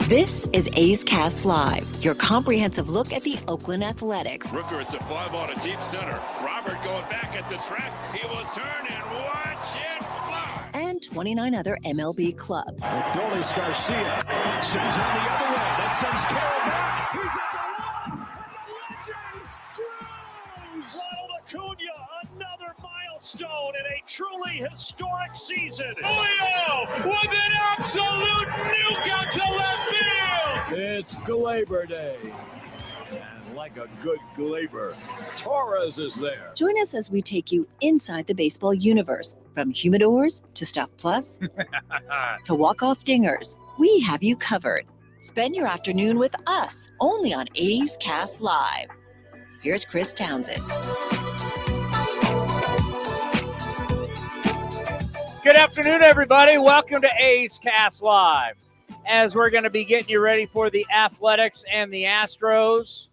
This is A's Cast Live, your comprehensive look at the Oakland Athletics. Rooker, it's a fly ball to deep center. Robert going back at the track. He will turn and watch it fly. And 29 other MLB clubs. Adolis Garcia swings on the other way. That sends Carroll back. He's at the wall. And the legend grows. Ronald Acuna, another milestone in a truly historic season. Julio with an absolute nuke out to left field. It's Glaber Day. And like a good Glaber, Torres is there. Join us as we take you inside the baseball universe. From humidors to Stuff Plus to walk-off dingers, we have you covered. Spend your afternoon with us, only on A's Cast Live. Here's Chris Townsend. Good afternoon, everybody. Welcome to A's Cast Live. As we're going to be getting you ready for the Athletics and the Astros.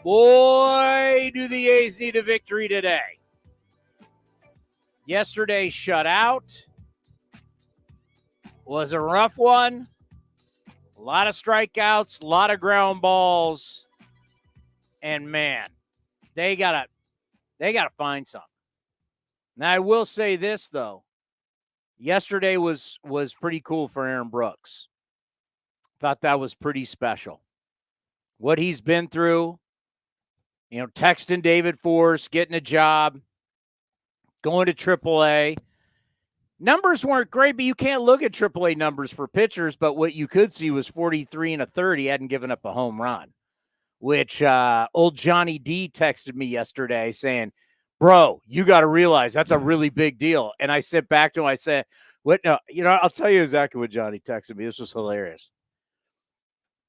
Boy, do the A's need a victory today. Yesterday's shutout was a rough one. A lot of strikeouts, a lot of ground balls. And man, they gotta find something. Now I will say this though. Yesterday was pretty cool for Aaron Brooks. Thought that was pretty special. What he's been through, texting David Force, getting a job, going to AAA. Numbers weren't great, but you can't look at AAA numbers for pitchers. But what you could see was 43 and a third. He hadn't given up a home run, which old Johnny D texted me yesterday saying, bro, you got to realize that's a really big deal. And I sit back to him. I said, what? No, I'll tell you exactly what Johnny texted me. This was hilarious.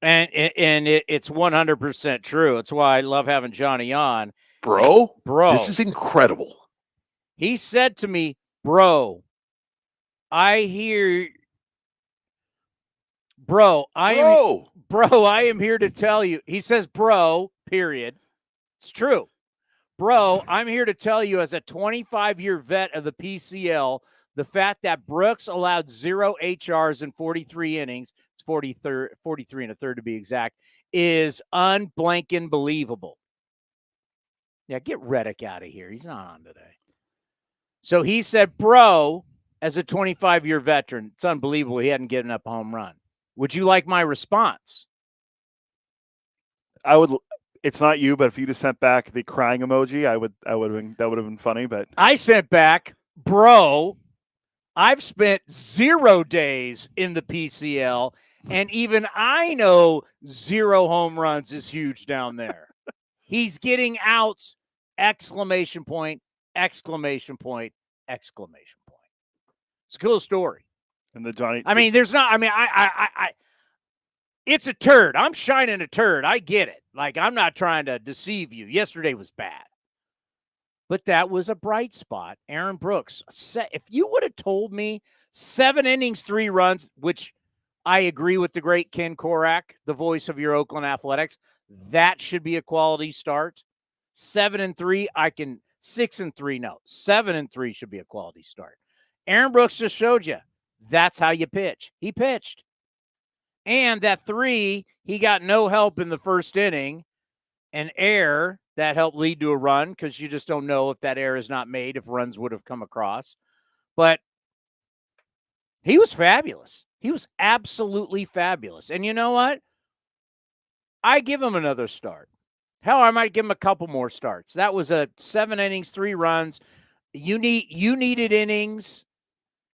And it's 100% true. It's why I love having Johnny on. Bro, this is incredible. He said to me, bro, I am here to tell you. He says, bro, period. It's true. Bro, I'm here to tell you as a 25-year vet of the PCL, the fact that Brooks allowed 0 HRs in 43 innings, it's 43 and a third to be exact, is unblanking believable. Yeah, get Reddick out of here. He's not on today. So he said, bro, as a 25-year veteran, it's unbelievable he hadn't given up a home run. Would you like my response? I would. It's not you, but if you just sent back the crying emoji, that would have been funny. But I sent back, bro, I've spent 0 days in the PCL, and even I know 0 home runs is huge down there. He's getting outs, exclamation point, exclamation point, exclamation point. It's a cool story. And the Johnny, it's a turd. I'm shining a turd. I get it. Like, I'm not trying to deceive you. Yesterday was bad. But that was a bright spot. Aaron Brooks. If you would have told me 7 innings, 3 runs, which I agree with the great Ken Korak, the voice of your Oakland Athletics, that should be a quality start. 7 and 3, 6 and 3, no. 7 and 3 should be a quality start. Aaron Brooks just showed you that's how you pitch. He pitched. And that 3, he got no help in the first inning. An error that helped lead to a run because you just don't know if that error is not made, if runs would have come across. But he was fabulous. He was absolutely fabulous. And you know what? I give him another start. Hell, I might give him a couple more starts. That was a 7 innings, 3 runs. You needed innings.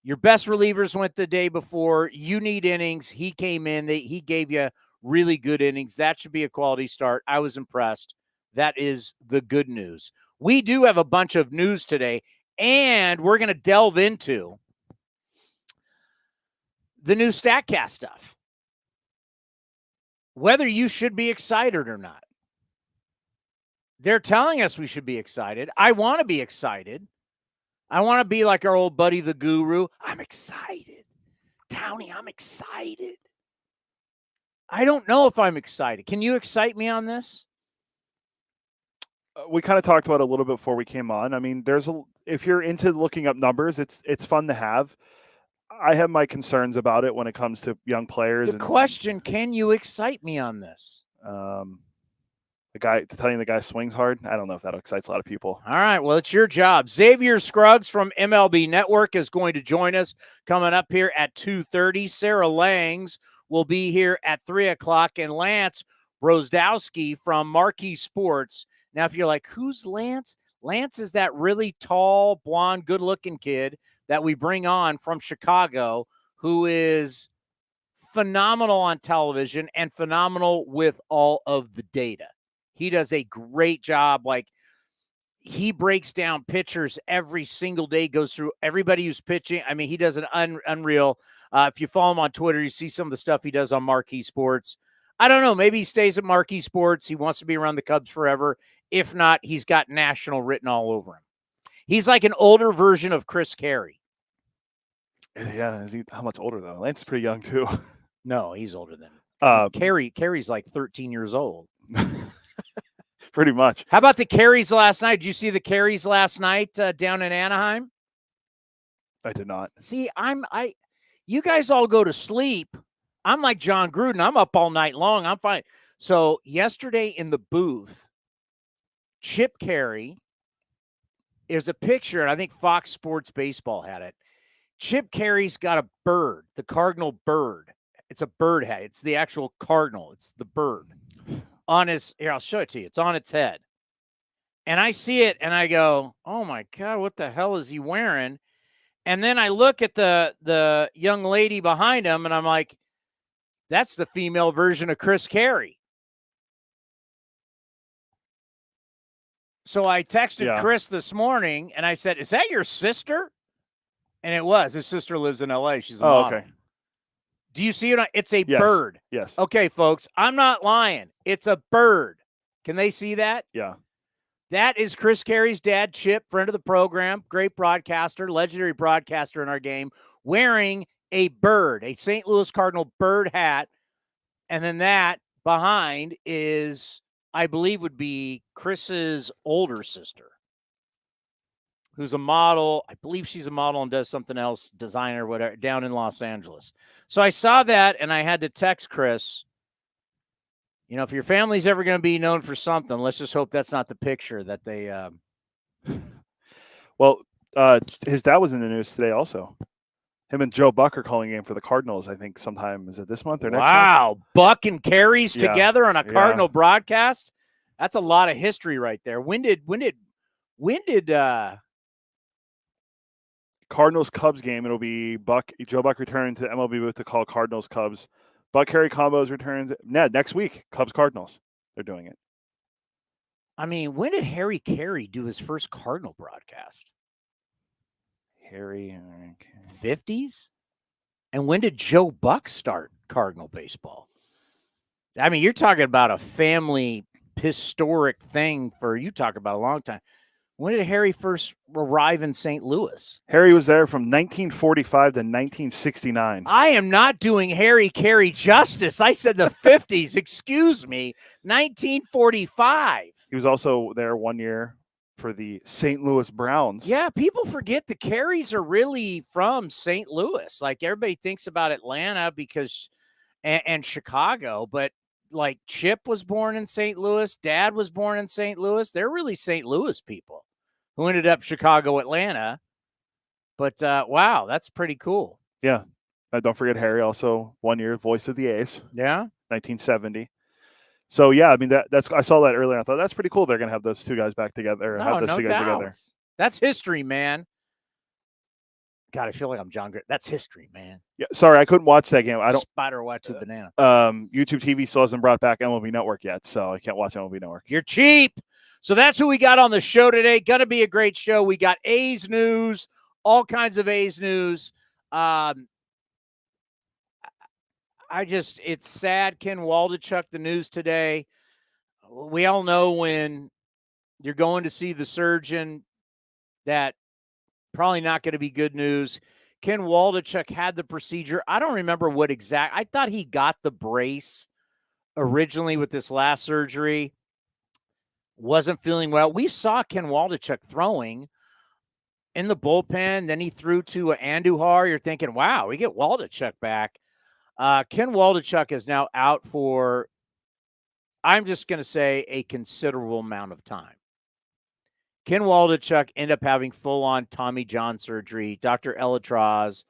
Your best relievers went the day before. You need innings. He came in. He gave you really good innings. That should be a quality start. I was impressed. That is the good news. We do have a bunch of news today, and we're going to delve into the new Statcast stuff. Whether you should be excited or not. They're telling us we should be excited. I want to be excited. I want to be like our old buddy, the Guru. I'm excited. Towny, I'm excited. I don't know if I'm excited. Can you excite me on this? We kind of talked about it a little bit before we came on. I mean, if you're into looking up numbers, it's fun to have. I have my concerns about it when it comes to young players. The question, can you excite me on this? Telling the guy swings hard, I don't know if that excites a lot of people. All right, well, it's your job. Xavier Scruggs from MLB Network is going to join us coming up here at 2:30. Sarah Langs will be here at 3 o'clock, and Lance Brozdowski from Marquee Sports. Now, if you're like, who's Lance? Lance is that really tall, blonde, good-looking kid that we bring on from Chicago who is phenomenal on television and phenomenal with all of the data. He does a great job. Like, he breaks down pitchers every single day, goes through everybody who's pitching. I mean, he does an unreal. If you follow him on Twitter, you see some of the stuff he does on Marquee Sports. I don't know. Maybe he stays at Marquee Sports. He wants to be around the Cubs forever. If not, he's got national written all over him. He's like an older version of Chris Carey. Yeah. How much older, though? Lance is pretty young, too. No, he's older than Carey's like 13 years old. Pretty much. How about the Careys last night? Did you see the Careys last night down in Anaheim? I did not. See, you guys all go to sleep. I'm like John Gruden. I'm up all night long. I'm fine. So yesterday in the booth, Chip Carey, there's a picture, and I think Fox Sports Baseball had it. Chip Carey's got a bird, the cardinal bird. It's a bird hat. It's the actual cardinal. It's the bird. Here, I'll show it to you. It's on its head. And I see it and I go, oh my God, what the hell is he wearing? And then I look at the young lady behind him and I'm like, that's the female version of Chris Carey. So I texted Chris this morning and I said, is that your sister? And it was. His sister lives in LA. She's a model. Okay. Do you see it? It's a bird. Yes. Okay, folks, I'm not lying. It's a bird. Can they see that? Yeah. That is Chris Carey's dad, Chip, friend of the program, great broadcaster, legendary broadcaster in our game, wearing a bird, a St. Louis Cardinal bird hat. And then that behind is, I believe, would be Chris's older sister, who's a model. I believe she's a model and does something else, designer, whatever, down in Los Angeles. So I saw that, and I had to text Chris. You know, if your family's ever going to be known for something, let's just hope that's not the picture that they Well, his dad was in the news today also. Him and Joe Buck are calling a game for the Cardinals, I think sometime. Is it this month or next month? Wow, Buck and Carey's together on a Cardinal broadcast? That's a lot of history right there. When did Cardinals-Cubs game, it'll be Joe Buck returned to the MLB booth to call Cardinals-Cubs. Buck Carey combos returned next week. Cubs-Cardinals. They're doing it. I mean, when did Harry Carey do his first Cardinal broadcast? Harry. 50s? And when did Joe Buck start Cardinal baseball? I mean, you're talking about a family historic thing you talk about a long time. When did Harry first arrive in St. Louis? Harry was there from 1945 to 1969. I am not doing Harry Carey justice. I said the 50s. Excuse me. 1945. He was also there 1 year for the St. Louis Browns. Yeah, people forget the Careys are really from St. Louis. Like, everybody thinks about Atlanta and Chicago, but like Chip was born in St. Louis. Dad was born in St. Louis. They're really St. Louis people who ended up Chicago, Atlanta. But wow, that's pretty cool. Yeah. Don't forget Harry, also 1 year voice of the A's. Yeah. 1970. So yeah, I mean that's I saw that earlier. I thought that's pretty cool. They're gonna have those two guys back together. Or have those two guys together. That's history, man. God, I feel like I'm John Gray. That's history, man. Yeah, sorry, I couldn't watch that game. I don't. Spider Watu banana. YouTube TV still hasn't brought back MLB Network yet, so I can't watch MLB Network. You're cheap. So that's who we got on the show today. Going to be a great show. We got A's news, all kinds of A's news. It's sad. Ken Waldichuk, the news today. We all know when you're going to see the surgeon that probably not going to be good news. Ken Waldichuk had the procedure. I don't remember what I thought he got the brace originally with this last surgery. Wasn't feeling well. We saw Ken Waldichuk throwing, in the bullpen. Then he threw to Andujar. You're thinking, wow, we get Waldichuk back. Ken Waldichuk is now out for, I'm just going to say, a considerable amount of time. Ken Waldichuk ended up having full-on Tommy John surgery. Dr. Elatraz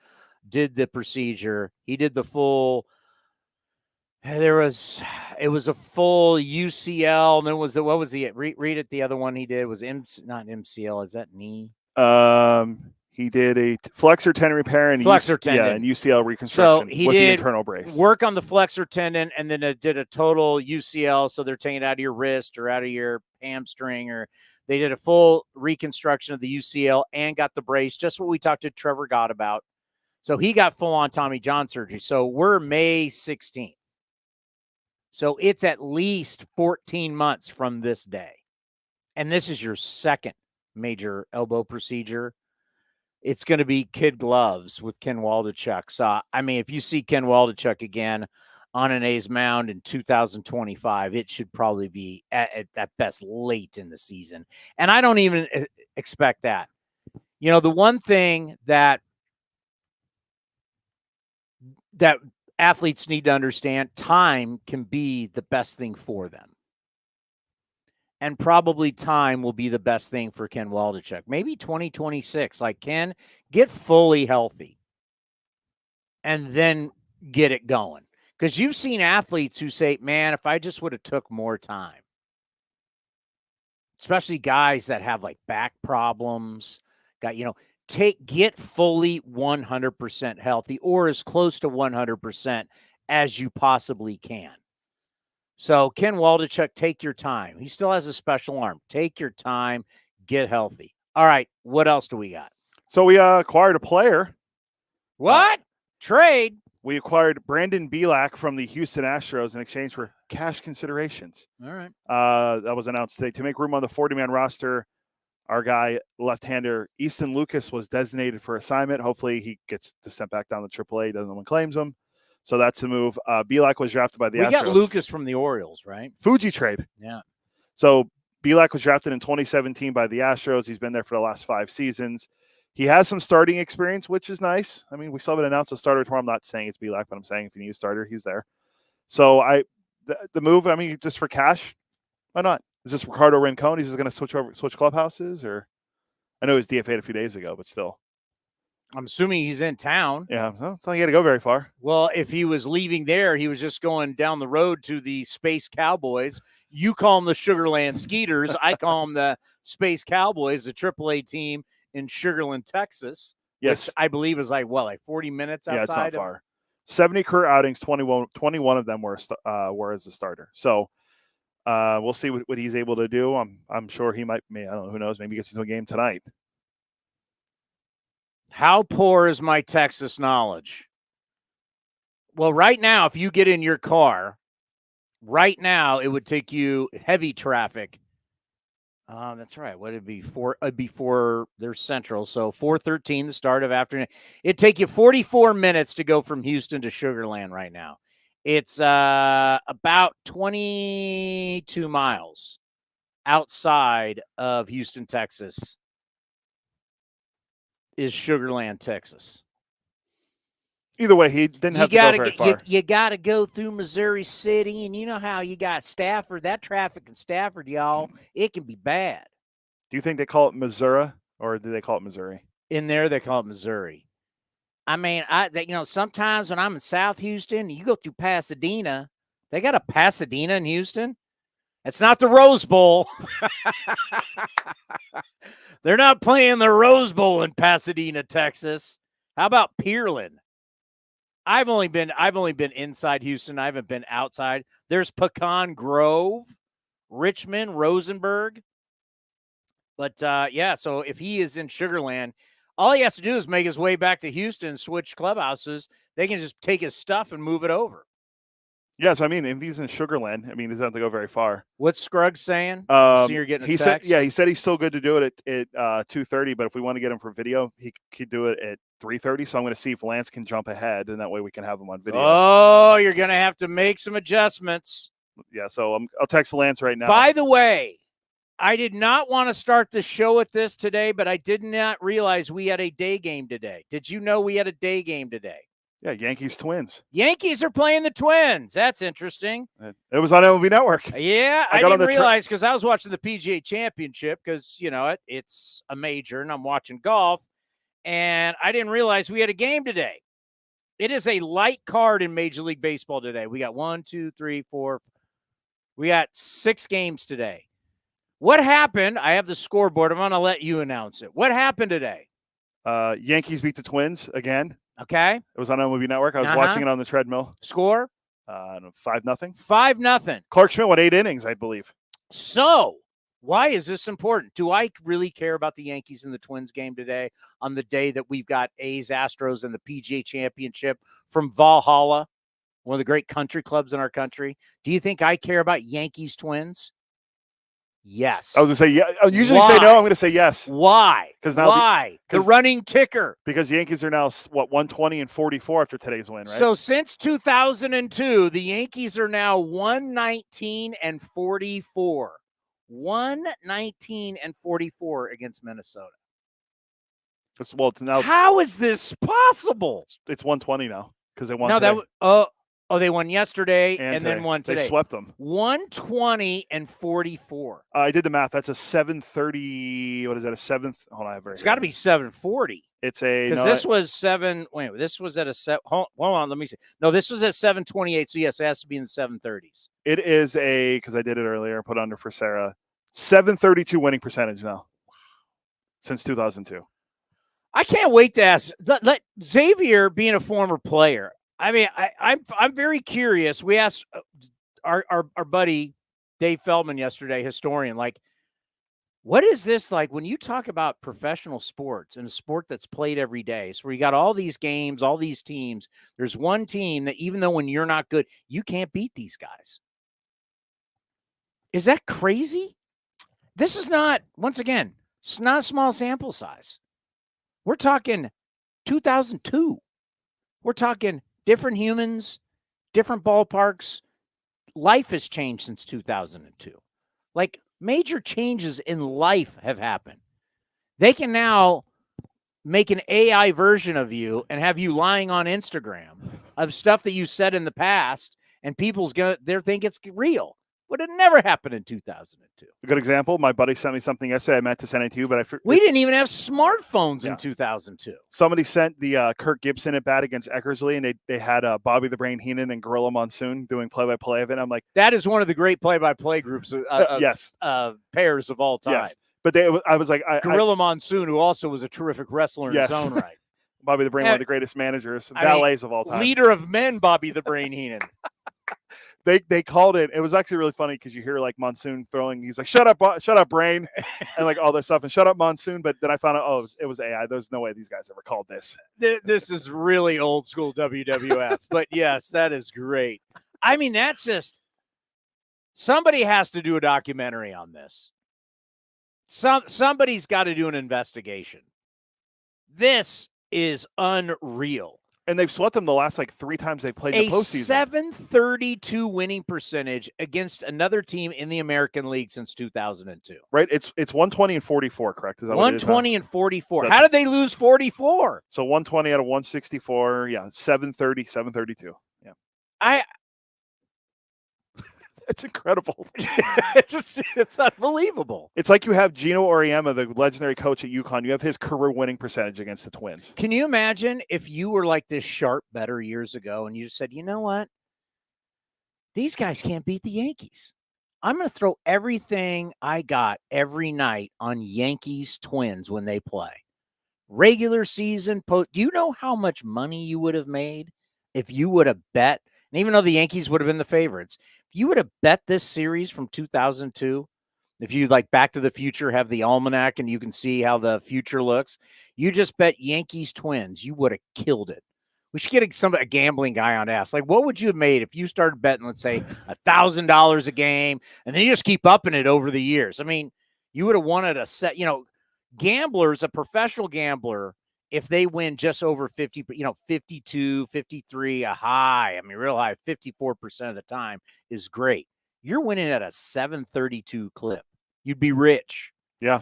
did the procedure. He did the full. It was a full UCL. And then what was he? Read it. The other one he did was not MCL. Is that knee? He did a flexor tendon repair and flexor tendon. Yeah, and UCL reconstruction. So he with did the internal brace. Work on the flexor tendon, and then it did a total UCL. So they're taking it out of your wrist or out of your hamstring, or they did a full reconstruction of the UCL and got the brace. Just what we talked to Trevor Gott about. So he got full on Tommy John surgery. So we're May 16th. So it's at least 14 months from this day. And this is your second major elbow procedure. It's going to be kid gloves with Ken Waldichuk. So, I mean, if you see Ken Waldichuk again on an A's mound in 2025, it should probably be at best late in the season. And I don't even expect that. You know, the one thing that athletes need to understand, time can be the best thing for them. And probably time will be the best thing for Ken Waldichuk. Maybe 2026. Like, Ken, get fully healthy and then get it going. Because you've seen athletes who say, man, if I just would have took more time. Especially guys that have like back problems, get fully 100% healthy or as close to 100% as you possibly can. So Ken Waldichuk, take your time. He still has a special arm. Take your time, get healthy. All right, what else do we got? So we acquired a player. What? Trade? We acquired Brandon Bielak from the Houston Astros in exchange for cash considerations. All right. That was announced today. To make room on the 40-man roster, our guy, left-hander Easton Lucas, was designated for assignment. Hopefully he gets sent back down to AAA. Doesn't no one claims him. So that's the move. Bielak was drafted by the Astros. We got Lucas from the Orioles, right? Fuji trade. Yeah. So Bielak was drafted in 2017 by the Astros. He's been there for the last 5 seasons. He has some starting experience, which is nice. I mean, we still haven't announced a starter tomorrow. I'm not saying it's Bielak, but I'm saying if you need a starter, he's there. So the move, I mean, just for cash, why not? Is this Ricardo Rincon? He's just going to switch clubhouses? Or I know he was DFA'd a few days ago, but still. I'm assuming he's in town. Yeah, well, it's not he had to go very far. Well, if he was leaving there, he was just going down the road to the Space Cowboys. You call them the Sugarland Skeeters. I call them the Space Cowboys, the AAA team in Sugarland, Texas. Yes. Which I believe is like 40 minutes outside? Yeah, it's not far. 70 career outings, 21 of them were as a starter. So we'll see what he's able to do. I'm sure he might. I don't know. Who knows? Maybe he gets into a game tonight. How poor is my Texas knowledge? Well, right now, if you get in your car, right now, it would take you heavy traffic. That's right. What would it be? It'd be there's Central. So 4:13, the start of afternoon. It'd take you 44 minutes to go from Houston to Sugarland right now. It's about 22 miles outside of Houston, Texas. Is Sugarland, Texas. Either way, he didn't have to go very far. You got to go through Missouri City, and you know how you got Stafford. That traffic in Stafford, y'all, it can be bad. Do you think they call it Missouri, or do they call it Missouri? In there, they call it Missouri. I mean, sometimes when I'm in South Houston, you go through Pasadena. They got a Pasadena in Houston. It's not the Rose Bowl. They're not playing the Rose Bowl in Pasadena, Texas. How about Pearland? I've only been inside Houston. I haven't been outside. There's Pecan Grove, Richmond, Rosenberg. But so if he is in Sugarland, all he has to do is make his way back to Houston, switch clubhouses. They can just take his stuff and move it over. Yeah, so I mean, if he's in Sugarland, I mean, he doesn't have to go very far. What's Scruggs saying? So you're getting a text? He said he's still good to do it at 2:30, but if we want to get him for video, he could do it at 3:30. So I'm going to see if Lance can jump ahead, and that way we can have him on video. Oh, you're going to have to make some adjustments. Yeah, so I'll text Lance right now. By the way, I did not want to start the show with this today, but I did not realize we had a day game today. Did you know we had a day game today? Yeah, Yankees Twins. Yankees are playing the Twins. That's interesting. It was on MLB Network. Yeah, I didn't realize because I was watching the PGA Championship because, it's a major and I'm watching golf, and I didn't realize we had a game today. It is a light card in Major League Baseball today. We got 1, 2, 3, 4. We got 6 games today. What happened? I have the scoreboard. I'm going to let you announce it. What happened today? Yankees beat the Twins again. Okay. It was on MLB Network. I was watching it on the treadmill. Score? 5-0. 5-0. Clark Schmidt went 8 innings, I believe. So, why is this important? Do I really care about the Yankees and the Twins game today on the day that we've got A's, Astros, and the PGA Championship from Valhalla, one of the great country clubs in our country? Do you think I care about Yankees, Twins? Yes. I was going to say, yeah. I usually say no. I'm going to say yes. Why? Why? The running ticker. Because the Yankees are now, 120 and 44 after today's win, right? So since 2002, the Yankees are now 119 and 44. 119 and 44 against Minnesota. It's now. How is this possible? It's 120 now because they won. No, today. They won yesterday and today. then won today. They swept them. 120 and 44. I did the math. That's a 730. What is that? A 7th? Hold on, it's got to be 740. It's a because this was 7. Wait, this was at a set. Hold on, let me see. No, this was at 728. So yes, it has to be in the 730s. It is because I did it earlier. Put under for Sarah. 732 winning percentage now since 2002. I can't wait to ask. Let Xavier, being a former player. I mean, I'm very curious. We asked our buddy Dave Feldman yesterday, historian, like, what is this like when you talk about professional sports and a sport that's played every day? So where you got all these games, all these teams. There's one team that even though when you're not good, you can't beat these guys. Is that crazy? This is not, once again, it's not a small sample size. We're talking 2002. We're talking different humans, different ballparks. Life has changed since 2002. Like, major changes in life have happened. They can now make an AI version of you and have you lying on Instagram of stuff that you said in the past, and they think it's real. But it never happened in 2002. A good example, my buddy sent me something yesterday. I meant to send it to you, but we didn't even have smartphones in 2002. Somebody sent the Kirk Gibson at bat against Eckersley, and they had Bobby the Brain Heenan and Gorilla Monsoon doing play-by-play of it. I'm like, that is one of the great play-by-play groups pairs of all time. Yes. But I was like, Gorilla Monsoon, who also was a terrific wrestler in his own right. Bobby the Brain, one of the greatest managers, valets of all time. Leader of men, Bobby the Brain Heenan. They called it. It was actually really funny because you hear like Monsoon throwing. He's like, "Shut up, Brain," and like all this stuff, and "Shut up, Monsoon." But then I found out, it was AI. There's no way these guys ever called this. This is really old school WWF. But yes, that is great. I mean, that's just somebody has to do a documentary on this. Somebody's got to do an investigation. This is unreal. And they've swept them the last 3 times they've played in the postseason. A 732 winning percentage against another team in the American League since 2002. Right? It's 120 and 44, correct? Is that 120 and 44. So how did they lose 44? So 120 out of 164. Yeah, 732. Yeah. It's incredible. It's unbelievable. It's like you have Gino Auriemma, the legendary coach at UConn. You have his career winning percentage against the Twins. Can you imagine if you were like this sharp better years ago and you just said, you know what? These guys can't beat the Yankees. I'm going to throw everything I got every night on Yankees Twins when they play. Regular season, do you know how much money you would have made if you would have bet? And even though the Yankees would have been the favorites, if you would have bet this series from 2002, if you like Back to the Future, have the almanac and you can see how the future looks, you just bet Yankees Twins, you would have killed it. We should get a gambling guy on to ask, like, what would you have made if you started betting, let's say, $1,000 a game, and then you just keep upping it over the years? I mean, you would have wanted a set, gamblers, a professional gambler, if they win just over 50, 52, 53, a high, real high, 54% of the time is great. You're winning at a 732 clip. You'd be rich. Yeah.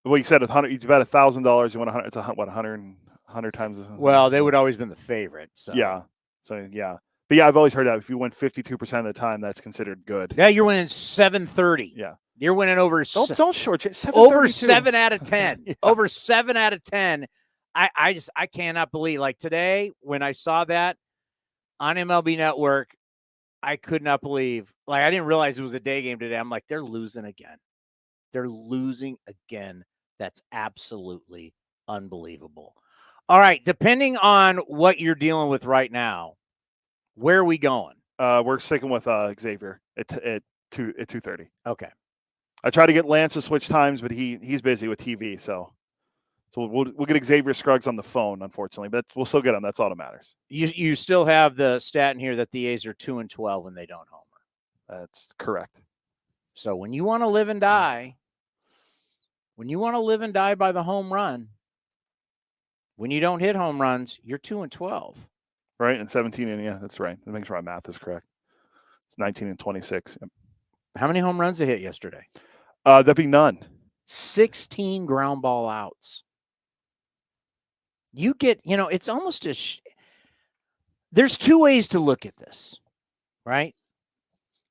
Well, you said you bet $1,000. You want 100. It's 100 times. Well, they would always been the favorite. So yeah. So yeah. But yeah, I've always heard that if you win 52% of the time, that's considered good. Yeah, you're winning 730. Yeah. You're winning over. Don't short it. Over 7 out of 10. Yeah. Over 7 out of 10. I cannot believe. Like today, when I saw that on MLB Network, I could not believe. Like I didn't realize it was a day game today. I'm like, they're losing again. They're losing again. That's absolutely unbelievable. All right, depending on what you're dealing with right now, where are we going? We're sticking with Xavier at 2:30. Okay. I tried to get Lance to switch times, but he's busy with TV, so we'll get Xavier Scruggs on the phone, unfortunately, but we'll still get him. That's all that matters. You still have the stat in here that the A's are 2-12 when they don't homer. That's correct. So when you want to live and die, by the home run, when you don't hit home runs, you're 2-12. Right, and 17, and yeah, that's right. That makes sure my math is correct. It's 19-26. Yep. How many home runs they hit yesterday? That'd be none. 16 ground ball outs. You get, it's almost there's two ways to look at this, right?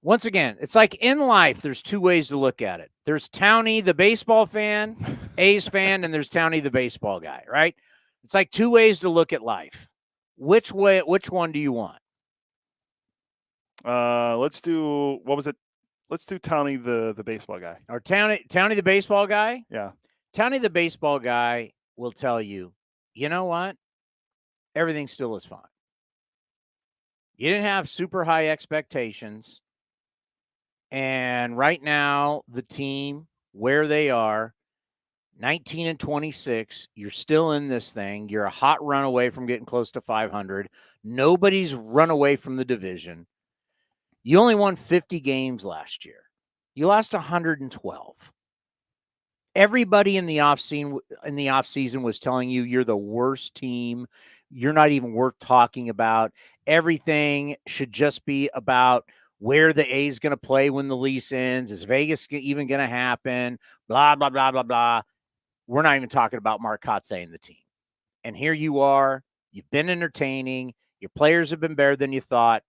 Once again, it's like in life, there's two ways to look at it. There's Towny, the baseball fan, A's fan, and there's Towny, the baseball guy, right? It's like two ways to look at life. Which one do you want? Let's do, what was it? Let's do Towny, the baseball guy. Or Towny, the baseball guy? Yeah. Towny, the baseball guy will tell you, you know what? Everything still is fine. You didn't have super high expectations. And right now, the team, where they are, 19-26, you're still in this thing. You're a hot run away from getting close to 500. Nobody's run away from the division. You only won 50 games last year. You lost 112. Everybody in the offseason was telling you you're the worst team. You're not even worth talking about. Everything should just be about where the A's going to play when the lease ends. Is Vegas even going to happen? Blah, blah, blah, blah, blah. We're not even talking about Mark Kotsay and the team. And here you are. You've been entertaining. Your players have been better than you thought.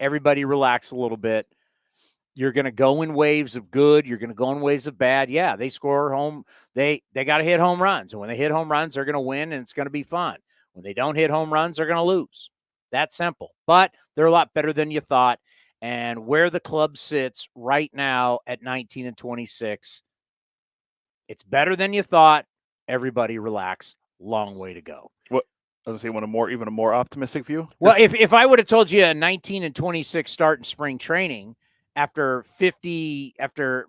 Everybody relax a little bit. You're going to go in waves of good. You're going to go in waves of bad. Yeah, they score home. They got to hit home runs. And when they hit home runs, they're going to win, and it's going to be fun. When they don't hit home runs, they're going to lose. That's simple. But they're a lot better than you thought. And where the club sits right now at 19-26, it's better than you thought. Everybody relax. Long way to go. What? I was going to say, even a more optimistic view? Well, if I would have told you a 19-26 start in spring training after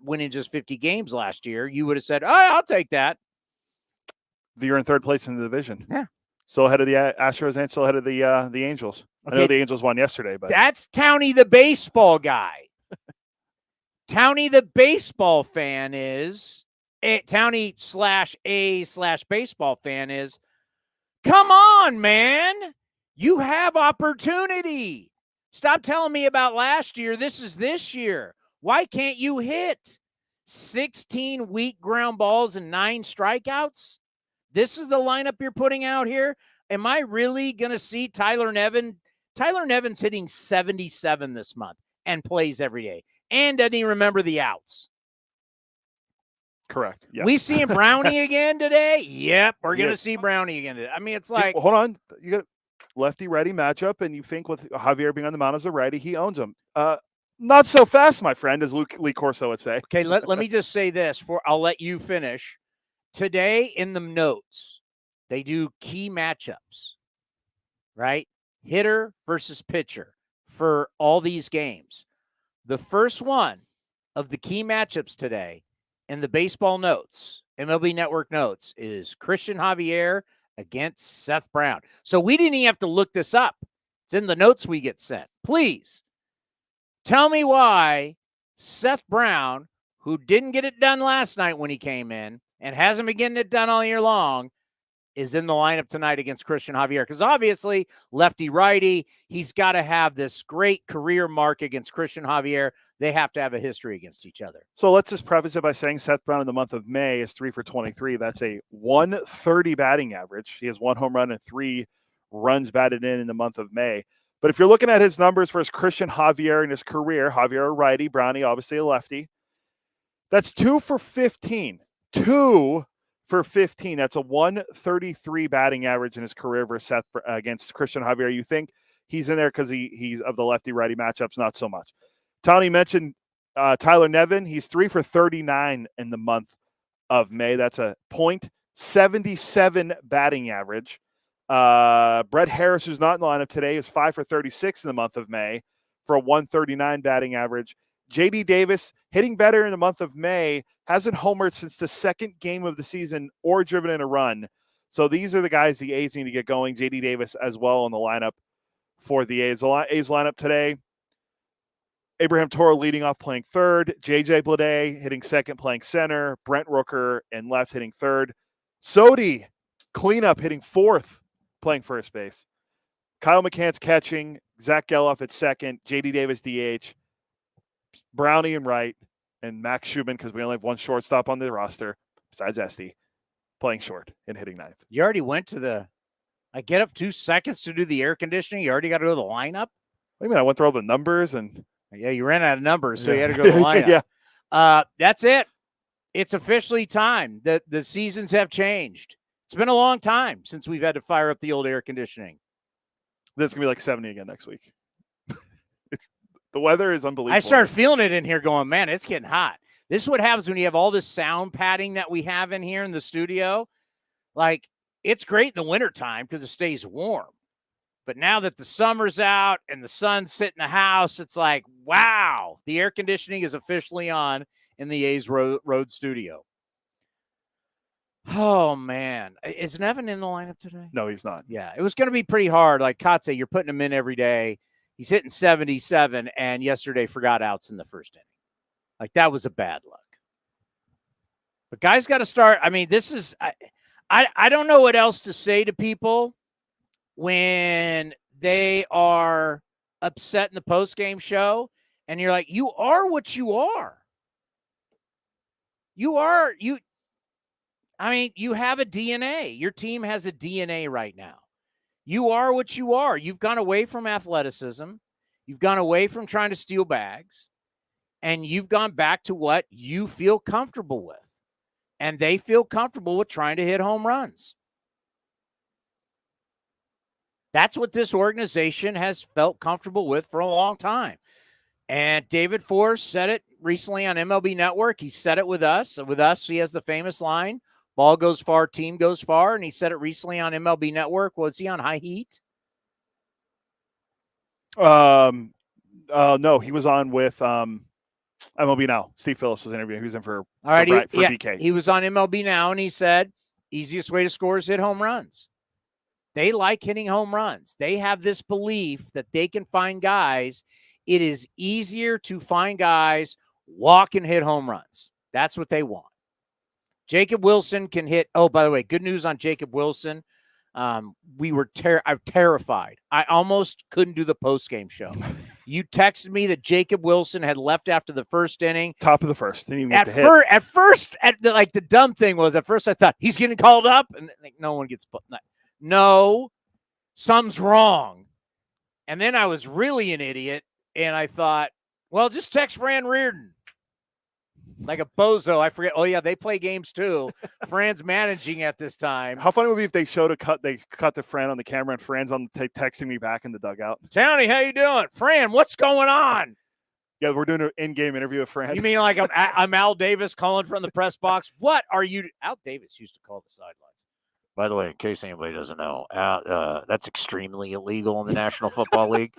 winning just 50 games last year, you would have said, oh, I'll take that. You're in third place in the division. Yeah. Still ahead of the Astros and still ahead of the Angels. Okay. I know the Angels won yesterday, but that's Towny, the baseball guy. Towny, the baseball fan is Towny /A/baseball fan is. Come on, man. You have opportunity. Stop telling me about last year. This is this year. Why can't you hit 16 weak ground balls and 9 strikeouts? This is the lineup you're putting out here. Am I really going to see Tyler Nevin? Tyler Nevin's hitting 77 this month and plays every day. And doesn't he remember the outs? Correct. Yeah. We seeing Brownie again today? Yep, we're going to see Brownie again today. I mean, it's like... Hold on. You got lefty-righty matchup, and you think with Javier being on the mound as a righty, he owns him. Not so fast, my friend, as Lee Corso would say. Okay, let me just say this. I'll let you finish. Today in the notes, they do key matchups, right? Hitter versus pitcher for all these games. The first one of the key matchups today in the baseball notes, MLB Network notes, is Christian Javier against Seth Brown. So we didn't even have to look this up. It's in the notes we get sent. Please tell me why Seth Brown, who didn't get it done last night when he came in, and hasn't been getting it done all year long, is in the lineup tonight against Christian Javier, because obviously lefty-righty, he's got to have this great career mark against Christian Javier. They have to have a history against each other. So let's just preface it by saying Seth Brown in the month of May is 3 for 23. That's a 130 batting average. He has 1 home run and 3 runs batted in the month of May. But if you're looking at his numbers versus Christian Javier in his career, Javier a righty, Brownie obviously a lefty. That's 2 for 15. 2 for 15. That's a 133 batting average in his career versus Seth against Christian Javier. You think he's in there because he's of the lefty-righty matchups? Not so much. Towny mentioned Tyler Nevin. He's 3 for 39 in the month of May. That's a .77 batting average. Brett Harris, who's not in the lineup today, is 5 for 36 in the month of May for a 139 batting average. J.D. Davis, hitting better in the month of May, hasn't homered since the second game of the season or driven in a run. So these are the guys the A's need to get going. J.D. Davis as well in the lineup for the A's. The A's lineup today, Abraham Toro leading off playing third, J.J. Bleday hitting second playing center, Brent Rooker in left hitting third, Sodi cleanup hitting fourth playing first base, Kyle McCann's catching, Zach Geloff at second, J.D. Davis DH, Brownie and right, and Max Schubin, because we only have one shortstop on the roster, besides Esty, playing short and hitting ninth. You already went to I get up 2 seconds to do the air conditioning. You already got to go to the lineup? What do you mean? I went through all the numbers and... Yeah, you ran out of numbers, so you had to go to the lineup. Yeah. That's it. It's officially time. The seasons have changed. It's been a long time since we've had to fire up the old air conditioning. This is going to be like 70 again next week. The weather is unbelievable. I started feeling it in here going, man, it's getting hot. This is what happens when you have all this sound padding that we have in here in the studio. Like, it's great in the wintertime because it stays warm. But now that the summer's out and the sun's sitting in the house, it's like, wow, the air conditioning is officially on in the A's Road studio. Oh, man. Is Nevin in the lineup today? No, he's not. Yeah, it was going to be pretty hard. Like Katze, you're putting him in every day. He's hitting 77, and yesterday forgot outs in the first inning. Like, that was a bad luck. But guys got to start. I mean, this is I don't know what else to say to people when they are upset in the postgame show, and you're like, you are what you are. You have a DNA. Your team has a DNA right now. You are what you are. You've gone away from athleticism. You've gone away from trying to steal bags, and you've gone back to what you feel comfortable with. And they feel comfortable with trying to hit home runs. That's what this organization has felt comfortable with for a long time. And David Forst said it recently on MLB Network. He said it with us. With us, he has the famous line, ball goes far, team goes far. And he said it recently on MLB Network. Was he on High Heat? No, he was on with MLB Now. Steve Phillips was interviewing. He was in for BK. He was on MLB Now, and he said, easiest way to score is hit home runs. They like hitting home runs. They have this belief that they can find guys. It is easier to find guys walk and hit home runs. That's what they want. Jacob Wilson can hit. Oh, by the way, good news on Jacob Wilson. We were I'm terrified. I almost couldn't do the postgame show. You texted me that Jacob Wilson had left after the first inning. Top of the first. Didn't even At first, the dumb thing was, at first I thought he's getting called up, and like no one gets put. No, something's wrong. And then I was really an idiot, and I thought, well, just text Fran Reardon. Like a bozo, I forget. Oh, yeah, they play games too. Fran's managing at this time. How funny would it be if they showed they cut the Fran on the camera and Fran's on texting me back in the dugout. Towny, how you doing? Fran, what's going on? Yeah, we're doing an in-game interview with Fran. You mean like I'm Al Davis calling from the press box? What are you? Al Davis used to call the sidelines. By the way, in case anybody doesn't know, that's extremely illegal in the National Football League.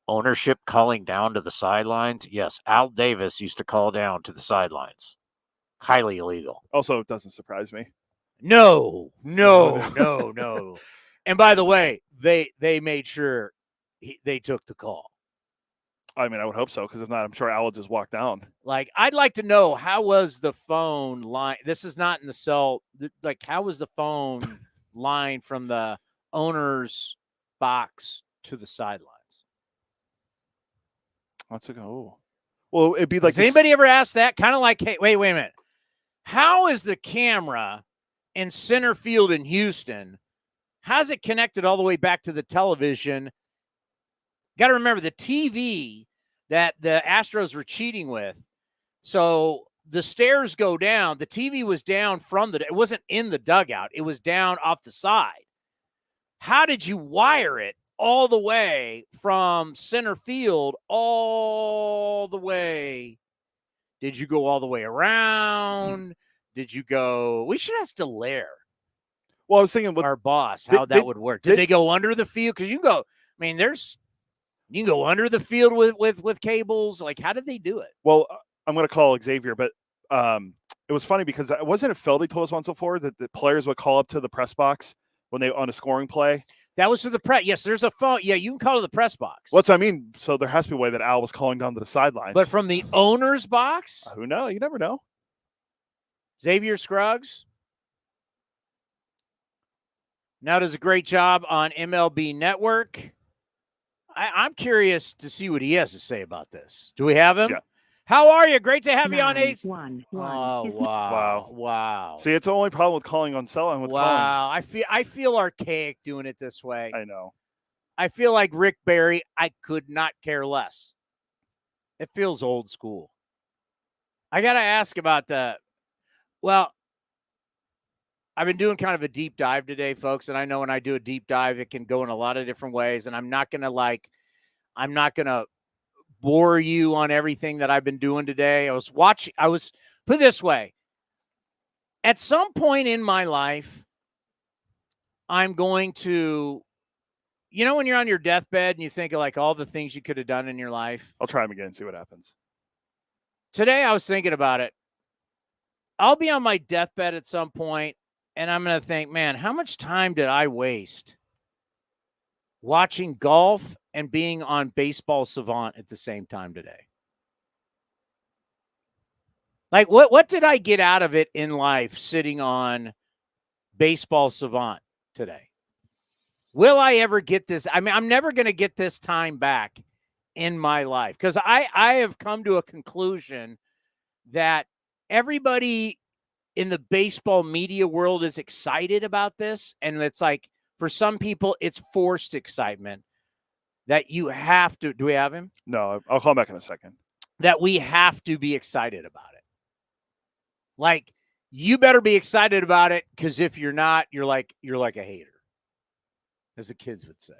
Ownership calling down to the sidelines. Yes, Al Davis used to call down to the sidelines. Highly illegal. Also, it doesn't surprise me. No. And by the way, they made sure they took the call. I mean, I would hope so, because if not, I'm sure Al would just walk down. Like, I'd like to know, how was the phone line? This is not in the cell. Like, how was the phone line from the owner's box to the sidelines? Let's go. Well, it'd be like. Has anybody ever asked that? Kind of like, hey, wait a minute. How is the camera in center field in Houston? How's it connected all the way back to the television? Got to remember the TV that the Astros were cheating with. So the stairs go down. The TV was down from it wasn't in the dugout. It was down off the side. How did you wire it all the way from center field all the way? Did you go all the way around? Did you go? We should ask Delaire. Well, I was thinking with our boss how that would work. Did they go under the field? Because you can go. I mean, you can go under the field with cables. Like, how did they do it? Well, I'm going to call Xavier, but it was funny because wasn't it Phil they told us once before that the players would call up to the press box when they on a scoring play? That was to the press. Yes, there's a phone. Yeah, you can call to the press box. What's I mean? So there has to be a way that Al was calling down to the sidelines. But from the owner's box? Who knows? You never know. Xavier Scruggs now does a great job on MLB Network. I'm curious to see what he has to say about this. Do we have him? Yeah. How are you? Great to have you on Ace. Oh, wow. Wow. See, it's the only problem with calling on cell and with calling. Wow. I feel archaic doing it this way. I know. I feel like Rick Barry. I could not care less. It feels old school. I got to ask about I've been doing kind of a deep dive today, folks, and I know when I do a deep dive, it can go in a lot of different ways, and I'm not going to bore you on everything that I've been doing today. Put it this way. At some point in my life, I'm going to, when you're on your deathbed and you think of like all the things you could have done in your life. I'll try them again and see what happens. Today, I was thinking about it. I'll be on my deathbed at some point, and I'm going to think, man, how much time did I waste watching golf and being on Baseball Savant at the same time today? Like, what did I get out of it in life sitting on Baseball Savant today? Will I ever get this? I mean, I'm never going to get this time back in my life because I have come to a conclusion that everybody in the baseball media world is excited about this. And it's like, for some people, it's forced excitement that you have to. Do we have him? No, I'll call him back in a second. That we have to be excited about it. Like, you better be excited about it, because if you're not, you're like a hater, as the kids would say.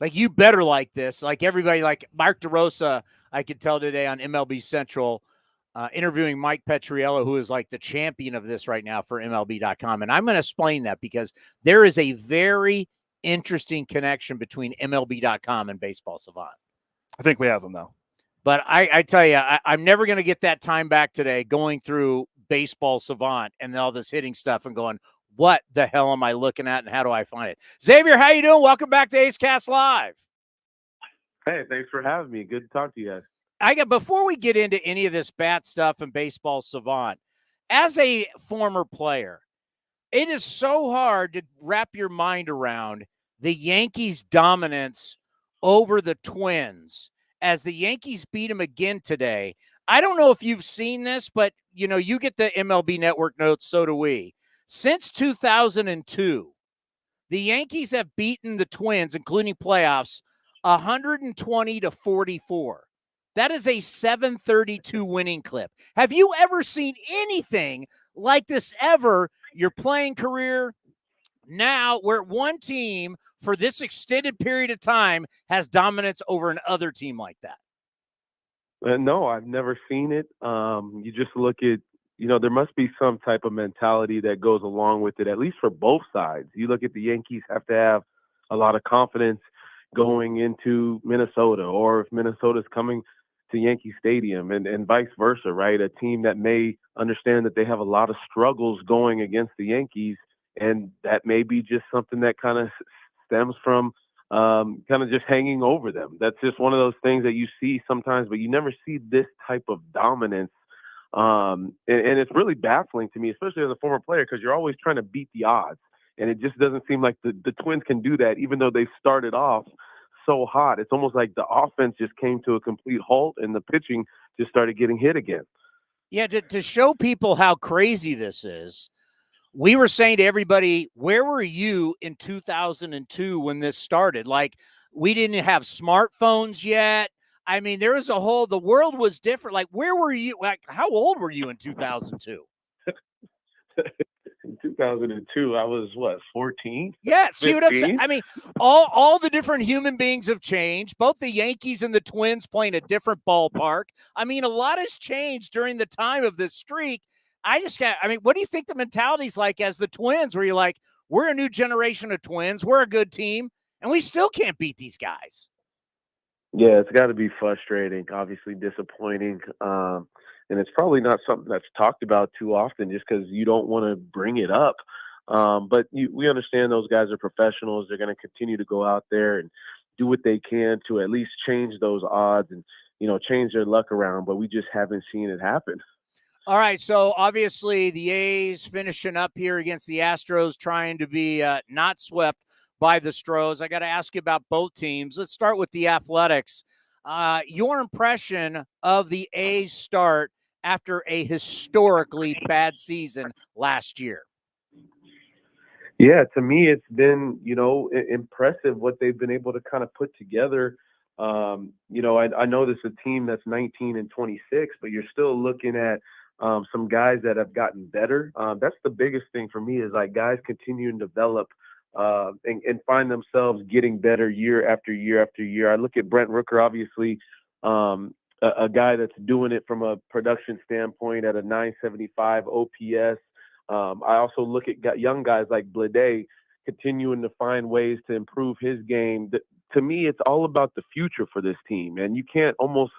Like, you better like this. Like everybody, like Mark DeRosa, I could tell today on MLB Central, interviewing Mike Petriello, who is like the champion of this right now for MLB.com. And I'm going to explain that because there is a very interesting connection between MLB.com and Baseball Savant. I think we have them now. But I tell you, I'm never going to get that time back today going through Baseball Savant and all this hitting stuff and going, what the hell am I looking at and how do I find it? Xavier, how you doing? Welcome back to Acecast Live. Hey, thanks for having me. Good to talk to you guys. Before we get into any of this bat stuff and Baseball Savant, as a former player, it is so hard to wrap your mind around the Yankees' dominance over the Twins as the Yankees beat them again today. I don't know if you've seen this, but, you get the MLB Network notes, so do we. Since 2002, the Yankees have beaten the Twins, including playoffs, 120-44. That is a 732 winning clip. Have you ever seen anything like this ever? Your playing career, now where one team for this extended period of time has dominance over another team like that? No, I've never seen it. You just look at, there must be some type of mentality that goes along with it, at least for both sides. You look at the Yankees have to have a lot of confidence going into Minnesota, or if Minnesota's coming to Yankee Stadium and vice versa, right? A team that may understand that they have a lot of struggles going against the Yankees, and that may be just something that kind of stems from kind of just hanging over them. That's just one of those things that you see sometimes, but you never see this type of dominance. And it's really baffling to me, especially as a former player, because you're always trying to beat the odds. And it just doesn't seem like the Twins can do that, even though they started off so hot. It's almost like the offense just came to a complete halt and the pitching just started getting hit again. Yeah, to show people how crazy this is, we were saying to everybody, where were you in 2002 when this started? Like, we didn't have smartphones yet. I mean, there was the world was different. Like, where were you? Like, how old were you in 2002? In 2002, I was 14? Yeah, see 15? what I'm saying? I mean, all the different human beings have changed. Both the Yankees and the Twins playing a different ballpark. I mean, a lot has changed during the time of this streak. What do you think the mentality's like as the Twins, where you're like, we're a new generation of Twins, we're a good team, and we still can't beat these guys? Yeah, it's got to be frustrating, obviously disappointing. And it's probably not something that's talked about too often just because you don't want to bring it up. But we understand those guys are professionals. They're going to continue to go out there and do what they can to at least change those odds and, change their luck around. But we just haven't seen it happen. All right, so obviously the A's finishing up here against the Astros, trying to be not swept by the Stros. I got to ask you about both teams. Let's start with the Athletics. Your impression of the A's start after a historically bad season last year? Yeah, to me, it's been, impressive what they've been able to kind of put together. I know this is a team that's 19 and 26, but you're still looking at some guys that have gotten better. That's the biggest thing for me, is like guys continuing to develop and find themselves getting better year after year after year. I look at Brent Rooker, obviously, a guy that's doing it from a production standpoint at a 975 OPS. I also look at young guys like Bleday continuing to find ways to improve his game. To me, it's all about the future for this team. And you can't almost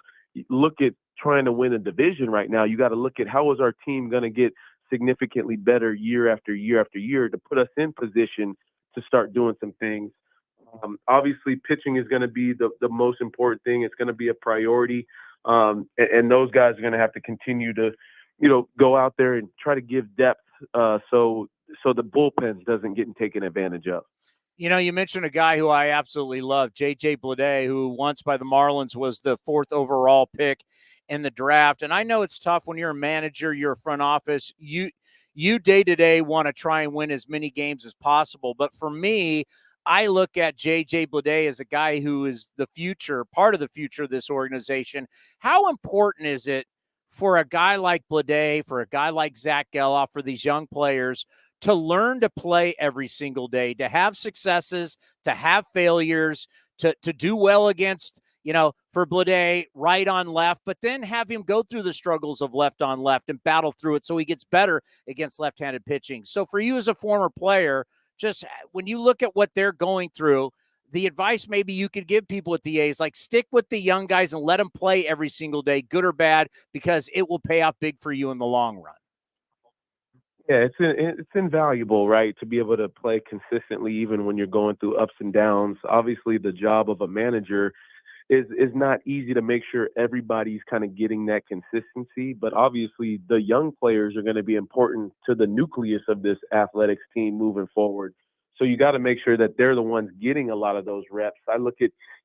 look at trying to win a division right now. You got to look at how is our team going to get significantly better year after year after year to put us in position to start doing some things. Obviously, pitching is going to be the most important thing. It's going to be a priority. And those guys are going to have to continue to, go out there and try to give depth so the bullpen doesn't get taken advantage of. You mentioned a guy who I absolutely love, J.J. Bleday, who once by the Marlins was the 4th overall pick in the draft. And I know it's tough when you're a manager, you're a front office. You day-to-day want to try and win as many games as possible. But for me, I look at J.J. Bleday as a guy who is the future, part of the future of this organization. How important is it for a guy like Bleday, for a guy like Zach Geloff, for these young players to learn to play every single day, to have successes, to have failures, to do well against, for Bleday, right on left, but then have him go through the struggles of left on left and battle through it so he gets better against left-handed pitching. So for you as a former player, just when you look at what they're going through, the advice maybe you could give people at the A's, like stick with the young guys and let them play every single day, good or bad, because it will pay off big for you in the long run. Yeah, it's invaluable, right, to be able to play consistently even when you're going through ups and downs. Obviously, the job of a manager is not easy to make sure everybody's kind of getting that consistency. But obviously, the young players are going to be important to the nucleus of this Athletics team moving forward. So you got to make sure that they're the ones getting a lot of those reps.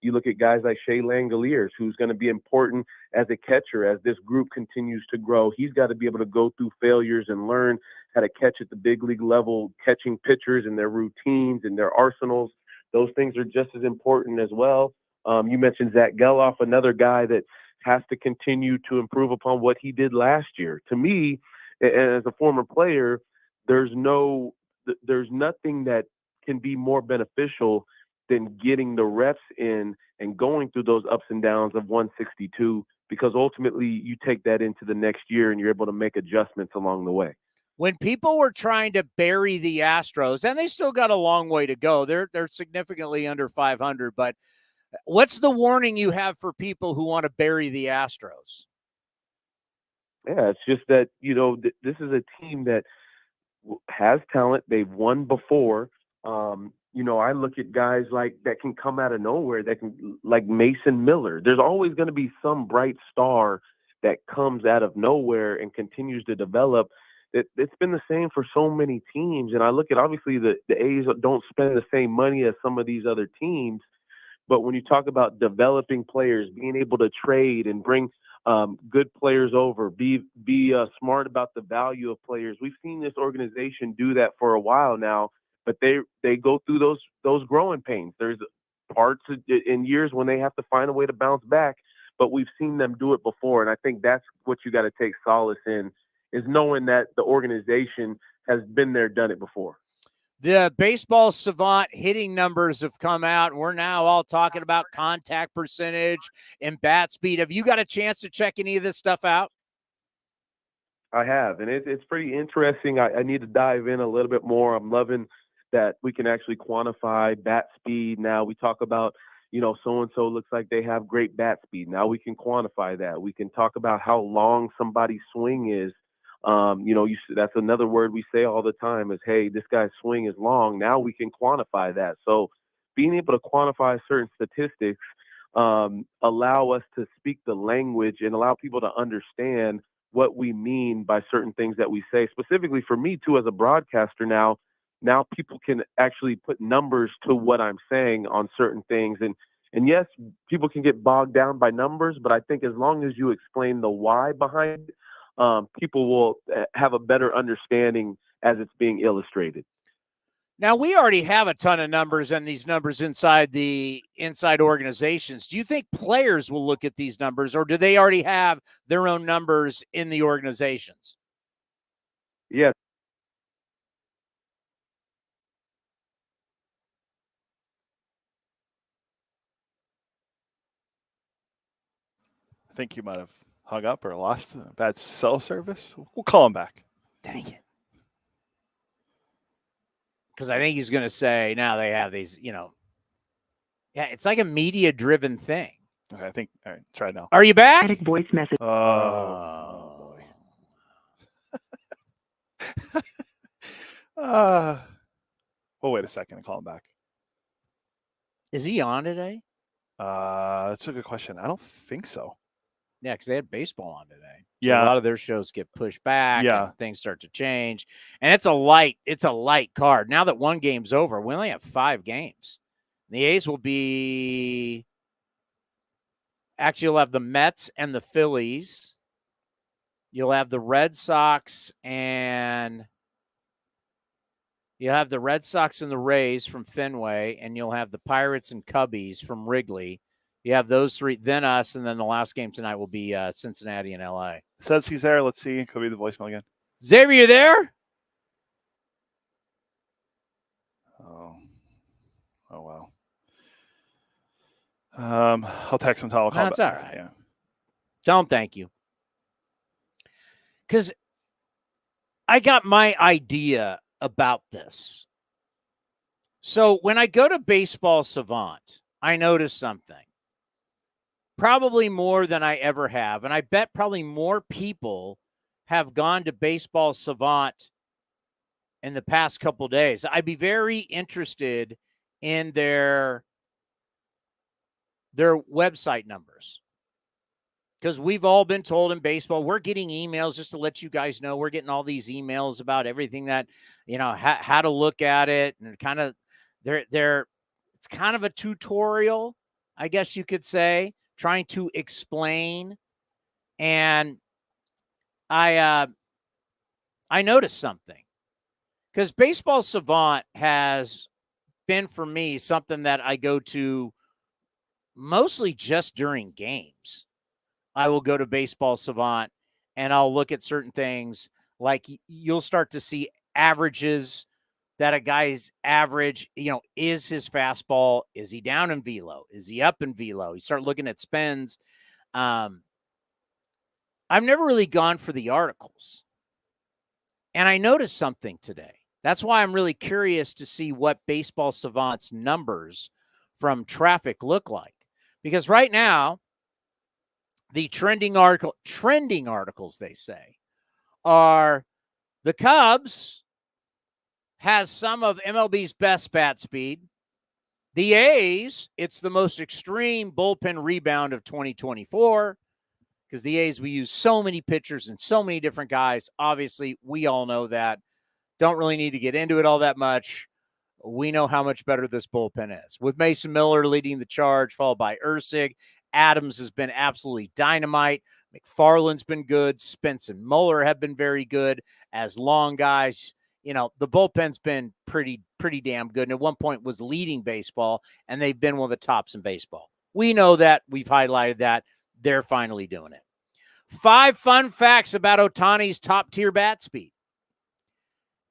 You look at guys like Shea Langoliers, who's going to be important as a catcher as this group continues to grow. He's got to be able to go through failures and learn how to catch at the big league level, catching pitchers and their routines and their arsenals. Those things are just as important as well. You mentioned Zach Geloff, another guy that has to continue to improve upon what he did last year. To me, as a former player, there's nothing that can be more beneficial than getting the reps in and going through those ups and downs of 162, because ultimately you take that into the next year and you're able to make adjustments along the way. When people were trying to bury the Astros, and they still got a long way to go, they're significantly under 500, but what's the warning you have for people who want to bury the Astros? Yeah, it's just that, this is a team that has talent. They've won before. I look at guys like that can come out of nowhere, that can, like Mason Miller. There's always going to be some bright star that comes out of nowhere and continues to develop. It's been the same for so many teams. And I look at, obviously, the A's don't spend the same money as some of these other teams. But when you talk about developing players, being able to trade and bring good players over, be smart about the value of players, we've seen this organization do that for a while now. But they go through those growing pains. There's parts in years when they have to find a way to bounce back, but we've seen them do it before. And I think that's what you got to take solace in, is knowing that the organization has been there, done it before. The baseball savant hitting numbers have come out, and we're now all talking about contact percentage and bat speed. Have you got a chance to check any of this stuff out? I have, and it's pretty interesting. I need to dive in a little bit more. I'm loving that we can actually quantify bat speed. Now we talk about, so-and-so looks like they have great bat speed. Now we can quantify that. We can talk about how long somebody's swing is. That's another word we say all the time is, hey, this guy's swing is long. Now we can quantify that. So being able to quantify certain statistics allow us to speak the language and allow people to understand what we mean by certain things that we say. Specifically for me, too, as a broadcaster now people can actually put numbers to what I'm saying on certain things. And yes, people can get bogged down by numbers, but I think as long as you explain the why behind it, people will have a better understanding as it's being illustrated. Now, we already have a ton of numbers, and these numbers inside organizations. Do you think players will look at these numbers, or do they already have their own numbers in the organizations? Yes. I think you might have hung up or lost a bad cell service. We'll call him back. Dang it. Because I think he's going to say, now they have these, yeah, it's like a media-driven thing. Okay, all right, try it now. Are you back? Static voice message. Oh boy. Well, wait a second and call him back. Is he on today? That's a good question. I don't think so. Yeah, because they had baseball on today. So yeah, a lot of their shows get pushed back. Yeah, and things start to change, and it's a light card. Now that one game's over, we only have 5 games. The A's will be actually, you'll have the Mets and the Phillies. You'll have the Red Sox and the Rays from Fenway, and you'll have the Pirates and Cubbies from Wrigley. You have those 3, then us, and then the last game tonight will be Cincinnati and LA. Says he's there. Let's see. Could be the voicemail again. Xavier, you there? Oh wow. I'll text him. I'll call That's back. All right. Yeah. Tell him thank you. Because I got my idea about this. So when I go to Baseball Savant, I notice something. Probably more than I ever have. And I bet probably more people have gone to Baseball Savant in the past couple of days. I'd be very interested in their website numbers. Because we've all been told in baseball, we're getting emails, just to let you guys know, we're getting all these emails about everything that, how to look at it. And kind of, it's kind of a tutorial, I guess you could say, trying to explain. And I noticed something. Because Baseball Savant has been, for me, something that I go to mostly just during games. I will go to Baseball Savant and I'll look at certain things, like you'll start to see averages that a guy's average, is his fastball, is he down in velo? Is he up in velo? You start looking at spins. I've never really gone for the articles. And I noticed something today. That's why I'm really curious to see what Baseball Savant's numbers from traffic look like. Because right now, the trending articles, they say, are the Cubs has some of MLB's best bat speed. The A's, it's the most extreme bullpen rebound of 2024 because the A's, we use so many pitchers and so many different guys. Obviously, we all know that. Don't really need to get into it all that much. We know how much better this bullpen is. With Mason Miller leading the charge, followed by Ursig. Adams has been absolutely dynamite. McFarland's been good. Spence and Mueller have been very good as long guys. You know, the bullpen's been pretty damn good. And at one point was leading baseball, and they've been one of the tops in baseball. We know that. We've highlighted that. They're finally doing it. 5 fun facts about Ohtani's top-tier bat speed.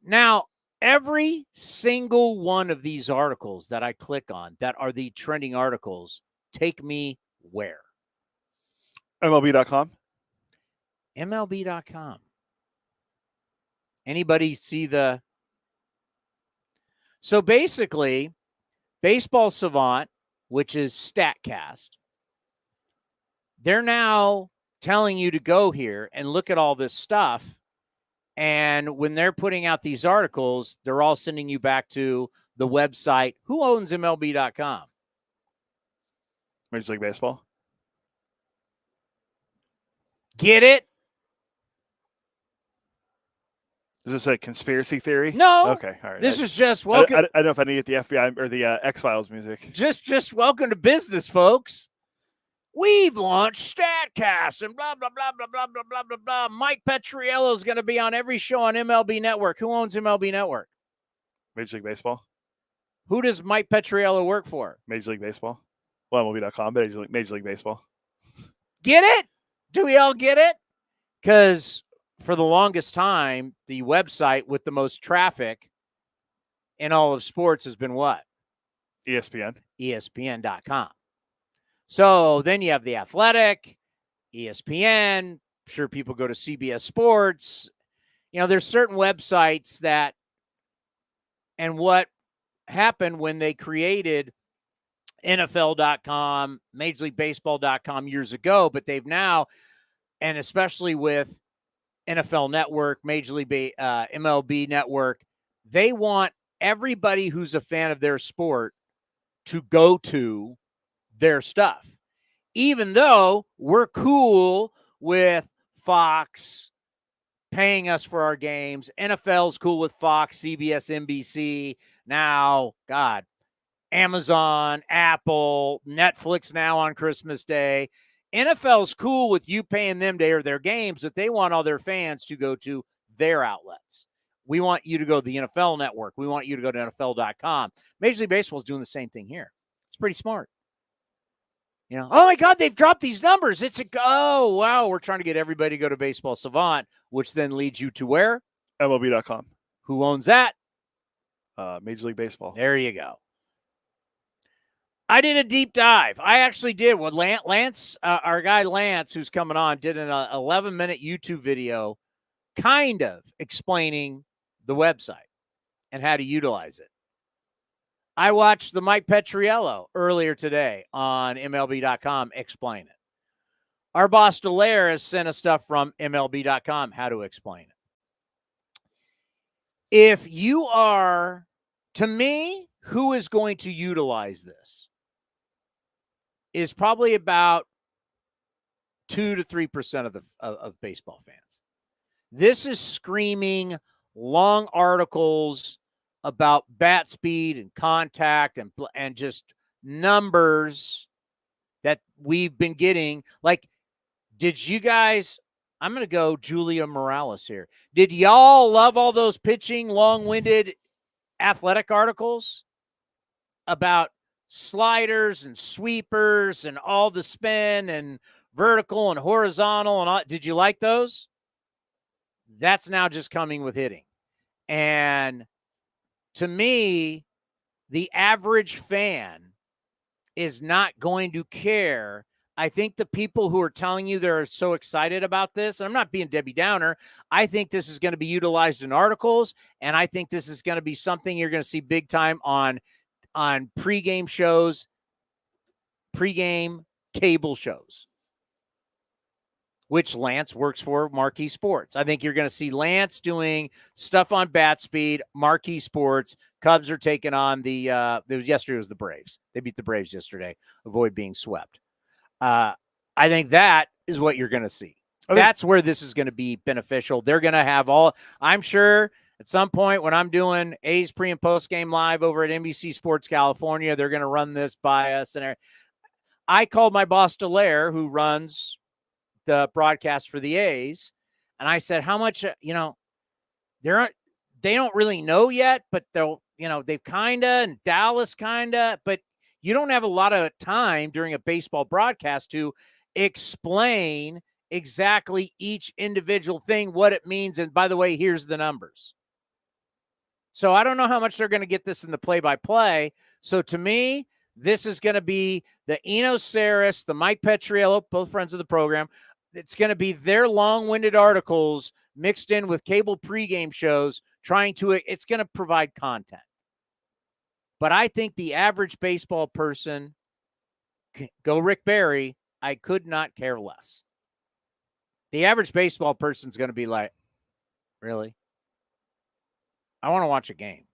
Now, every single one of these articles that I click on that are the trending articles take me where? MLB.com. MLB.com. Anybody see the... So basically, Baseball Savant, which is Statcast, they're now telling you to go here and look at all this stuff. And when they're putting out these articles, they're all sending you back to the website. Who owns MLB.com? Major League Baseball. Get it? Is this a conspiracy theory? No. Okay, all right. This is just welcome. I don't know if I need to get the FBI or the X-Files music. Just welcome to business, folks. We've launched Statcast and blah, blah, blah, blah, blah, blah, blah, blah, blah. Mike Petriello is going to be on every show on MLB Network. Who owns MLB Network? Major League Baseball. Who does Mike Petriello work for? Major League Baseball. Well, MLB.com, but Major League Baseball. Get it? Do we all get it? Because for the longest time, the website with the most traffic in all of sports has been what? ESPN. ESPN.com. So then you have The Athletic, ESPN. I'm sure people go to CBS Sports. You know, there's certain websites that, and what happened when they created NFL.com, Major League Baseball.com years ago, but they've now, and especially with NFL Network, Major League MLB Network, they want everybody who's a fan of their sport to go to their stuff, even though we're cool with Fox paying us for our games. NFL's cool with Fox, CBS, NBC. Now, God, Amazon, Apple, Netflix now on Christmas Day. NFL's cool with you paying them to air their games, but they want all their fans to go to their outlets. We want you to go to the NFL Network. We want you to go to NFL.com. Major League Baseball is doing the same thing here. It's pretty smart. You know, oh my God, they've dropped these numbers. Oh, wow, we're trying to get everybody to go to Baseball Savant, which then leads you to where? MLB.com. Who owns that? Major League Baseball. There you go. I did a deep dive. I actually did. Well, Lance, our guy Lance, who's coming on, did an 11-minute YouTube video kind of explaining the website and how to utilize it. I watched the Mike Petriello earlier today on MLB.com explain it. Our boss Delaire has sent us stuff from MLB.com how to explain it. If you are, to me, who is going to utilize this is probably about 2 to 3% of baseball fans. This is screaming long articles about bat speed and contact and just numbers that we've been getting. Like, did you guys, I'm going to go Julia Morales here. Did y'all love all those pitching, long-winded athletic articles about sliders and sweepers and all the spin and vertical and horizontal and all? Did you like those? That's now just coming with hitting. And to me, the average fan is not going to care. I think the people who are telling you they're so excited about this, and I'm not being Debbie Downer, I think this is going to be utilized in articles, and I think this is going to be something you're going to see big time on pregame shows, pregame cable shows. which Lance works for Marquee Sports. I think you're going to see Lance doing stuff on bat speed, Marquee Sports. Cubs are taking on yesterday was the Braves. They beat the Braves yesterday. Avoid being swept. I think that is what you're going to see. That's where this is going to be beneficial. They're going to have I'm sure at some point when I'm doing A's pre and post game live over at NBC Sports California, they're going to run this by us. And I called my boss Delaire, who runs the broadcast for the A's, and I said, how much, they don't really know yet, but they've kind of, and Dallas kind of, but you don't have a lot of time during a baseball broadcast to explain exactly each individual thing, what it means. And by the way, here's the numbers. So I don't know how much they're going to get this in the play-by-play. So to me, this is going to be the Eno Saris, the Mike Petriello, both friends of the program. It's going to be their long-winded articles mixed in with cable pregame shows it's going to provide content. But I think the average baseball person, go Rick Barry, I could not care less. The average baseball person's going to be like, really? I want to watch a game.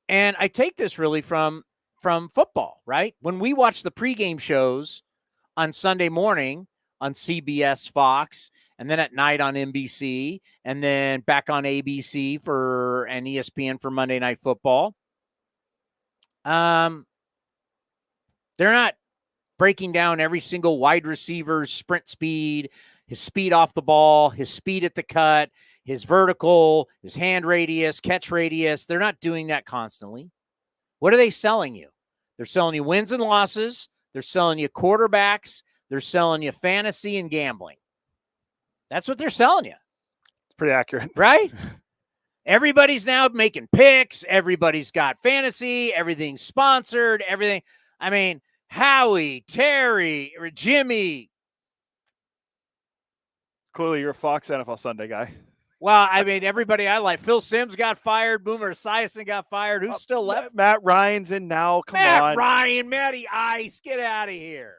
And I take this really from football, right? When we watch the pregame shows on Sunday morning on CBS, Fox, and then at night on NBC, and then back on ABC and ESPN for Monday Night Football, they're not breaking down every single wide receiver's sprint speed, his speed off the ball, his speed at the cut, his vertical, his hand radius, catch radius. They're not doing that constantly. What are they selling you? They're selling you wins and losses. They're selling you quarterbacks. They're selling you fantasy and gambling. That's what they're selling you. It's pretty accurate. Right? Everybody's now making picks. Everybody's got fantasy. Everything's sponsored. Everything. I mean, Howie, Terry, or Jimmy. Clearly, you're a Fox NFL Sunday guy. Well, I mean, everybody I like. Phil Simms got fired. Boomer Esiason got fired. Who's still left? Matt Ryan's in now. Come on. Matt Ryan, Matty Ice. Get out of here.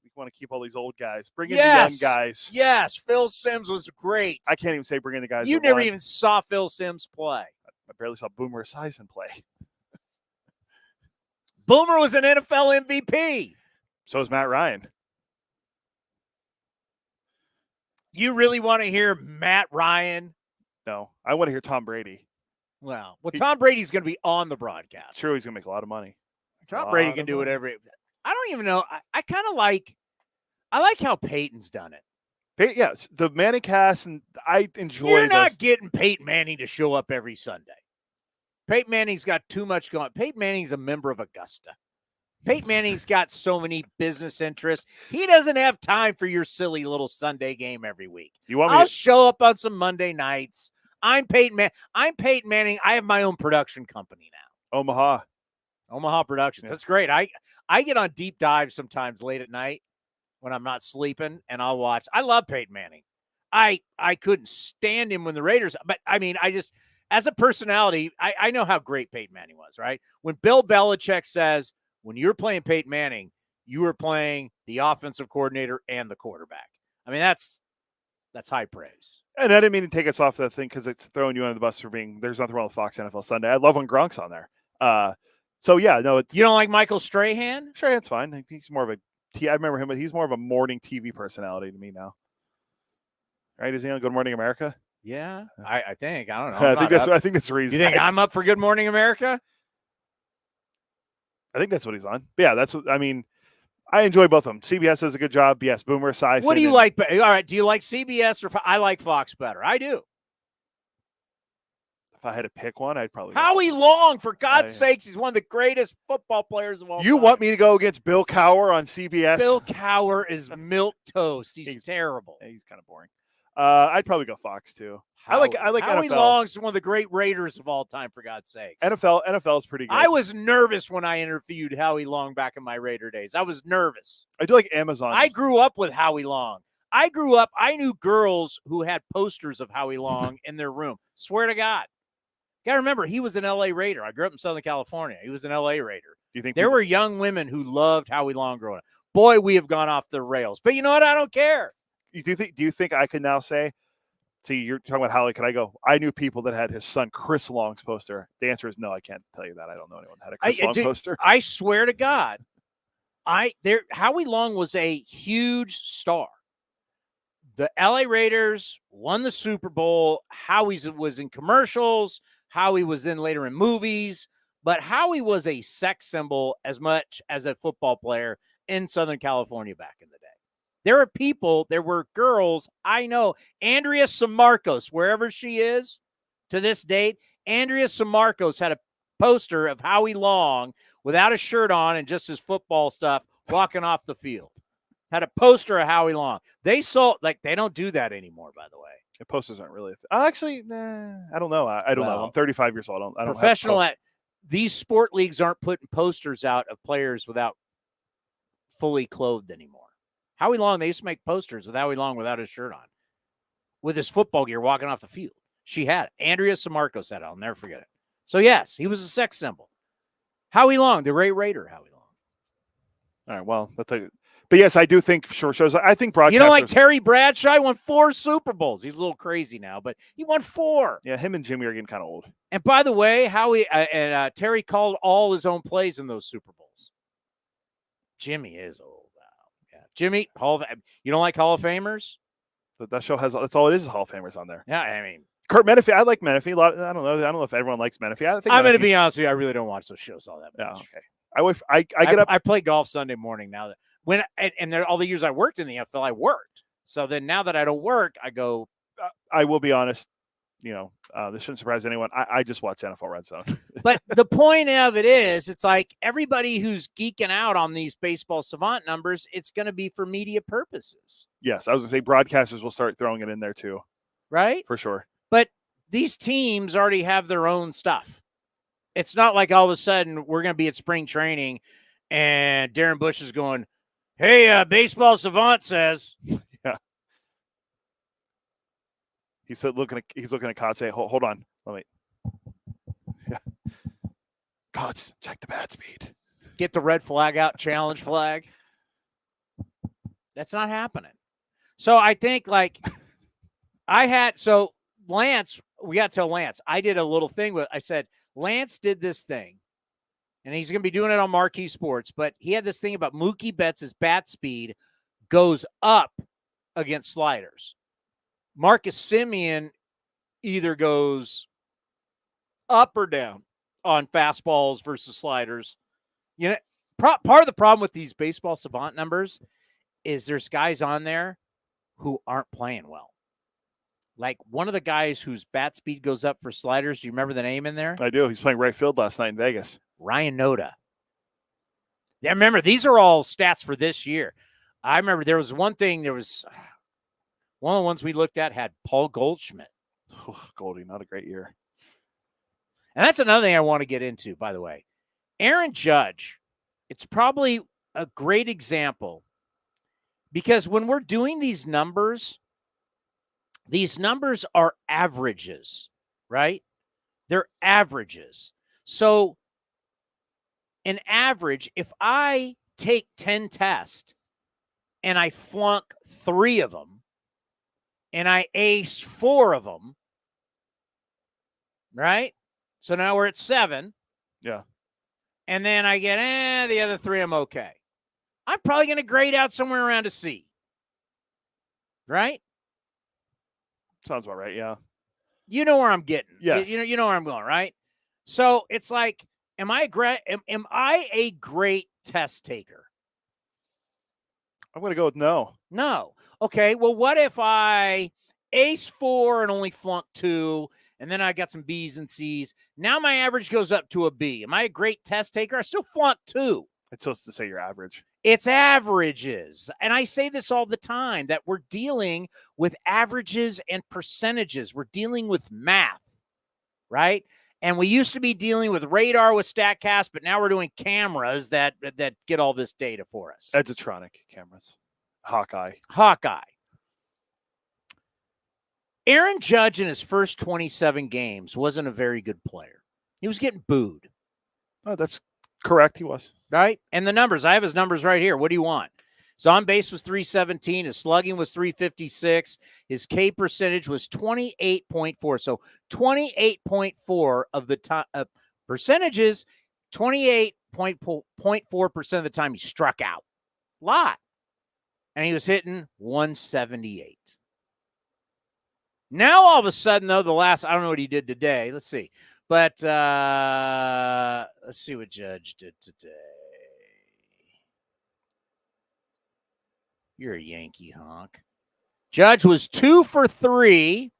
We want to keep all these old guys. Bring in the young guys. Yes, Phil Simms was great. I can't even say bring in the guys. You never even saw Phil Simms play. I barely saw Boomer Esiason play. Boomer was an NFL MVP. So is Matt Ryan. You really want to hear Matt Ryan? No, I want to hear Tom Brady. Well, Tom Brady's going to be on the broadcast. Sure, he's going to make a lot of money. Tom Brady can do whatever. I don't even know. I kind of like how Peyton's done it. Yeah, the Manning cast, and I enjoy. You're not getting Peyton Manning to show up every Sunday. Peyton Manning's got too much going. Peyton Manning's a member of Augusta. Peyton Manning's got so many business interests. He doesn't have time for your silly little Sunday game every week. I'll show up on some Monday nights. I'm Peyton Manning. I have my own production company now. Omaha Productions. Yeah. That's great. I get on deep dives sometimes late at night when I'm not sleeping, and I'll watch. I love Peyton Manning. I couldn't stand him when the Raiders, but I mean, as a personality, I know how great Peyton Manning was, right? When Bill Belichick says, when you're playing Peyton Manning, you were playing the offensive coordinator and the quarterback. I mean, that's high praise. And I didn't mean to take us off that thing because it's throwing you under the bus for there's nothing wrong with Fox NFL Sunday. I love when Gronk's on there. So yeah, no, you don't like Michael Strahan? Strahan's fine. He's more of I remember him, but he's more of a morning TV personality to me now. Right? Is he on Good Morning America? Yeah, I think. I don't know. I think that's the reason. You think I'm up for Good Morning America? I think that's what he's on. But yeah, that's what I mean. I enjoy both of them. CBS does a good job. Yes, Boomer Esiason. What do you like? All right, do you like CBS or I like Fox better? I do. If I had to pick one, I'd probably Howie Long, for God's sakes, he's one of the greatest football players of all time. You want me to go against Bill Cowher on CBS? Bill Cowher is milquetoast. He's terrible. He's kind of boring. I'd probably go Fox too. I like Howie NFL. Long's one of the great Raiders of all time, for God's sakes. NFL is pretty good. I was nervous when I interviewed Howie Long back in my Raider days. I was nervous. I do like Amazon. I grew up with Howie Long. I knew girls who had posters of Howie Long in their room. Swear to God. You got to remember, he was an L.A. Raider. I grew up in Southern California. He was an L.A. Raider. Do you think there were young women who loved Howie Long growing up? Boy, we have gone off the rails. But you know what? I don't care. Do you think I could now say? See, you're talking about Howie. Can I go? I knew people that had his son Chris Long's poster. The answer is no. I can't tell you that. I don't know anyone that had a Chris Long poster. I swear to God, Howie Long was a huge star. The LA Raiders won the Super Bowl. Howie was in commercials. Howie was then later in movies. But Howie was a sex symbol as much as a football player in Southern California back in the day. There were girls, I know, Andrea Samarcos, wherever she is to this date, Andrea Samarcos had a poster of Howie Long without a shirt on and just his football stuff walking off the field. Had a poster of Howie Long. They don't do that anymore, by the way. The posters aren't really. Actually, I don't know. I don't know. I'm 35 years old. I don't professional. These sport leagues aren't putting posters out of players without fully clothed anymore. Howie Long, they used to make posters with Howie Long without his shirt on, with his football gear walking off the field. She had it. Andrea Samarcos had it. I'll never forget it. So, yes, he was a sex symbol. Howie Long, the great Raider, Howie Long. All right, well, but yes, I do think short shows. I think broadcasters. You know, like Terry Bradshaw, he won 4 Super Bowls. He's a little crazy now, but he won 4. Yeah, him and Jimmy are getting kind of old. And by the way, Howie and Terry called all his own plays in those Super Bowls. Jimmy is old. Yeah, Jimmy, you don't like Hall of Famers? That show that's all it is Hall of Famers on there. Yeah, I mean, Kurt Menefee. I like Menefee a lot. I don't know if everyone likes Menefee. I'm going to be honest with you. I really don't watch those shows all that much. Yeah, okay. I get up. I play golf Sunday morning now. All the years I worked in the NFL, I worked. So then now that I don't work, I go. I will be honest. This shouldn't surprise anyone. I just watch NFL Red Zone. But the point of it is, it's like everybody who's geeking out on these baseball savant numbers, it's going to be for media purposes. Yes, I was going to say broadcasters will start throwing it in there too. Right? For sure. But these teams already have their own stuff. It's not like all of a sudden we're going to be at spring training and Darren Bush is going, hey, baseball savant says. Yeah. He's looking at Cod saying, hold on. Let me. Yeah. Cods, check the bat speed. Get the red flag out, challenge flag. That's not happening. So I think Lance, we got to tell Lance, I did a little thing I said, Lance did this thing, and he's going to be doing it on Marquee Sports, but he had this thing about Mookie Betts' bat speed goes up against sliders. Marcus Semien either goes up or down on fastballs versus sliders. Part of the problem with these baseball savant numbers is there's guys on there who aren't playing well. Like one of the guys whose bat speed goes up for sliders. Do you remember the name in there? I do. He's playing right field last night in Vegas. Ryan Noda. Yeah, remember, these are all stats for this year. I remember one of the ones we looked at had Paul Goldschmidt. Oh, Goldie, not a great year. And that's another thing I want to get into, by the way. Aaron Judge, it's probably a great example because when we're doing these numbers are averages, right? They're averages. So an average, if I take 10 tests and I flunk 3 of them and I ace 4 of them, right? So now we're at 7. Yeah. And then I get, the other 3 I'm okay. I'm probably going to grade out somewhere around a C. Right? Sounds about right, yeah. You know where I'm getting. Yes. You know where I'm going, right? So it's like, am I a great test taker? I'm going to go with no. No. Okay, well, what if I ace 4 and only flunk 2, and then I got some B's and C's? Now my average goes up to a B. Am I a great test taker? I still flunk 2. It's supposed to say you're average. It's averages. And I say this all the time, that we're dealing with averages and percentages. We're dealing with math, right? And we used to be dealing with radar with Statcast, but now we're doing cameras that get all this data for us. Edgertronic cameras. Hawkeye. Aaron Judge in his first 27 games wasn't a very good player. He was getting booed. Oh, that's correct. He was. Right? And the numbers, I have his numbers right here. What do you want? His on base was 317. His slugging was 356. His K percentage was 28.4. So 28.4 of the time percentages, 28.4% of the time he struck out. Lot. And he was hitting 178. Now, all of a sudden, though, I don't know what he did today. Let's see. But let's see what Judge did today. You're a Yankee honk. Judge was 2 for 3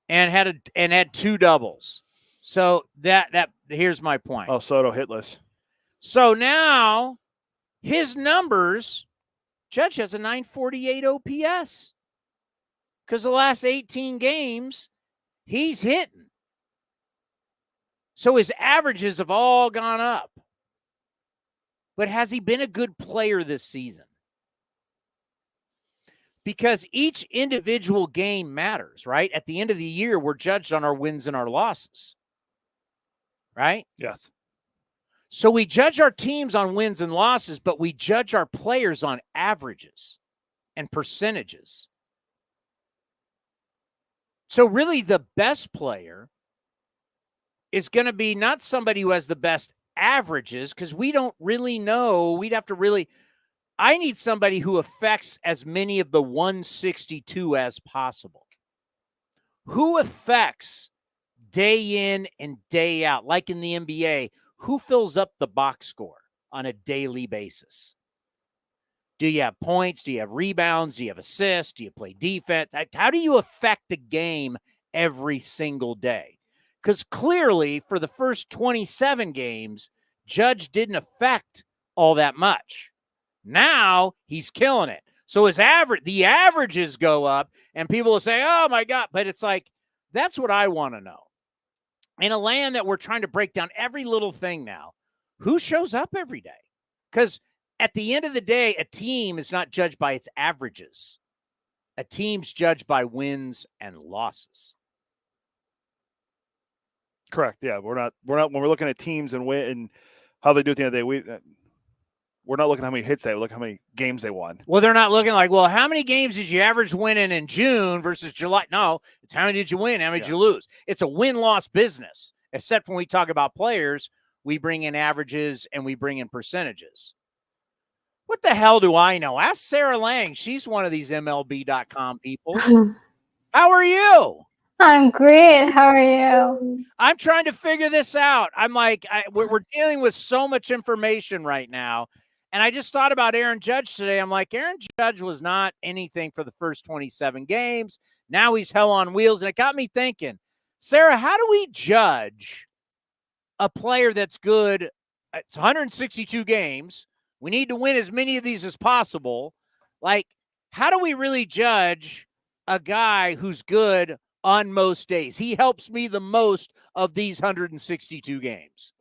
and had 2 doubles. So that here's my point. Oh, Soto hitless. So now his numbers, Judge has a 948 OPS. Because the last 18 games, he's hitting. So his averages have all gone up. But has he been a good player this season? Because each individual game matters, right? At the end of the year, we're judged on our wins and our losses. Right? Yes. So we judge our teams on wins and losses, but we judge our players on averages and percentages. So really the best player is going to be not somebody who has the best averages, because we don't really know. I need somebody who affects as many of the 162 as possible. Who affects day in and day out, like in the NBA, who fills up the box score on a daily basis? Do you have points? Do you have rebounds? Do you have assists? Do you play defense? How do you affect the game every single day? Because clearly for the first 27 games, Judge didn't affect all that much. Now he's killing it. So the averages go up and people will say, oh my God, but it's like, that's what I want to know. In a land that we're trying to break down every little thing now, who shows up every day? Because at the end of the day, a team is not judged by its averages. A team's judged by wins and losses. Correct. Yeah, we're not when we're looking at teams and win and how they do at the end of the day. We're not looking at how many hits they look, how many games they won. Well, they're not looking like, well, how many games did you average winning in June versus July? No, it's how many did you win? How many did you lose? It's a win-loss business. Except when we talk about players, we bring in averages and we bring in percentages. What the hell do I know? Ask Sarah Lang. She's one of these MLB.com people. How are you? I'm great. How are you? I'm trying to figure this out. I'm like, we're dealing with so much information right now. And I just thought about Aaron Judge today. I'm like, Aaron Judge was not anything for the first 27 games. Now he's hell on wheels. And it got me thinking, Sarah, how do we judge a player that's good? It's 162 games. We need to win as many of these as possible. Like, how do we really judge a guy who's good on most days? He helps me the most of these 162 games.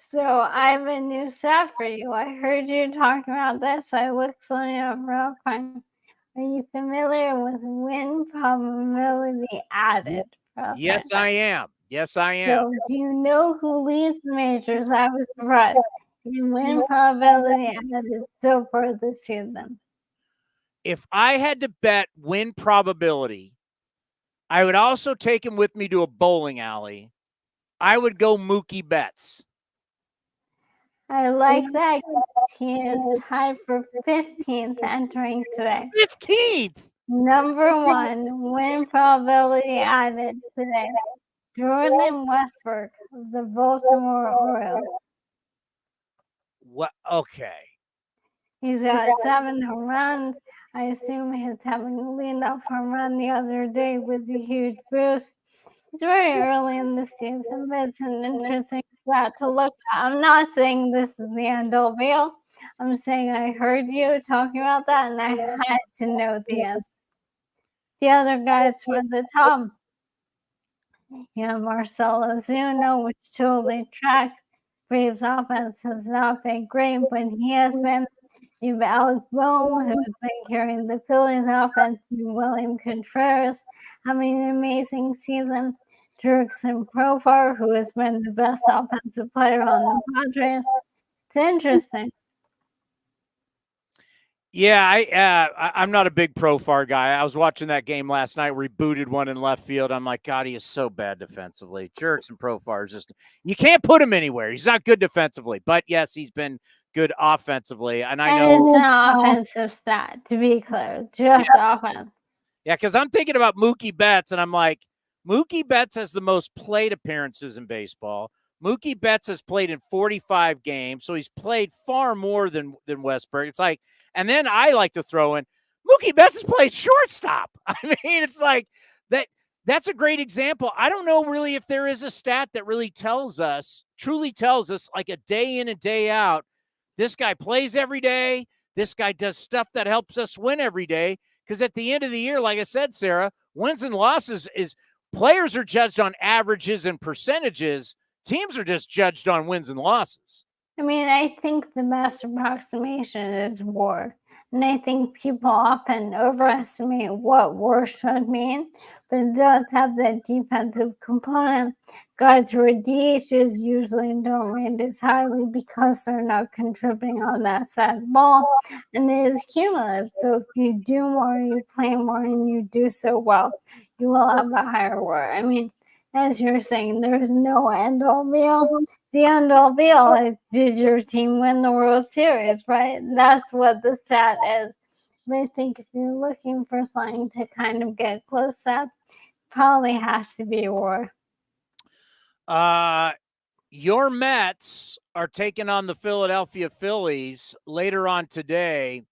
So I have a new stat for you. I heard you talking about this. I looked something up real quick. Are you familiar with win probability added? Yes, I am. Yes, I am. So do you know who leads the majors? I was surprised. In win probability added so far this season. If I had to bet win probability, I would also take him with me to a bowling alley. I would go Mookie Betts. I like that. He is tied for 15th entering today. 15th? Number 1, win probability added today. Jordan Westbrook of the Baltimore Orioles. What? Okay. He's got 7 home runs. I assume he's having a leadoff home run the other day with a huge boost. It's very early in the season, but it's an interesting stat to look at. I'm not saying this is the end all be all. I'm saying I heard you talking about that, and I had to know the answer. The other guys for the top, you have Marcell Ozuna, which totally tracks. Braves offense has not been great, but he has been. You have Alex Bohm, who has been carrying the Phillies offense, and William Contreras having an amazing season. Jurickson Profar, who has been the best offensive player on the Padres. It's interesting. Yeah, I'm not a big Profar guy. I was watching that game last night where he booted one in left field. I'm like, God, he is so bad defensively. Jerks and Profar is just, you can't put him anywhere. He's not good defensively, but yes, he's been good offensively. And I know it's an offensive stat, to be clear, just offense. Yeah, because I'm thinking about Mookie Betts, and I'm like, Mookie Betts has the most plate appearances in baseball. Mookie Betts has played in 45 games, so he's played far more than Westberg. It's like, and then I like to throw in Mookie Betts has played shortstop. I mean, it's like that. That's a great example. I don't know really if there is a stat that really truly tells us, like a day in and day out, this guy plays every day. This guy does stuff that helps us win every day. Because at the end of the year, like I said, Sarah, wins and losses is players are judged on averages and percentages. Teams are just judged on wins and losses. I mean, I think the best approximation is WAR. And I think people often overestimate what WAR should mean, but it does have that defensive component. Guys who are DHs usually don't rate as highly because they're not contributing on that side of the ball, and it is cumulative. So if you do more, you play more, and you do so well, you will have a higher WAR. I mean, as you're saying, there's no end-all be-all. The end-all be-all is, did your team win the World Series, right? That's what the stat is. But I think if you're looking for something to kind of get close to that, probably has to be WAR. Your Mets are taking on the Philadelphia Phillies later on today.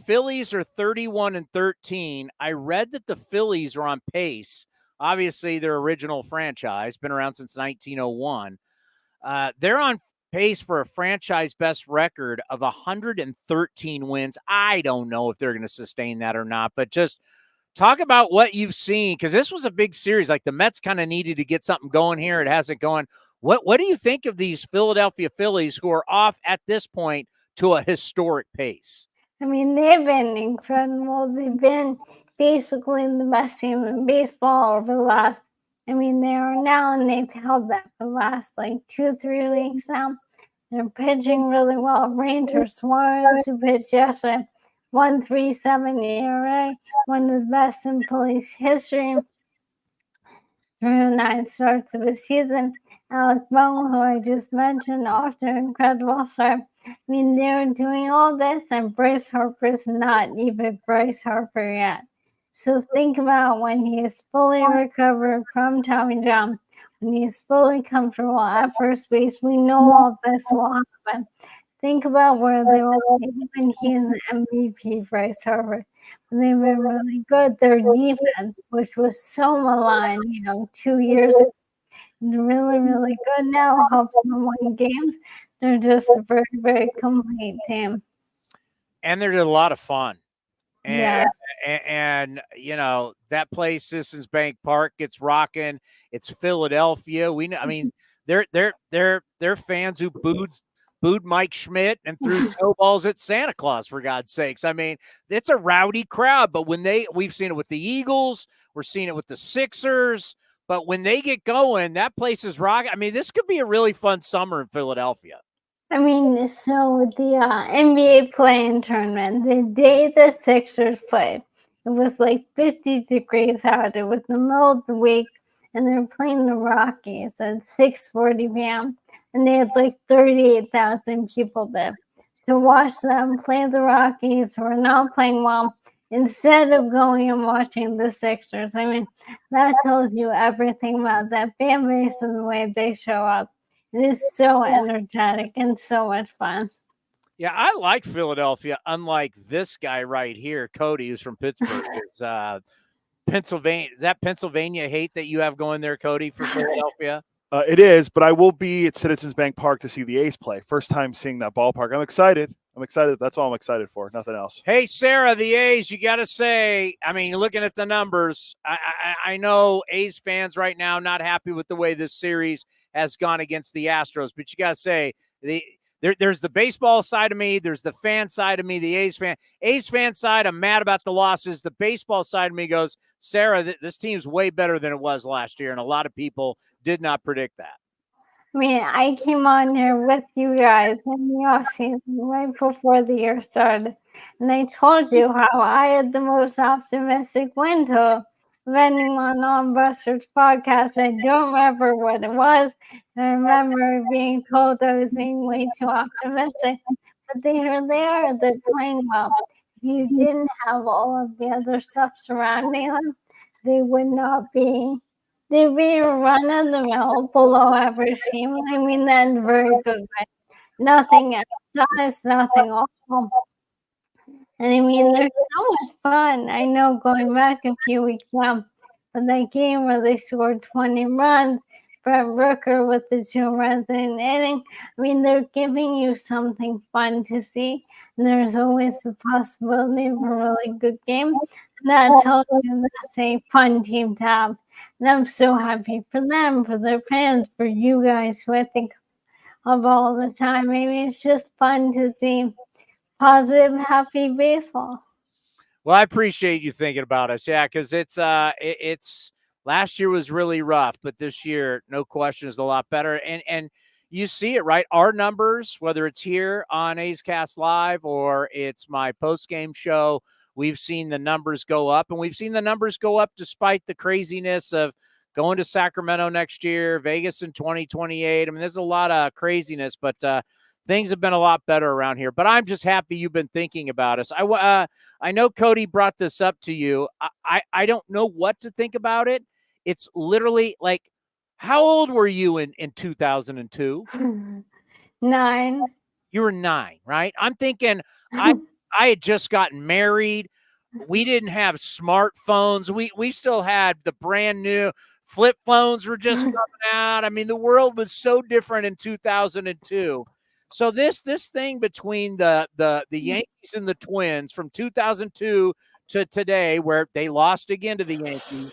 Phillies are 31-13. I read that the Phillies are on pace. Obviously, their original franchise, been around since 1901. They're on pace for a franchise best record of 113 wins. I don't know if they're going to sustain that or not, but just talk about what you've seen, because this was a big series. Like the Mets kind of needed to get something going here. It hasn't gone. What do you think of these Philadelphia Phillies who are off at this point to a historic pace? I mean, they've been incredible. They've been basically the best team in baseball over the last, I mean, they are now, and they've held that for the last like 2-3 weeks now. They're pitching really well. Ranger Suarez, who pitched yesterday, 1.37 ERA, one of the best in Phillies history through 9 starts of the season. Alec Bohm, who I just mentioned, off to an incredible start. I mean, they're doing all this, and Bryce Harper's not even Bryce Harper yet. So think about when he is fully recovered from Tommy John, when he's fully comfortable at first base. We know all this will happen. Think about where they will be when he's the MVP, Bryce Harper. They've been really good. Their defense, which was so maligned, 2 years ago, really, really good now, helping them win games. They're just a very, very complete team. And they're a lot of fun. And, yes. and that place, Citizens Bank Park, gets rocking. It's Philadelphia. We know. I mean, they're fans who booed Mike Schmidt and threw toe balls at Santa Claus, for God's sakes. I mean, it's a rowdy crowd. But we've seen it with the Eagles, we're seeing it with the Sixers. But when they get going, that place is rocking. I mean, this could be a really fun summer in Philadelphia. I mean, so the NBA play-in tournament, the day the Sixers played, it was like 50 degrees out. It was the middle of the week, and they were playing the Rockies at 6:40 p.m., and they had like 38,000 people there to watch them play the Rockies, who are not playing well, instead of going and watching the Sixers. I mean, that tells you everything about that fan base and the way they show up. It is so energetic and so much fun. Yeah, I like Philadelphia, unlike this guy right here, Cody, who's from Pittsburgh. Is Pennsylvania. Is that Pennsylvania hate that you have going there, Cody, for Philadelphia? It is, but I will be at Citizens Bank Park to see the A's play. First time seeing that ballpark. I'm excited. That's all I'm excited for. Nothing else. Hey, Sarah, the A's, you got to say, I mean, looking at the numbers, I know A's fans right now not happy with the way this series has gone against the Astros, but you got to say, there's the baseball side of me, there's the fan side of me, the A's fan side, I'm mad about the losses. The baseball side of me goes, Sarah, this team's way better than it was last year, and a lot of people did not predict that. I mean, I came on here with you guys in the offseason right before the year started. And I told you how I had the most optimistic win total of anyone on Buster's podcast. I don't remember what it was. I remember being told I was being way too optimistic. But here they are. They're playing well. If you didn't have all of the other stuff surrounding them, they would not be. They'd be a run-of-the-mill, below-average team. I mean that in a very good way. Nothing outsized, nothing awful. And I mean, they're so much fun. I know going back a few weeks now, but that game where they scored 20 runs, Brett Rooker with the 2 runs in an inning. I mean, they're giving you something fun to see. And there's always the possibility of a really good game. And that tells you that's a fun team to have. And I'm so happy for them, for their fans, for you guys who I think of all the time. Maybe it's just fun to see positive, happy baseball. Well, I appreciate you thinking about us. Yeah, because it's last year was really rough, but this year, no question, is a lot better. And you see it, right? Our numbers, whether it's here on A's Cast Live or it's my post-game show, we've seen the numbers go up, and we've seen the numbers go up despite the craziness of going to Sacramento next year, Vegas in 2028. I mean, there's a lot of craziness, but things have been a lot better around here. But I'm just happy you've been thinking about us. I know Cody brought this up to you. I don't know what to think about it. It's literally like, how old were you in 2002? 9. You were 9, right? I'm thinking I had just gotten married. We didn't have smartphones. We still had the brand new flip phones were just coming out. I mean, the world was so different in 2002. So this thing between the Yankees and the Twins from 2002 to today, where they lost again to the Yankees,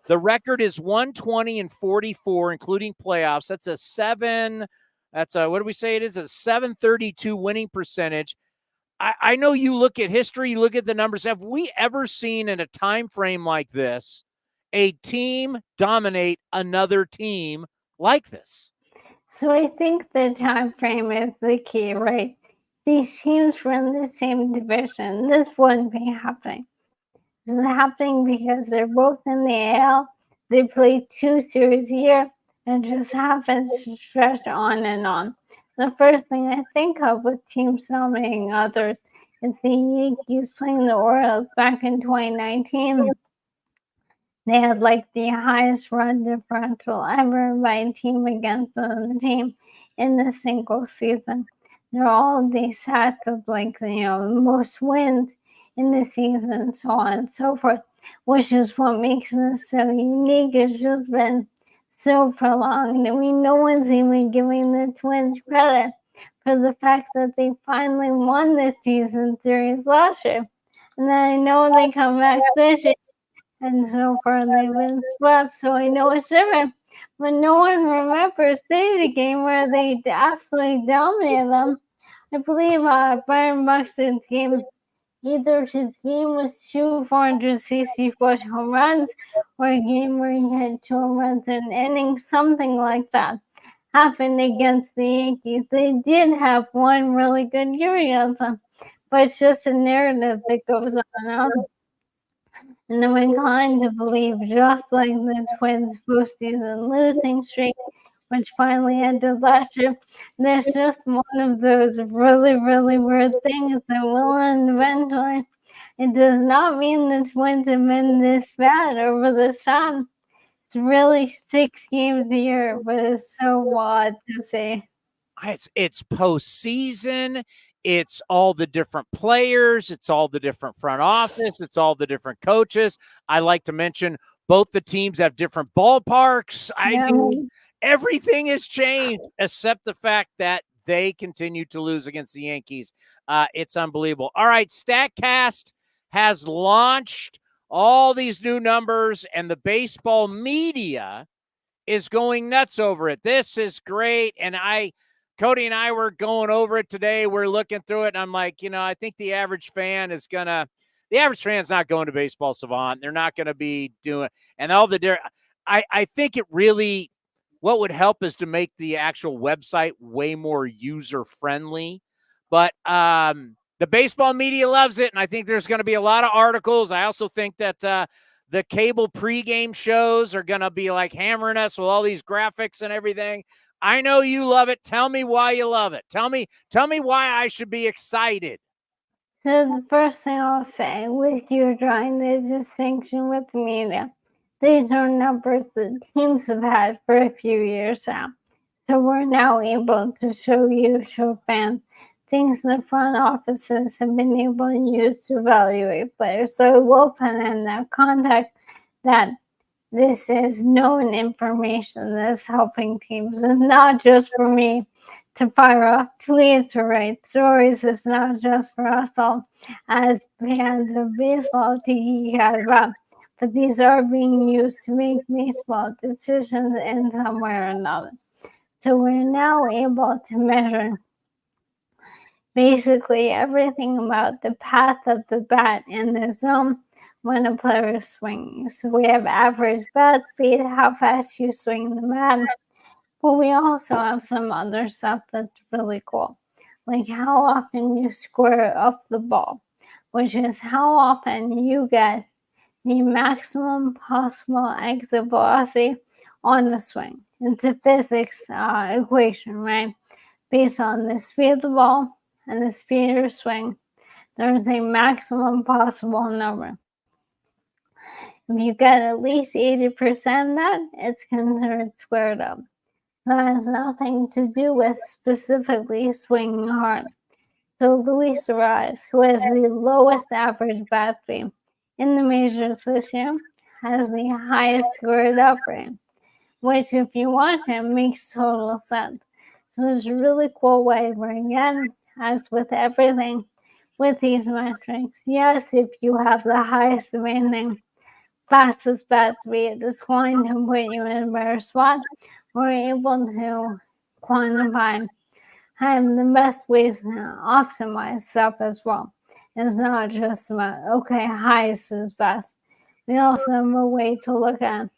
the record is 120-44, including playoffs. That's what do we say it is? A 732 winning percentage. I know you look at history, you look at the numbers. Have we ever seen in a time frame like this a team dominate another team like this? So I think the time frame is the key, right? These teams run the same division. This wouldn't be happening. This is happening because they're both in the AL. They play 2 series a year, and it just happens to stretch on and on. The first thing I think of with teams dominating others is the Yankees playing the Orioles back in 2019. They had like the highest run differential ever by a team against another team in a single season. There are all these stats of like, most wins in the season and so on and so forth, which is what makes this so unique. It's just been so prolonged. I mean, no one's even giving the Twins credit for the fact that they finally won the season series last year. And then I know they come back this year, and so far they've been swept, so I know it's different. But no one remembers the game where they absolutely dominated them. I believe Byron Buxton's game, either his game was 2 460-foot home runs or a game where he had 2 home runs in an inning, something like that happened against the Yankees. They did have one really good year against them, but it's just a narrative that goes on and on. And I'm inclined to believe, just like the Twins' postseason losing streak, which finally ended last year, there's just one of those really, really weird things that will end eventually. It does not mean the Twins have been this bad over this time. It's really 6 games a year, but it's so odd to say. It's postseason. It's all the different players. It's all the different front office. It's all the different coaches. I like to mention both the teams have different ballparks. I mean, everything has changed except the fact that they continue to lose against the Yankees. It's unbelievable. All right, Statcast has launched all these new numbers, and the baseball media is going nuts over it. This is great, and Cody and I were going over it today. We're looking through it, and I'm like, I think the average fan's not going to Baseball Savant. They're not going to be doing, and all the I think it really, what would help is to make the actual website way more user friendly. But The baseball media loves it, and I think there's going to be a lot of articles. I also think that the cable pregame shows are going to be like hammering us with all these graphics and everything. I know you love it. Tell me why you love it. Tell me why I should be excited. So the first thing I'll say, with you drawing the distinction with the media, these are numbers that teams have had for a few years now. So we're now able to show fans things the front offices have been able to use to evaluate players. So we'll put in that context that this is known information that's helping teams. It's not just for me to fire off tweets or write stories. It's not just for us all as fans of baseball to geek out about. But these are being used to make baseball decisions in some way or another. So we're now able to measure basically everything about the path of the bat in the zone when a player is swinging. So we have average bat speed, how fast you swing the bat. But we also have some other stuff that's really cool, like how often you square up the ball, which is how often you get the maximum possible exit velocity on the swing. It's a physics equation, right? Based on the speed of the ball and the speed of your swing, there's a maximum possible number. If you get at least 80% of that, it's considered squared up. That has nothing to do with specifically swinging hard. So Luis Suarez, who has the lowest average bat speed in the majors this year, has the highest squared up rate, which if you watch it makes total sense. So it's a really cool way where, again, as with everything with these metrics, yes, if you have the highest demanding, fastest bat speed, it's going to put you in a better spot. We're able to quantify the best ways to optimize stuff as well. It's not just about, okay, highest is best. We also have a way to look at,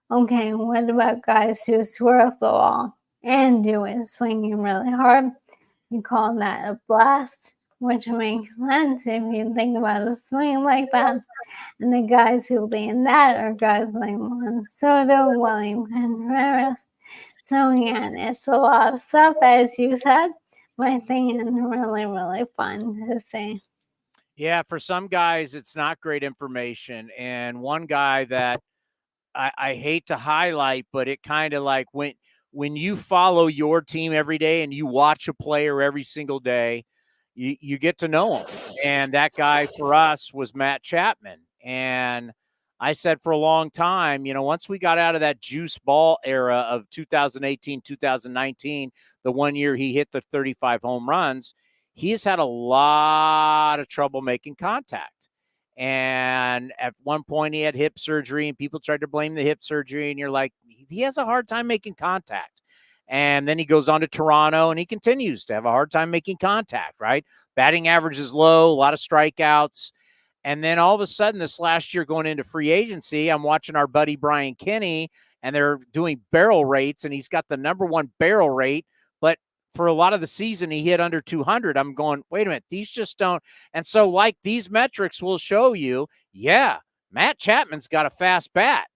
okay, what about guys who square up the ball and do it swinging really hard? We call that a blast, which makes sense if you think about a swing like that. And the guys who land that are guys like Juan Soto, William Contreras. So again, it's a lot of stuff, as you said, but I think it's really, really fun to see. Yeah, for some guys, it's not great information. And one guy that I hate to highlight, but it kind of like when you follow your team every day and you watch a player every single day, you get to know him. And that guy for us was Matt Chapman. And I said for a long time, once we got out of that juice ball era of 2018, 2019, the 1 year he hit the 35 home runs, he's had a lot of trouble making contact. And at one point he had hip surgery and people tried to blame the hip surgery. And you're like, he has a hard time making contact. And then he goes on to Toronto and he continues to have a hard time making contact, right? Batting average is low, a lot of strikeouts. And then all of a sudden this last year going into free agency, I'm watching our buddy Brian Kinney and they're doing barrel rates and he's got the #1 barrel rate. But for a lot of the season, he hit under 200. I'm going, wait a minute, these just don't. And so like these metrics will show you, yeah, Matt Chapman's got a fast bat.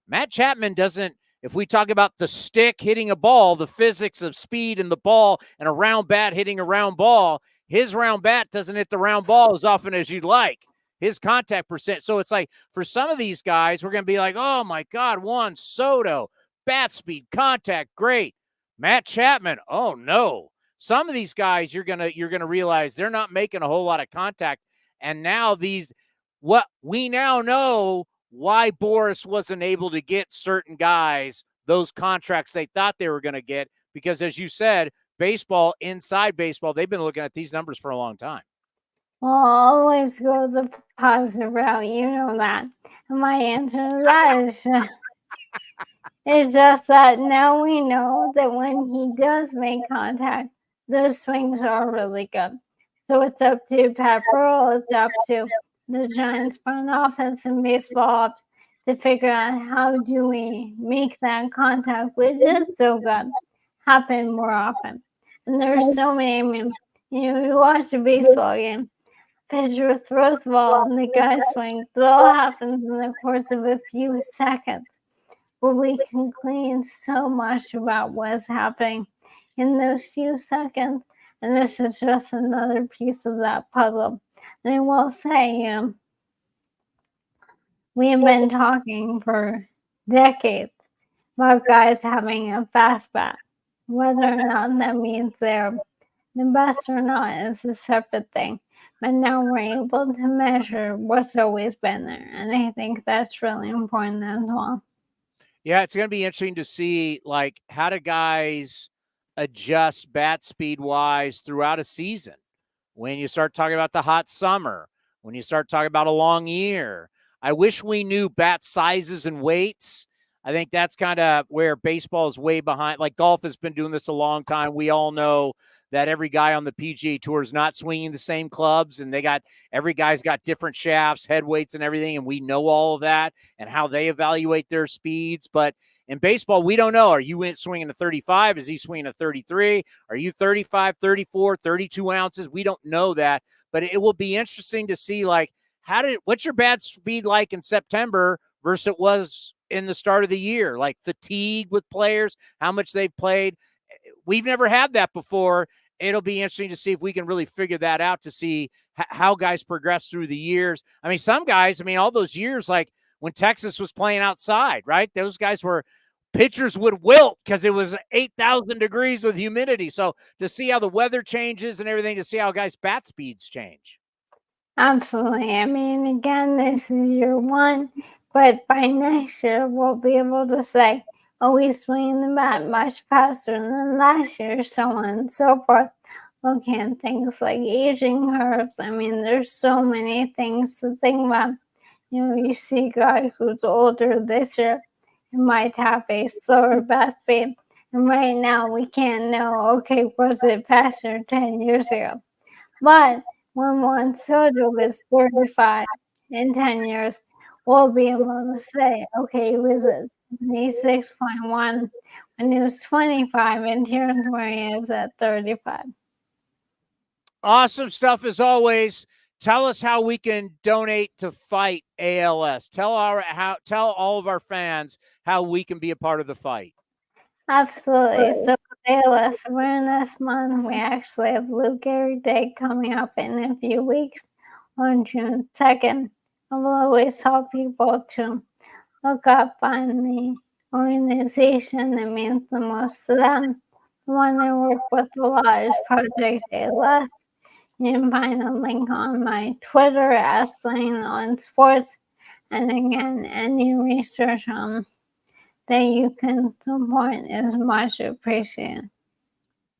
Matt Chapman doesn't, if we talk about the stick hitting a ball, the physics of speed and the ball and a round bat hitting a round ball, his round bat doesn't hit the round ball as often as you'd like. His contact percent. So it's like for some of these guys, we're going to be like, oh my God, Juan Soto, bat speed, contact, great. Matt Chapman, oh no. Some of these guys, you're gonna realize they're not making a whole lot of contact. And now what we now know why Boris wasn't able to get certain guys those contracts they thought they were going to get, because as you said, inside baseball, they've been looking at these numbers for a long time. Well, I'll always go the positive route. You know that. And my answer to that is just that now we know that when he does make contact, those swings are really good. So it's up to Pat Burrell, it's up to the Giants front office and baseball to figure out how do we make that contact, which is so good, happen more often. And there's so many, You watch a baseball game, pitcher throws the ball, and the guy swings. It all happens in the course of a few seconds. But we can glean so much about what's happening in those few seconds. And this is just another piece of that puzzle. And I will say, we have been talking for decades about guys having a fast bat. Whether or not that means they're the best or not is a separate thing. But now we're able to measure what's always been there. And I think that's really important as well. Yeah, it's going to be interesting to see, like, how do guys adjust bat speed wise throughout a season? When you start talking about the hot summer, when you start talking about a long year. I wish we knew bat sizes and weights. I think that's kind of where baseball is way behind. Like, golf has been doing this a long time. We all know that every guy on the PGA Tour is not swinging the same clubs, and every guy's got different shafts, head weights, and everything, and we know all of that and how they evaluate their speeds. But in baseball, we don't know. Are you swinging a 35? Is he swinging a 33? Are you 35, 34, 32 ounces? We don't know that, but it will be interesting to see, like, what's your bat speed like in September versus it was in the start of the year? Like, fatigue with players, how much they've played. We've never had that before. It'll be interesting to see if we can really figure that out, to see how guys progress through the years. I mean, some guys, all those years, like when Texas was playing outside, right? Those guys pitchers would wilt because it was 8,000 degrees with humidity. So to see how the weather changes and everything, to see how guys' bat speeds change. Absolutely. Again, this is year one, but by next year, we'll be able to say, we swing the bat much faster than last year, so on and so forth. Looking at things like aging curves. There's so many things to think about. You see a guy who's older this year and might have a slower bat speed. And right now, we can't know, was it faster 10 years ago? But when Juan Soto was 35 in 10 years, we'll be able to say, it was a 26.1 when he was 25, and here's where he is at 35. Awesome stuff as always. Tell us how we can donate to fight ALS. Tell all of our fans how we can be a part of the fight. Absolutely. So ALS Awareness Month, we actually have Lou Gehrig Day coming up in a few weeks on June 2nd. I will always tell people to look up on the organization that means the most to them. The one I work with a lot is Project ALS. You can find a link on my Twitter, @SlayingOnSports. And again, any research that you can support is much appreciated.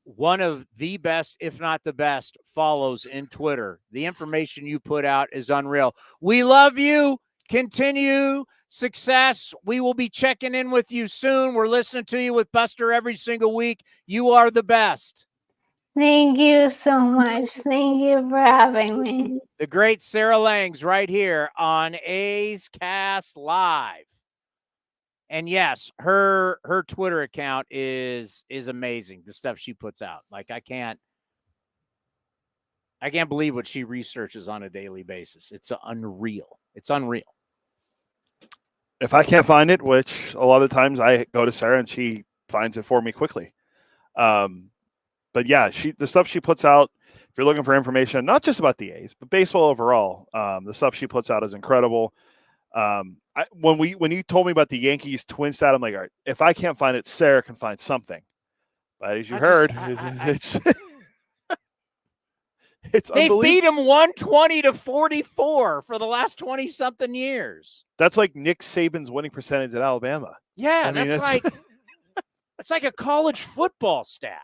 One of the best, if not the best, follows in Twitter. The information you put out is unreal. We love you. Continue success. We will be checking in with you soon. We're listening to you with Buster every single week. You are the best. Thank you so much. Thank you for having me. The great Sarah Langs right here on A's Cast Live. And yes, her Twitter account is amazing. The stuff she puts out. Like, I can't believe what she researches on a daily basis. It's unreal. It's unreal. If I can't find it, which a lot of times I go to Sarah and she finds it for me quickly. But yeah, the stuff she puts out, if you're looking for information, not just about the A's, but baseball overall, the stuff she puts out is incredible. When you told me about the Yankees twin stat, I'm like, all right, if I can't find it, Sarah can find something. But as you heard, it's they've beat him 120-44 for the last 20-something years. That's like Nick Saban's winning percentage at Alabama. Yeah, that's like a college football stat.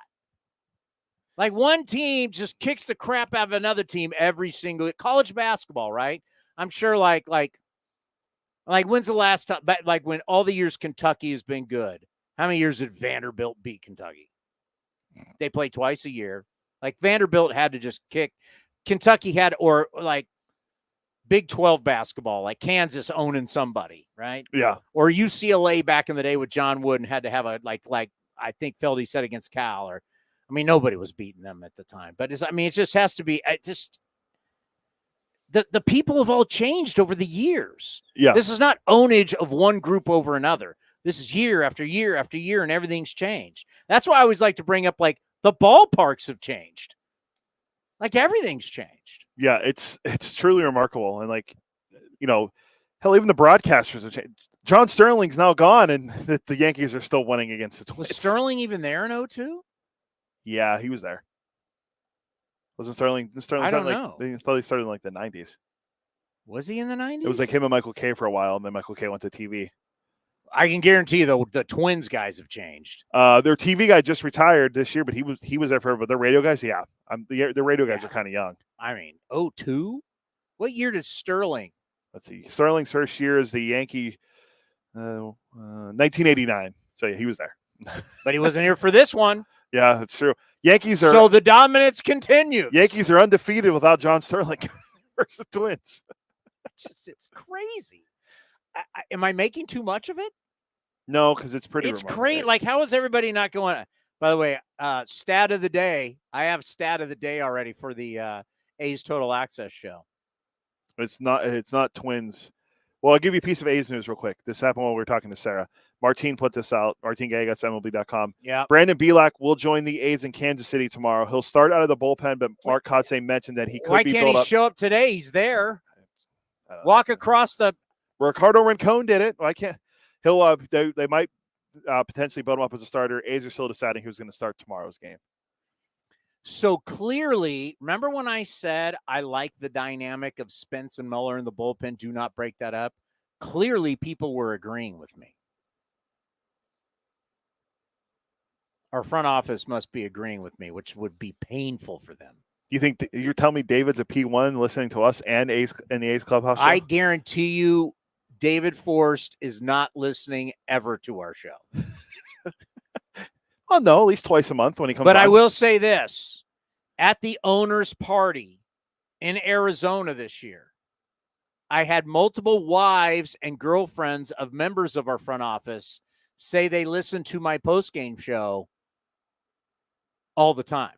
Like, one team just kicks the crap out of another team every single college basketball, right? I'm sure like when's the last time, like when all the years Kentucky has been good? How many years did Vanderbilt beat Kentucky? They play twice a year. Like, Vanderbilt had to just kick. Kentucky had, or like Big 12 basketball, like Kansas owning somebody, right? Yeah. Or UCLA back in the day with John Wooden had to have a like I think Feldy said against Cal, or I mean, nobody was beating them at the time. But it just has to be the people have all changed over the years. Yeah. This is not ownage of one group over another. This is year after year after year, and everything's changed. That's why I always like to bring up, like, the ballparks have changed. Like, everything's changed. Yeah, it's truly remarkable. And, like, you know, hell, even the broadcasters have changed. John Sterling's now gone, and the Yankees are still winning against the Twins. Was Sterling even there in 2002? Yeah, he was there. Wasn't Sterling? I don't know. I thought he started in, like, the 90s. Was he in the 90s? It was like him and Michael Kay for a while, and then Michael Kay went to TV. I can guarantee you, though, the Twins guys have changed. Their TV guy just retired this year, but he was there forever. But their radio guys, yeah. The radio guys are kind of young. I mean, 2002? What year did Sterling? Let's see. Sterling's first year as the Yankee, 1989. So, yeah, he was there. But he wasn't here for this one. Yeah, it's true. Yankees are so the dominance continues. Yankees are undefeated without John Sterling versus the Twins. It's crazy. Am I making too much of it? No, because it's pretty. It's great. Like, how is everybody not going? By the way, stat of the day. I have stat of the day already for the A's Total Access show. It's not Twins. Well, I'll give you a piece of A's news real quick. This happened while we were talking to Sarah. Martine put this out. Martine Gagas, MLB.com. Yeah. Brandon Bielak will join the A's in Kansas City tomorrow. He'll start out of the bullpen, but Mark Kotsay mentioned that he could be built up. Why can't he show up today? He's there. Walk across the. Ricardo Rincon did it. Why can't he'll? They might potentially build him up as a starter. A's are still deciding who's going to start tomorrow's game. So clearly, remember when I said I like the dynamic of Spence and Muller in the bullpen? Do not break that up. Clearly, people were agreeing with me. Our front office must be agreeing with me, which would be painful for them. You think you're telling me David's a P1 listening to us and A's in the A's clubhouse show? I guarantee you, David Forst is not listening ever to our show. Well, no, at least twice a month when he comes. But on. I will say this: at the owners' party in Arizona this year, I had multiple wives and girlfriends of members of our front office say they listen to my postgame show all the time.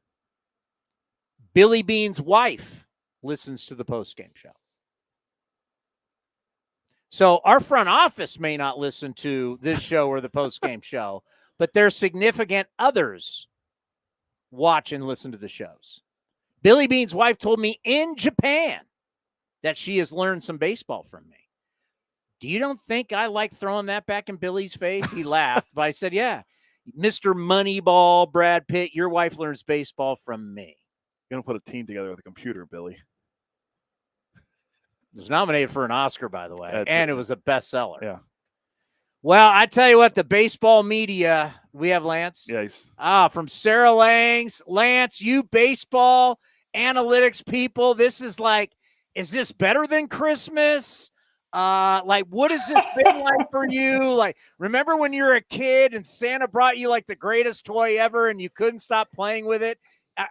Billy Bean's wife listens to the postgame show. So our front office may not listen to this show or the postgame show, but their significant others watch and listen to the shows. Billy Bean's wife told me in Japan that she has learned some baseball from me. Do you don't think I like throwing that back in Billy's face? He laughed, but I said, yeah, Mr. Moneyball, Brad Pitt, your wife learns baseball from me. You're going to put a team together with a computer, Billy. It was nominated for an Oscar, by the way, and it was a bestseller. Yeah. Well, I tell you what, the baseball media, we have Lance? Yes. From Sarah Langs. Lance, you baseball analytics people, this is like, is this better than Christmas? Like, what has this been like for you? Like, remember when you were a kid and Santa brought you like the greatest toy ever and you couldn't stop playing with it?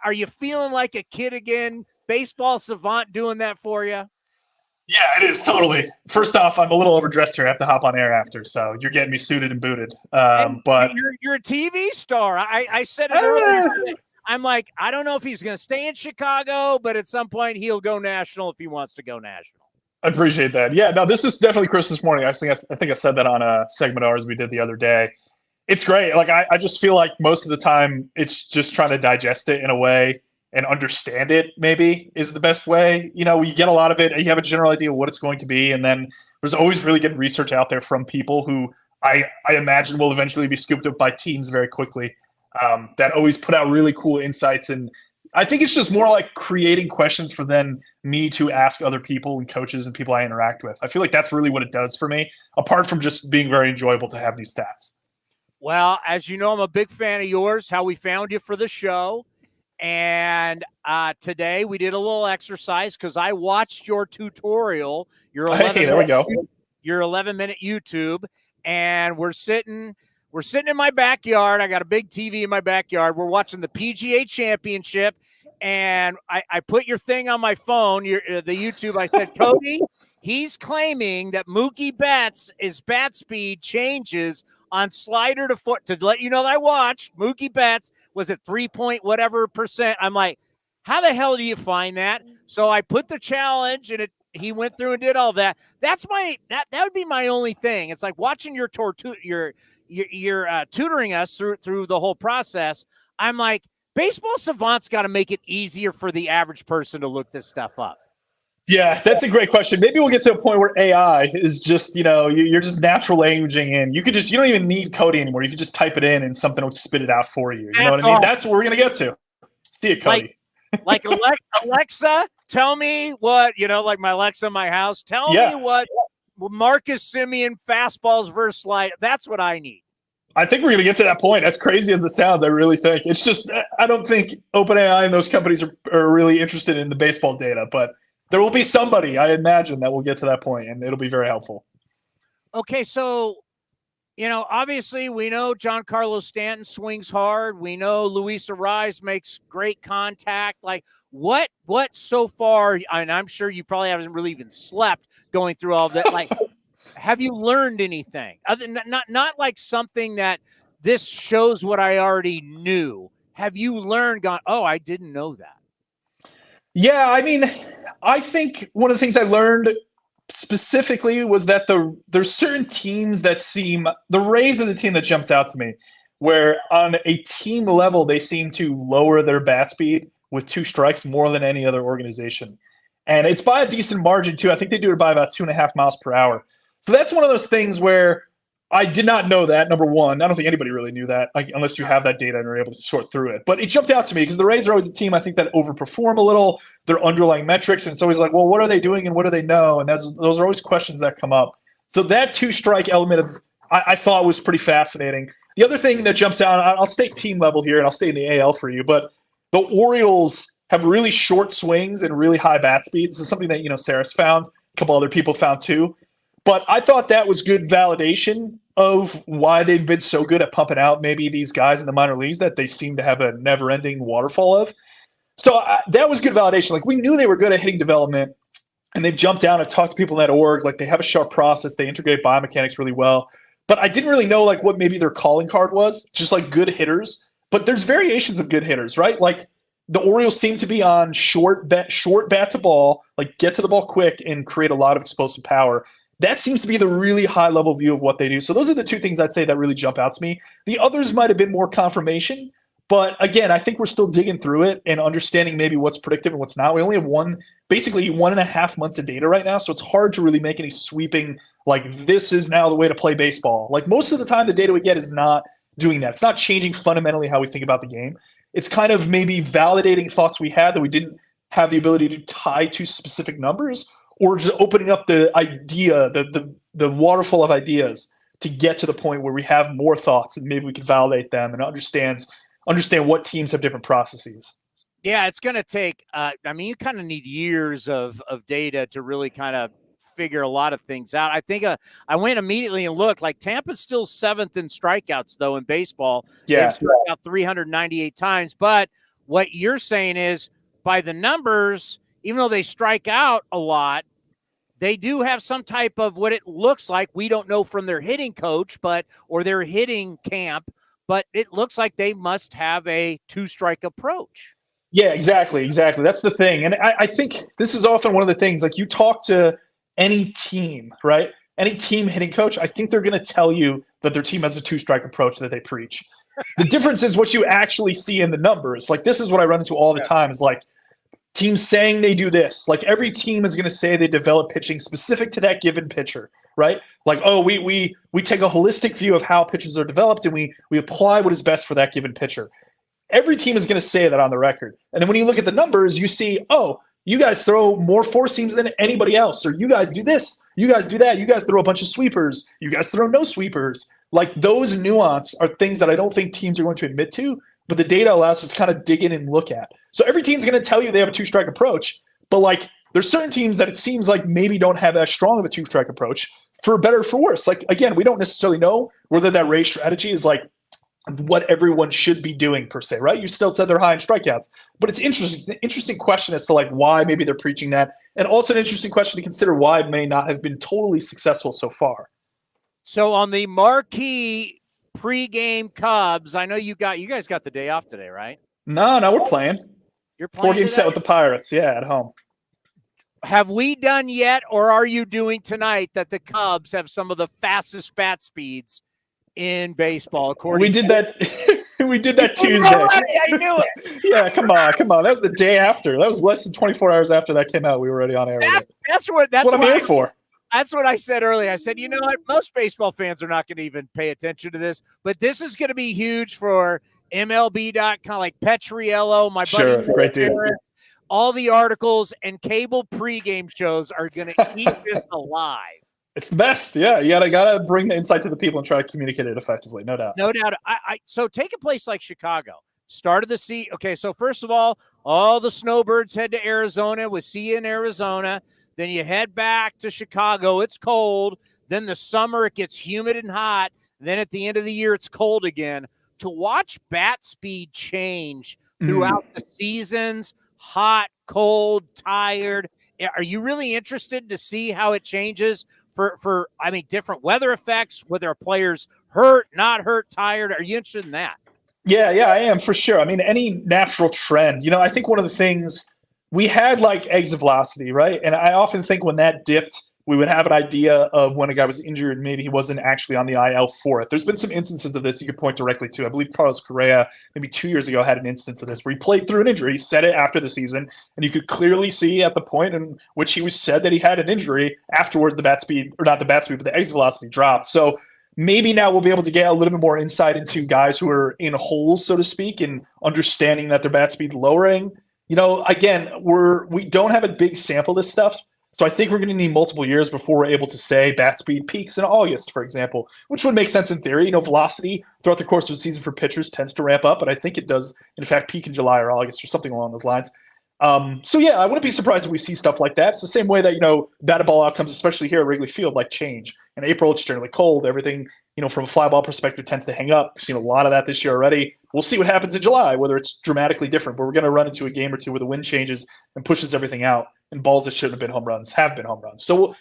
Are you feeling like a kid again? Baseball savant doing that for you? Yeah, it is totally. First off, I'm a little overdressed here. I have to hop on air after, so you're getting me suited and booted. But you're a TV star. I said it earlier. I'm like, I don't know if he's going to stay in Chicago, but at some point he'll go national if he wants to go national. I appreciate that. Yeah, no, this is definitely Christmas morning. I think I said that on a segment of ours we did the other day. It's great. Like I just feel like most of the time it's just trying to digest it in a way and understand it, maybe, is the best way. You know, you get a lot of it and you have a general idea of what it's going to be. And then there's always really good research out there from people who I imagine will eventually be scooped up by teams very quickly, that always put out really cool insights. And I think it's just more like creating questions for then me to ask other people and coaches and people I interact with. I feel like that's really what it does for me, apart from just being very enjoyable to have new stats. Well, as you know, I'm a big fan of yours, how we found you for the show. And today we did a little exercise because I watched your tutorial, your 11-minute YouTube, and we're sitting in my backyard. I got a big TV in my backyard. We're watching the PGA Championship, and I put your thing on my phone, the YouTube. I said, Cody, He's claiming that Mookie Betts' bat speed changes on slider to foot. To let you know that I watched, Mookie Betts was at 3 point whatever percent. I'm like, how the hell do you find that? So I put the challenge, and he went through and did all that. That would be my only thing. It's like watching your tutoring us through the whole process. I'm like, Baseball Savant's got to make it easier for the average person to look this stuff up. Yeah, that's a great question. Maybe we'll get to a point where AI is just, you're just natural languaging in. You don't even need coding anymore. You can just type it in and something will spit it out for you. You know what I mean? That's what we're going to get to. See it, Cody. Like Alexa, tell me what, like my Alexa in my house, tell me what Marcus Semien fastballs versus slide. That's what I need. I think we're going to get to that point. As crazy as it sounds, I really think. It's just, I don't think OpenAI and those companies are really interested in the baseball data, but there will be somebody, I imagine, that will get to that point, and it'll be very helpful. Okay, so, obviously we know Giancarlo Stanton swings hard. We know Luis Ariz makes great contact. Like, what so far, and I'm sure you probably haven't really even slept going through all that, like, have you learned anything? Other than not like something that this shows what I already knew. Have you learned, I didn't know that? Yeah, I mean, I think one of the things I learned specifically was that there's certain teams that seem – the Rays are the team that jumps out to me, where on a team level they seem to lower their bat speed with 2 strikes more than any other organization. And it's by a decent margin, too. I think they do it by about 2.5 miles per hour. So that's one of those things where I did not know that, number one. I don't think anybody really knew that, unless you have that data and are able to sort through it. But it jumped out to me because the Rays are always a team, I think, that overperform a little, their underlying metrics. And it's always like, well, what are they doing and what do they know? And those are always questions that come up. So that 2-strike element I thought was pretty fascinating. The other thing that jumps out, I'll stay team level here and I'll stay in the AL for you, but the Orioles have really short swings and really high bat speeds. This is something that, Saris found, a couple other people found too. But I thought that was good validation of why they've been so good at pumping out maybe these guys in the minor leagues that they seem to have a never-ending waterfall of. So that was good validation. Like, we knew they were good at hitting development, and they've jumped down and talked to people in that org. Like, they have a sharp process. They integrate biomechanics really well. But I didn't really know, like, what maybe their calling card was, just like good hitters. But there's variations of good hitters, right? Like, the Orioles seem to be on short bat to ball, like get to the ball quick and create a lot of explosive power. That seems to be the really high-level view of what they do. So those are the 2 things I'd say that really jump out to me. The others might have been more confirmation. But, again, I think we're still digging through it and understanding maybe what's predictive and what's not. We only have basically 1.5 months of data right now, so it's hard to really make any sweeping, like, this is now the way to play baseball. Like, most of the time the data we get is not doing that. It's not changing fundamentally how we think about the game. It's kind of maybe validating thoughts we had that we didn't have the ability to tie to specific numbers, or just opening up the idea, the waterfall of ideas to get to the point where we have more thoughts and maybe we can validate them and understand what teams have different processes. Yeah, it's going to take you kind of need years of data to really kind of figure a lot of things out. I think I went immediately and looked, like, Tampa's still 7th in strikeouts, though, in baseball. Yeah. They've struck out 398 times. But what you're saying is, by the numbers, even though they strike out a lot, they do have some type of what it looks like. We don't know from their hitting coach, or their hitting camp, but it looks like they must have a 2-strike approach. Yeah, exactly. That's the thing. And I think this is often one of the things, like, you talk to any team, right? Any team hitting coach, I think they're going to tell you that their team has a 2-strike approach that they preach. The difference is what you actually see in the numbers. Like, this is what I run into all the time is, like, teams saying they do this. Like, every team is going to say they develop pitching specific to that given pitcher, right? Like, oh, we take a holistic view of how pitchers are developed and we apply what is best for that given pitcher. Every team is going to say that on the record. And then when you look at the numbers, you see, oh, you guys throw more 4-seams than anybody else, or you guys do this, you guys do that, you guys throw a bunch of sweepers, you guys throw no sweepers. Like, those nuance are things that I don't think teams are going to admit to, but the data allows us to kind of dig in and look at. So every team's going to tell you they have a 2-strike approach, but, like, there's certain teams that it seems like maybe don't have as strong of a 2-strike approach, for better or for worse. Like, again, we don't necessarily know whether that Ray strategy is, like, what everyone should be doing per se, right? You still said they're high in strikeouts, but it's interesting. It's an interesting question as to like why maybe they're preaching that, and also an interesting question to consider why it may not have been totally successful so far. So on the Marquee pregame Cubs, I know you guys got the day off today, right? No, we're playing. You're playing 4-game set with the Pirates, at home. Have we done yet, or are you doing tonight that the Cubs have some of the fastest bat speeds in baseball? We did that. We did that Tuesday. I knew it. Yeah, come on. That was the day after. That was less than 24 hours after that came out. We were already on air. That's what I'm here for. That's what I said earlier. I said, you know what? Most baseball fans are not going to even pay attention to this, but this is going to be huge for MLB.com, like Petriello, my buddy. Great dude. All the articles and cable pregame shows are going to keep this alive. It's the best. Yeah, you gotta bring the insight to the people and try to communicate it effectively. No doubt. No doubt. So take a place like Chicago. Started the season. Okay, so first of all the snowbirds head to Arizona. We'll see you in Arizona. Then you head back to Chicago. It's cold. Then the summer, it gets humid and hot. Then at the end of the year, it's cold again. To watch bat speed change throughout the seasons, hot, cold, tired. Are you really interested to see how it changes for different weather effects, whether a player's hurt, not hurt, tired? Are you interested in that? Yeah, I am for sure. I mean, any natural trend. I think one of the things we had like exit velocity, right? And I often think when that dipped, we would have an idea of when a guy was injured, maybe he wasn't actually on the IL for it. There's been some instances of this you could point directly to. I believe Carlos Correa, maybe 2 years ago, had an instance of this where he played through an injury. He said it after the season, and you could clearly see at the point in which he was said that he had an injury, afterwards the bat speed, or not the bat speed, but the exit velocity dropped. So maybe now we'll be able to get a little bit more insight into guys who are in holes, so to speak, and understanding that their bat speed lowering. Again, we don't have a big sample of this stuff. So I think we're going to need multiple years before we're able to say bat speed peaks in August, for example, which would make sense in theory. Velocity throughout the course of a season for pitchers tends to ramp up, but I think it does, in fact, peak in July or August or something along those lines. So yeah, I wouldn't be surprised if we see stuff like that. It's the same way that, batted ball outcomes, especially here at Wrigley Field, like change. In April, it's generally cold. Everything, from a fly ball perspective tends to hang up. We've seen a lot of that this year already. We'll see what happens in July, whether it's dramatically different, but we're going to run into a game or two where the wind changes and pushes everything out, and balls that shouldn't have been home runs have been home runs. So,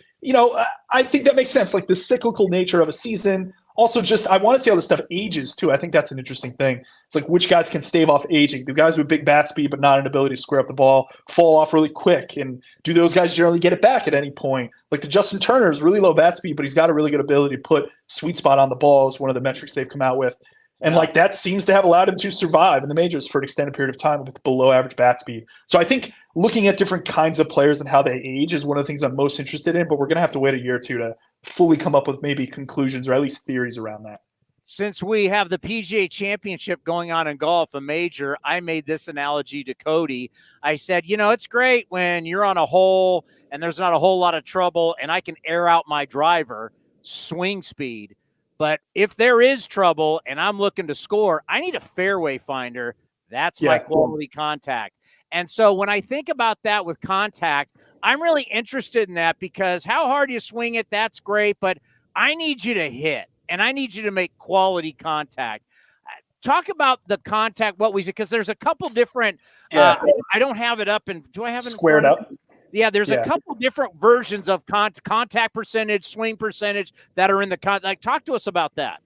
I think that makes sense. Like the cyclical nature of a season. Also, I want to see how this stuff ages too. I think that's an interesting thing. It's like which guys can stave off aging. Do guys with big bat speed but not an ability to square up the ball fall off really quick? And do those guys generally get it back at any point? Like the Justin Turner is really low bat speed, but he's got a really good ability to put sweet spot on the ball is one of the metrics they've come out with. And like that seems to have allowed him to survive in the majors for an extended period of time with below average bat speed. So I think looking at different kinds of players and how they age is one of the things I'm most interested in, but we're going to have to wait a year or two to fully come up with maybe conclusions or at least theories around that. Since we have the PGA Championship going on in golf, a major, I made this analogy to Cody. I said, it's great when you're on a hole and there's not a whole lot of trouble and I can air out my driver, swing speed. But if there is trouble and I'm looking to score, I need a fairway finder. That's my quality contact. And so when I think about that with contact, I'm really interested in that because how hard you swing it, that's great, but I need you to hit and I need you to make quality contact. Talk about the contact, because there's a couple different, I don't have it up, and do I have it squared up? Yeah, there's a couple different versions of contact percentage, swing percentage that are in the talk to us about that.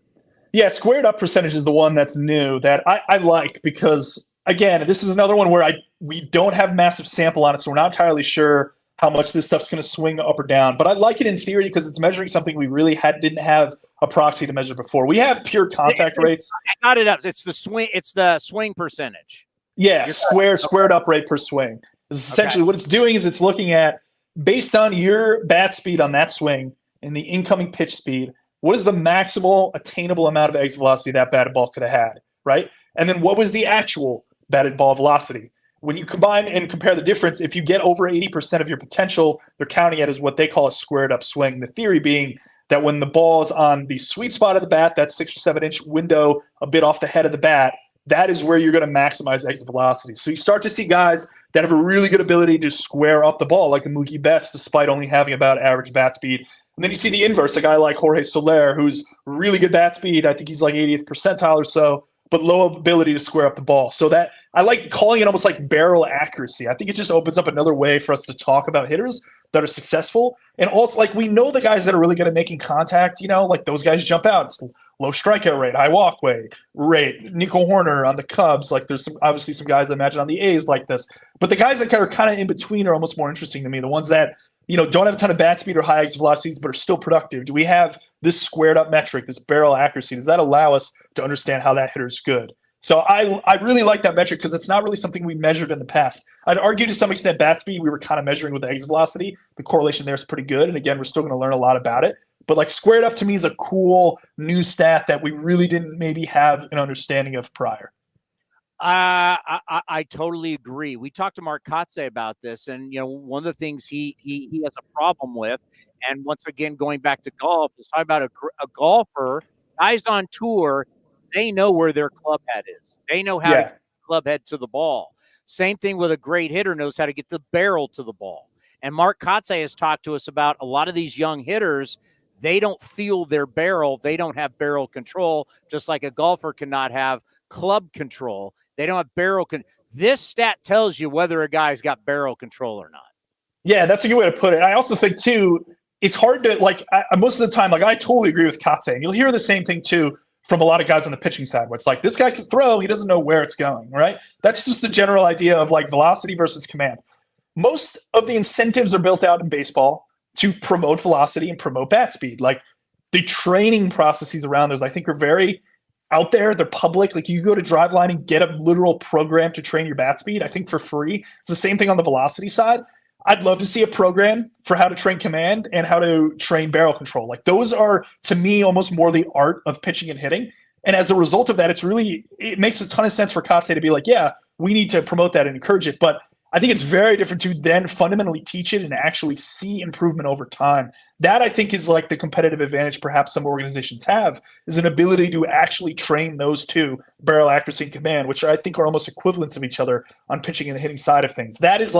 Yeah, squared up percentage is the one that's new that I like because, again, this is another one where we don't have massive sample on it, so we're not entirely sure how much this stuff's going to swing up or down. But I like it in theory because it's measuring something we really didn't have a proxy to measure before. We have pure contact rates. I got it up. It's the swing. It's the swing percentage. Yeah, squared up rate per swing. Essentially, what it's doing is it's looking at, based on your bat speed on that swing and the incoming pitch speed, what is the maximal attainable amount of exit velocity that batted ball could have had, right? And then what was the actual batted ball velocity? When you combine and compare the difference, if you get over 80% of your potential, they're counting it as what they call a squared up swing. The theory being that when the ball is on the sweet spot of the bat, that 6 or 7 inch window a bit off the head of the bat, that is where you're going to maximize exit velocity. So you start to see guys that have a really good ability to square up the ball, like a Mookie Betts, despite only having about average bat speed. And then you see the inverse, a guy like Jorge Soler, who's really good bat speed. I think he's like 80th percentile or so, but low ability to square up the ball. So that I like calling it almost like barrel accuracy. I think it just opens up another way for us to talk about hitters that are successful. And also, like, we know the guys that are really good at making contact, like those guys jump out. It's low strikeout rate, high walkway rate. Nico Horner on the Cubs, like there's obviously some guys I imagine on the A's like this. But the guys that are kind of in between are almost more interesting to me. The ones that, don't have a ton of bat speed or high exit velocities, but are still productive. Do we have this squared up metric, this barrel accuracy? Does that allow us to understand how that hitter's good? So I really like that metric because it's not really something we measured in the past. I'd argue to some extent bat speed we were kind of measuring with the exit velocity. The correlation there is pretty good. And again, we're still going to learn a lot about it. But like squared up to me is a cool new stat that we really didn't maybe have an understanding of prior. I totally agree. We talked to Mark Kotze about this, and one of the things he has a problem with, and once again going back to golf, is talking about a golfer, guys on tour, they know where their club head is. They know how to get the club head to the ball. Same thing with a great hitter knows how to get the barrel to the ball. And Mark Kotze has talked to us about a lot of these young hitters. They don't feel their barrel. They don't have barrel control, just like a golfer cannot have club control. They don't have barrel control. This stat tells you whether a guy's got barrel control or not. Yeah, that's a good way to put it. I also think, too, it's hard to, most of the time, I totally agree with Kotze. And you'll hear the same thing, too, from a lot of guys on the pitching side, where it's like, this guy can throw, he doesn't know where it's going, right? That's just the general idea of, velocity versus command. Most of the incentives are built out in baseball to promote velocity and promote bat speed. The training processes around those, I think, are very out there. They're public. You go to Driveline and get a literal program to train your bat speed, I think, for free. It's the same thing on the velocity side. I'd love to see a program for how to train command and how to train barrel control. Those are, to me, almost more the art of pitching and hitting. And as a result of that, it makes a ton of sense for Kotze to be like, yeah, we need to promote that and encourage it. But I think it's very different to then fundamentally teach it and actually see improvement over time. That, I think, is the competitive advantage perhaps some organizations have, is an ability to actually train those two, barrel accuracy and command, which I think are almost equivalents of each other on pitching and the hitting side of things. That is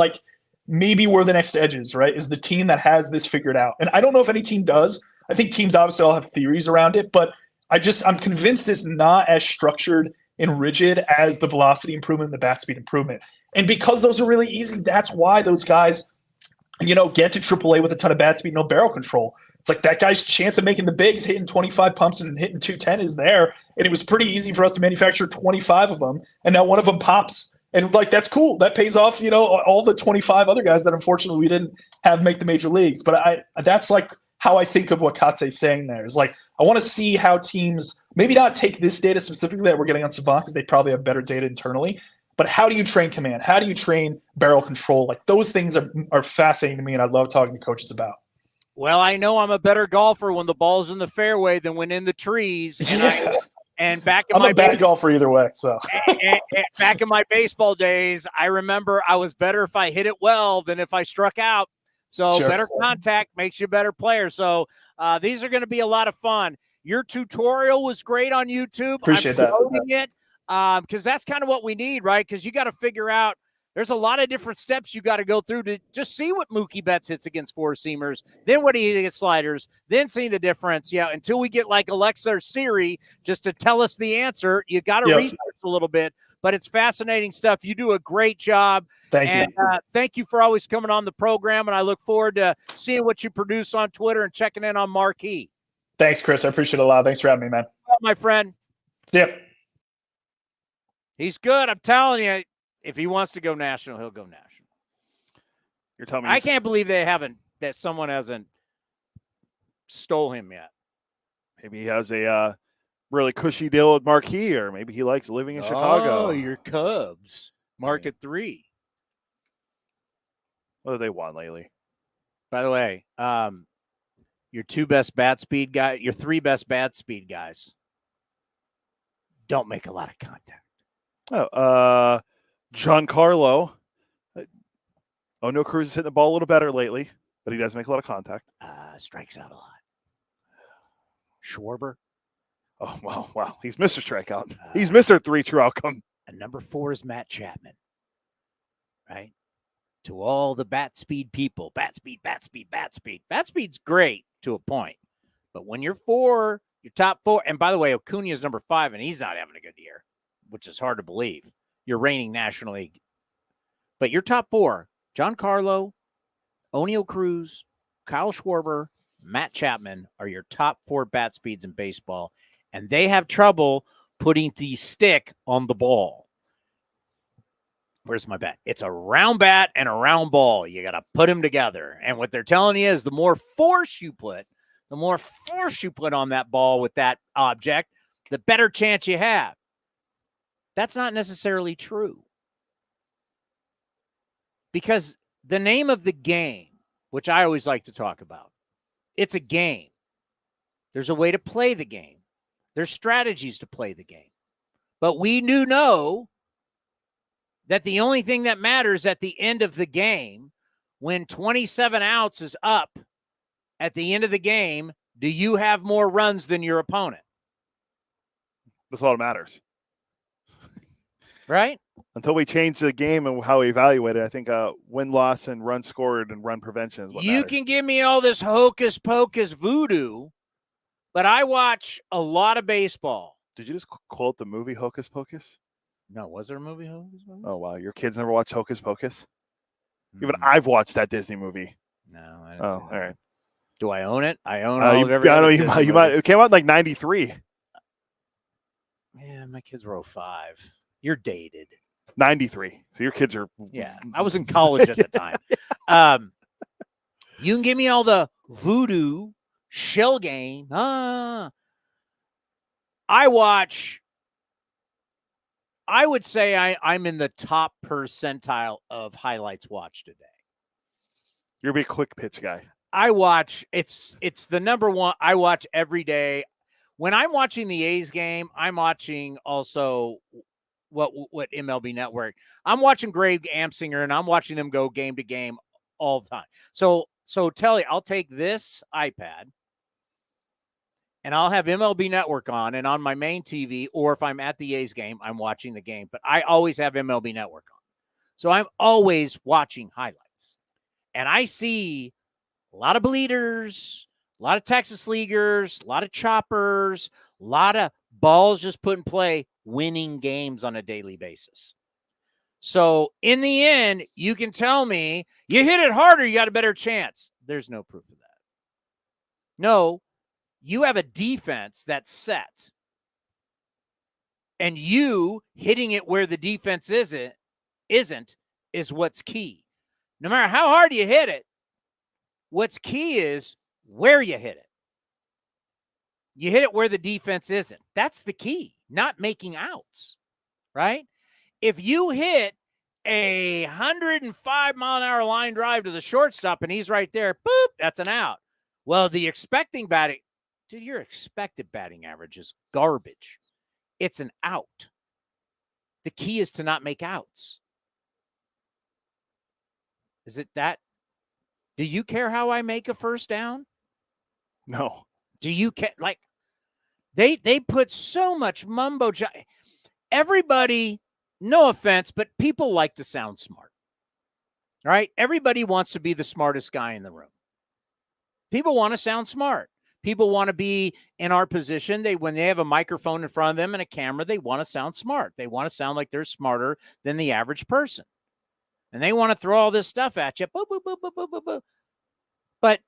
maybe where the next edge is, right? Is the team that has this figured out. And I don't know if any team does. I think teams obviously all have theories around it, but I'm convinced it's not as structured and rigid as the velocity improvement and the bat speed improvement. And because those are really easy, that's why those guys, get to AAA with a ton of bat speed, no barrel control. It's that guy's chance of making the bigs, hitting 25 pumps and hitting 210 is there. And it was pretty easy for us to manufacture 25 of them. And now one of them pops. And that's cool. That pays off, all the 25 other guys that unfortunately we didn't have make the major leagues. But that's how I think of what Kotze is saying there. Is I want to see how teams maybe not take this data specifically that we're getting on Savant because they probably have better data internally. But how do you train command? How do you train barrel control? Those things are fascinating to me, and I love talking to coaches about. Well, I know I'm a better golfer when the ball's in the fairway than when in the trees. And And back in I'm a bad golfer either way. So and back in my baseball days, I remember I was better if I hit it well than if I struck out. So Sure. better contact makes you a better player. So these are going to be a lot of fun. Your tutorial was great on YouTube. Appreciate I'm promoting it because that's kind of what we need, right? Because you got to figure out there's a lot of different steps you got to go through to just see what Mookie Betts hits against four-seamers, then what he hits against sliders, then see the difference. Yeah, until we get like Alexa or Siri just to tell us the answer, you got to research a little bit. But it's fascinating stuff. You do a great job. Thank you. Thank you for always coming on the program, and I look forward to seeing what you produce on Twitter and checking in on Marquee. Thanks, Chris. I appreciate it a lot. Thanks for having me, man. Well, my friend. See ya. He's good. I'm telling you, if he wants to go national, he'll go national. You're telling me I can't believe that someone hasn't stole him yet. Maybe he has a really cushy deal with Marquee, or maybe he likes living in Chicago. Oh, your Cubs. Market 3. What have they won lately? By the way, your 2 best bat speed guys, your 3 best bat speed guys don't make a lot of contact. Oh, Giancarlo. No, Cruz is hitting the ball a little better lately, but he does make a lot of contact. Strikes out a lot. Schwarber. Oh, wow. He's Mr. Strikeout. He's Mr. 3 true outcome. And number 4 is Matt Chapman. Right? To all the bat speed people. Bat speed. Bat speed's great to a point. But when you're 4, your top 4, and by the way, Acuna is number 5, and he's not having a good year. which is hard to believe. You're reigning National League. But your top 4, Giancarlo, Oneil Cruz, Kyle Schwarber, Matt Chapman are your top 4 bat speeds in baseball, and they have trouble putting the stick on the ball. Where's my bat? It's a round bat and a round ball. You got to put them together. And what they're telling you is the more force you put on that ball with that object, the better chance you have. That's not necessarily true. Because the name of the game, which I always like to talk about, it's a game. There's a way to play the game. There's strategies to play the game. But we do know that the only thing that matters at the end of the game, when 27 outs is up at the end of the game, do you have more runs than your opponent? That's all that matters. Right? Until we change the game and how we evaluate it, I think win-loss and run scored and run prevention is what You matters. can give me all this hocus-pocus voodoo, but I watch a lot of baseball. Did you just quote the movie Hocus Pocus? No, was there a movie Hocus Pocus? Oh, wow. Your kids never watched Hocus Pocus? Even I've watched that Disney movie. No, I didn't. Oh, all right. Do I own it? I own all of every I know other you Disney might. movie. It came out in like 93. Man, my kids were 05. You're dated. 93. So your kids are. Yeah, I was in college at the time. You can give me all the voodoo shell game. I would say I'm in the top percentile of highlights watched today. You're a big quick pitch guy. I watch. It's the number one. I watch every day. When I'm watching the A's game, I'm watching also what MLB Network. I'm watching Greg Amsinger, and I'm watching them go game to game all the time. So tell you, I'll take this iPad, and I'll have MLB Network on, and on my main TV, or if I'm at the A's game, I'm watching the game. But I always have MLB Network on. So I'm always watching highlights. And I see a lot of bleeders, a lot of Texas leaguers, a lot of choppers, a lot of balls just put in play, winning games on a daily basis. So in the end, you can tell me you hit it harder, you got a better chance. There's no proof of that. No, you have a defense that's set. And you hitting it where the defense isn't is what's key. No matter how hard you hit it, what's key is where you hit it. You hit it where the defense isn't. That's the key, not making outs, right? If you hit a 105-mile-an-hour line drive to the shortstop and he's right there, boop, that's an out. Well, your expected batting average is garbage. It's an out. The key is to not make outs. Is it that? Do you care how I make a first down? No. Do you care? Like, they put so much mumbo. Everybody, no offense, but people like to sound smart. All right? Everybody wants to be the smartest guy in the room. People want to sound smart. People want to be in our position. When they have a microphone in front of them and a camera, they want to sound smart. They want to sound like they're smarter than the average person. And they want to throw all this stuff at you. Boop, boop, boop, boop, boop, boop, boop. But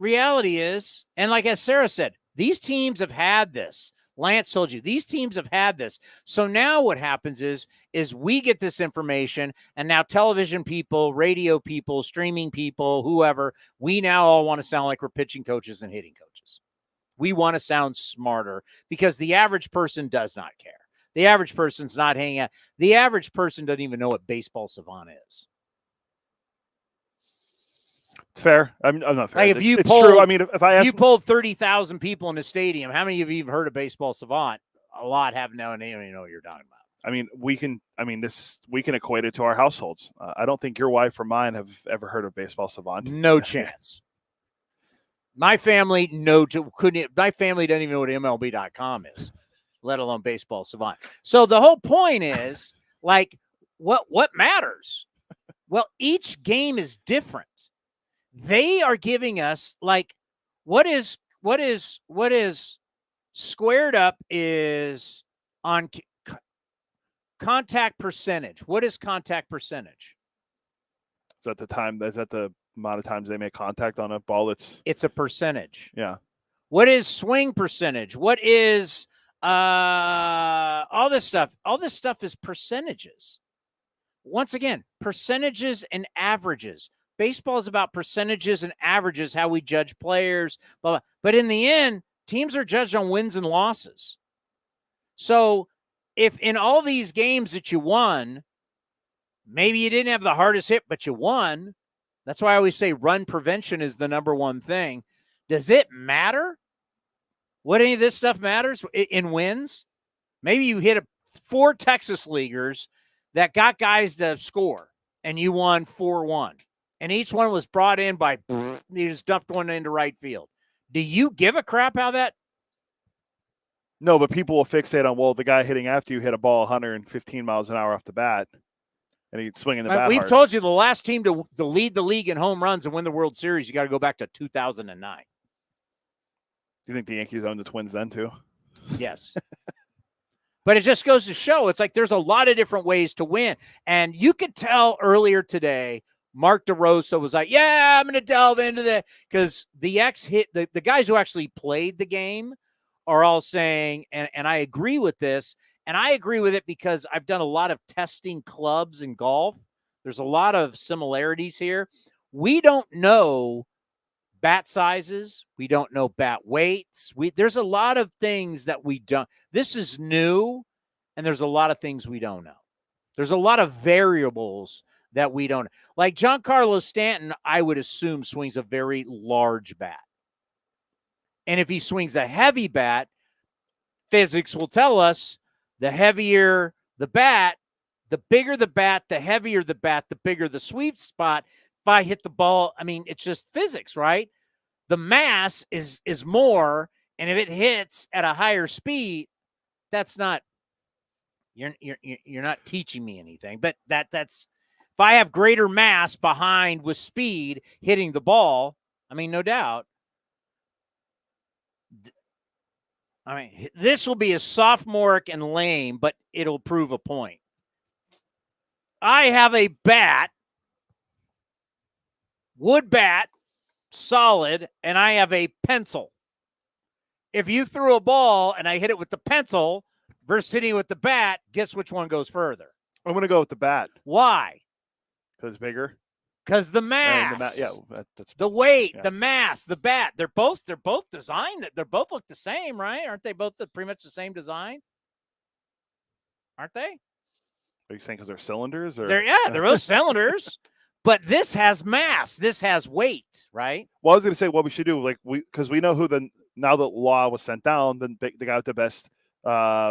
reality is, and like as Sarah said, these teams have had this. Lance told you, these teams have had this. So now what happens is we get this information, and now television people, radio people, streaming people, whoever, we now all want to sound like we're pitching coaches and hitting coaches. We want to sound smarter because the average person does not care. The average person's not hanging out. The average person doesn't even know what baseball savant is. It's fair. I'm not fair. Like It's true. I mean, if I ask, you polled 30,000 people in a stadium, how many of you have heard of baseball savant? A lot have no, and they don't even know what you're talking about. I mean, we can equate it to our households. I don't think your wife or mine have ever heard of baseball savant. No chance. My family My family doesn't even know what MLB.com is, let alone baseball savant. So the whole point is, like, what matters? Well, each game is different. They are giving us, like, what is squared up is on contact percentage. What is contact percentage? Is that the amount of times they make contact on a ball? It's a percentage. Yeah. What is swing percentage? What is all this stuff? All this stuff is percentages. Once again, percentages and averages. Baseball is about percentages and averages, how we judge players. Blah, blah. But in the end, teams are judged on wins and losses. So if in all these games that you won, maybe you didn't have the hardest hit, but you won. That's why I always say run prevention is the number one thing. Does it matter what any of this stuff matters in wins? Maybe you hit 4 Texas leaguers that got guys to score, and you won 4-1. And each one was brought in by, you just dumped one into right field. Do you give a crap how that? No, but people will fixate on, well, the guy hitting after you hit a ball 115 miles an hour off the bat, and he's swinging the bat We've hard. told you the last team to lead the league in home runs and win the World Series, you got to go back to 2009. Do you think the Yankees owned the Twins then, too? Yes. But it just goes to show, it's like there's a lot of different ways to win. And you could tell earlier today, Mark DeRosa was like, yeah, I'm going to delve into that. Because the guys who actually played the game are all saying, and I agree with this, and I agree with it because I've done a lot of testing clubs in golf. There's a lot of similarities here. We don't know bat sizes. We don't know bat weights. There's a lot of things that we don't. This is new, and there's a lot of things we don't know. There's a lot of variables that we don't. Like Giancarlo Stanton, I would assume swings a very large bat. And if he swings a heavy bat, physics will tell us the heavier the bat, the bigger the bat, the heavier the bat, the bigger the sweet spot. If I hit the ball, I mean, it's just physics, right? The mass is more, and if it hits at a higher speed, that's not you're not teaching me anything. But that's if I have greater mass behind with speed hitting the ball, I mean, no doubt. I mean, this will be a sophomoric and lame, but it'll prove a point. I have a bat, wood bat, solid, and I have a pencil. If you threw a ball and I hit it with the pencil versus hitting it with the bat, guess which one goes further? I'm going to go with the bat. Why? Because it's bigger. Because the mass, that's the weight, the mass, the bat, they're both designed. They both look the same, right? Aren't they both pretty much the same design? Aren't they? Are you saying because they're cylinders? Or? They're both cylinders. But this has mass. This has weight, right? Well, I was going to say what we should do, because we know who now that Law was sent down, then the guy with the best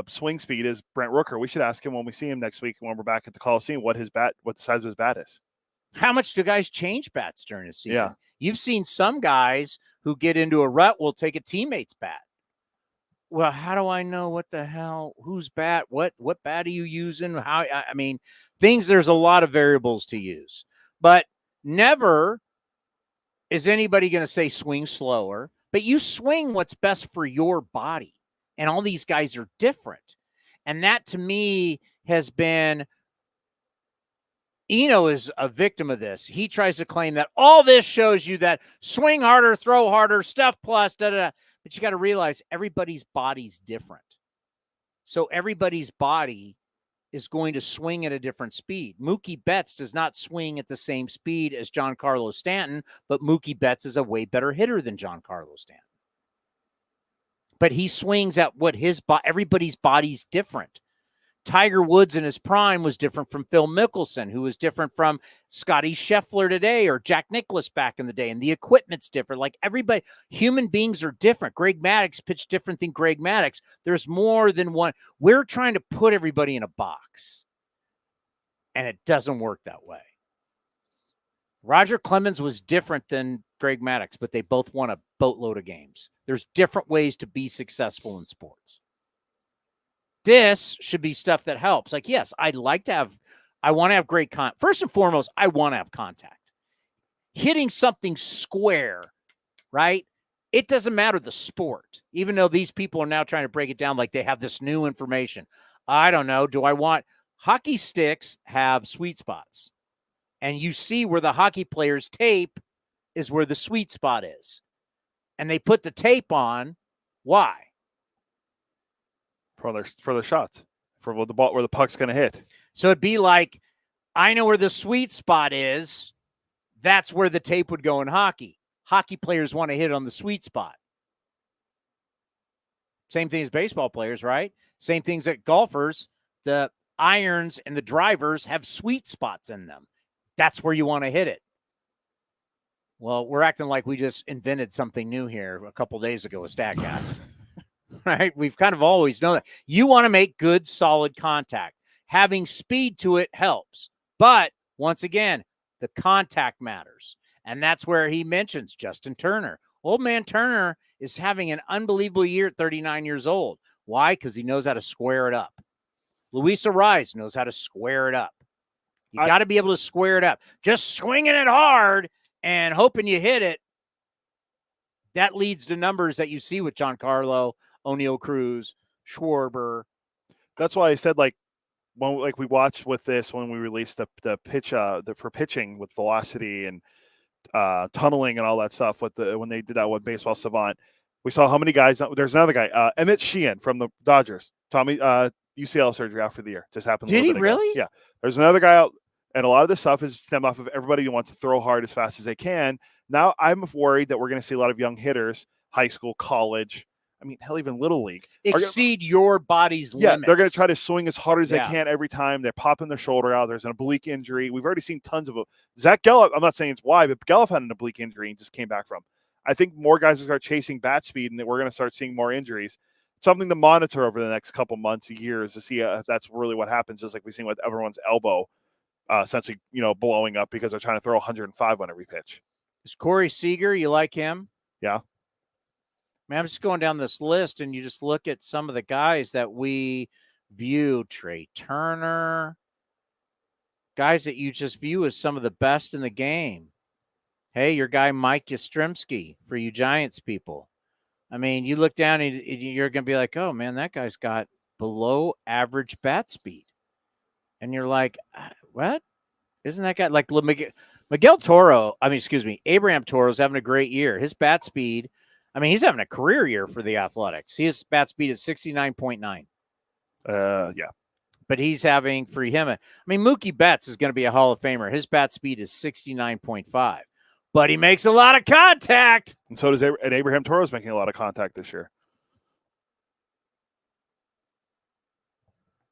swing speed is Brent Rooker. We should ask him when we see him next week when we're back at the Coliseum what the size of his bat is. How much do guys change bats during the season? Yeah. You've seen some guys who get into a rut will take a teammate's bat. Well, how do I know what the hell, whose bat, what bat are you using? There's a lot of variables to use. But never is anybody going to say swing slower, but you swing what's best for your body. And all these guys are different. And that to me has been, Eno is a victim of this. He tries to claim that all this shows you that swing harder, throw harder, stuff plus, da-da-da. But you got to realize everybody's body's different. So everybody's body is going to swing at a different speed. Mookie Betts does not swing at the same speed as Giancarlo Stanton, but Mookie Betts is a way better hitter than Giancarlo Stanton. But he swings at what everybody's body's different. Tiger Woods in his prime was different from Phil Mickelson, who was different from Scotty Scheffler today or Jack Nicklaus back in the day. And the equipment's different. Like everybody, human beings are different. Greg Maddux pitched different than Greg Maddux. There's more than one. We're trying to put everybody in a box. And it doesn't work that way. Roger Clemens was different than Greg Maddux, but they both won a boatload of games. There's different ways to be successful in sports. This should be stuff that helps. Like, yes, I want to have great contact. First and foremost, I want to have contact. Hitting something square, right? It doesn't matter the sport, even though these people are now trying to break it down like they have this new information. I don't know. Do I want Hockey sticks have sweet spots. And you see where the hockey player's tape is where the sweet spot is. And they put the tape on. Why? For their shots. For where the puck's going to hit. So it'd be like, I know where the sweet spot is. That's where the tape would go in hockey. Hockey players want to hit on the sweet spot. Same thing as baseball players, right? Same things that golfers, the irons and the drivers have sweet spots in them. That's where you want to hit it. Well, we're acting like we just invented something new here a couple days ago with Statcast. Right? We've kind of always known that. You want to make good, solid contact. Having speed to it helps. But once again, the contact matters. And that's where he mentions Justin Turner. Old man Turner is having an unbelievable year at 39 years old. Why? Because he knows how to square it up. Luis Ariz knows how to square it up. You got to be able to square it up. Just swinging it hard and hoping you hit it, that leads to numbers that you see with Giancarlo, O'Neal Cruz, Schwarber. That's why I said, like we watched with this when we released the pitch for pitching with velocity and tunneling and all that stuff when they did that with Baseball Savant. We saw how many guys. There's another guy, Emmett Sheehan from the Dodgers. Tommy, UCL surgery out for the year. Just happened. Did he really? Yeah. There's another guy out, and a lot of this stuff is stemmed off of everybody who wants to throw hard as fast as they can. Now I'm worried that we're going to see a lot of young hitters, high school, college. I mean, hell, even little league. Exceed your body's limits. Yeah, they're going to try to swing as hard as they can every time. They're popping their shoulder out. There's an oblique injury. We've already seen tons of them. Zach Gallup, I'm not saying it's why, but Gallup had an oblique injury and just came back from. I think more guys will start chasing bat speed, and that we're going to start seeing more injuries. Something to monitor over the next couple months, years, to see if that's really what happens, just like we've seen with everyone's elbow essentially, blowing up because they're trying to throw 105 on every pitch. Is Corey Seager, you like him? Yeah. Man, I'm just going down this list, and you just look at some of the guys that we view. Trey Turner, guys that you just view as some of the best in the game. Hey, your guy Mike Yastrzemski for you Giants people. I mean, you look down and you're going to be like, oh, man, that guy's got below average bat speed. And you're like, what? Isn't that guy like Miguel Toro? Abraham Toro's having a great year. His bat speed, he's having a career year for the Athletics. His bat speed is 69.9. Yeah. But he's having, for him, Mookie Betts is going to be a Hall of Famer. His bat speed is 69.5. But he makes a lot of contact. And so does Abraham Toro's making a lot of contact this year.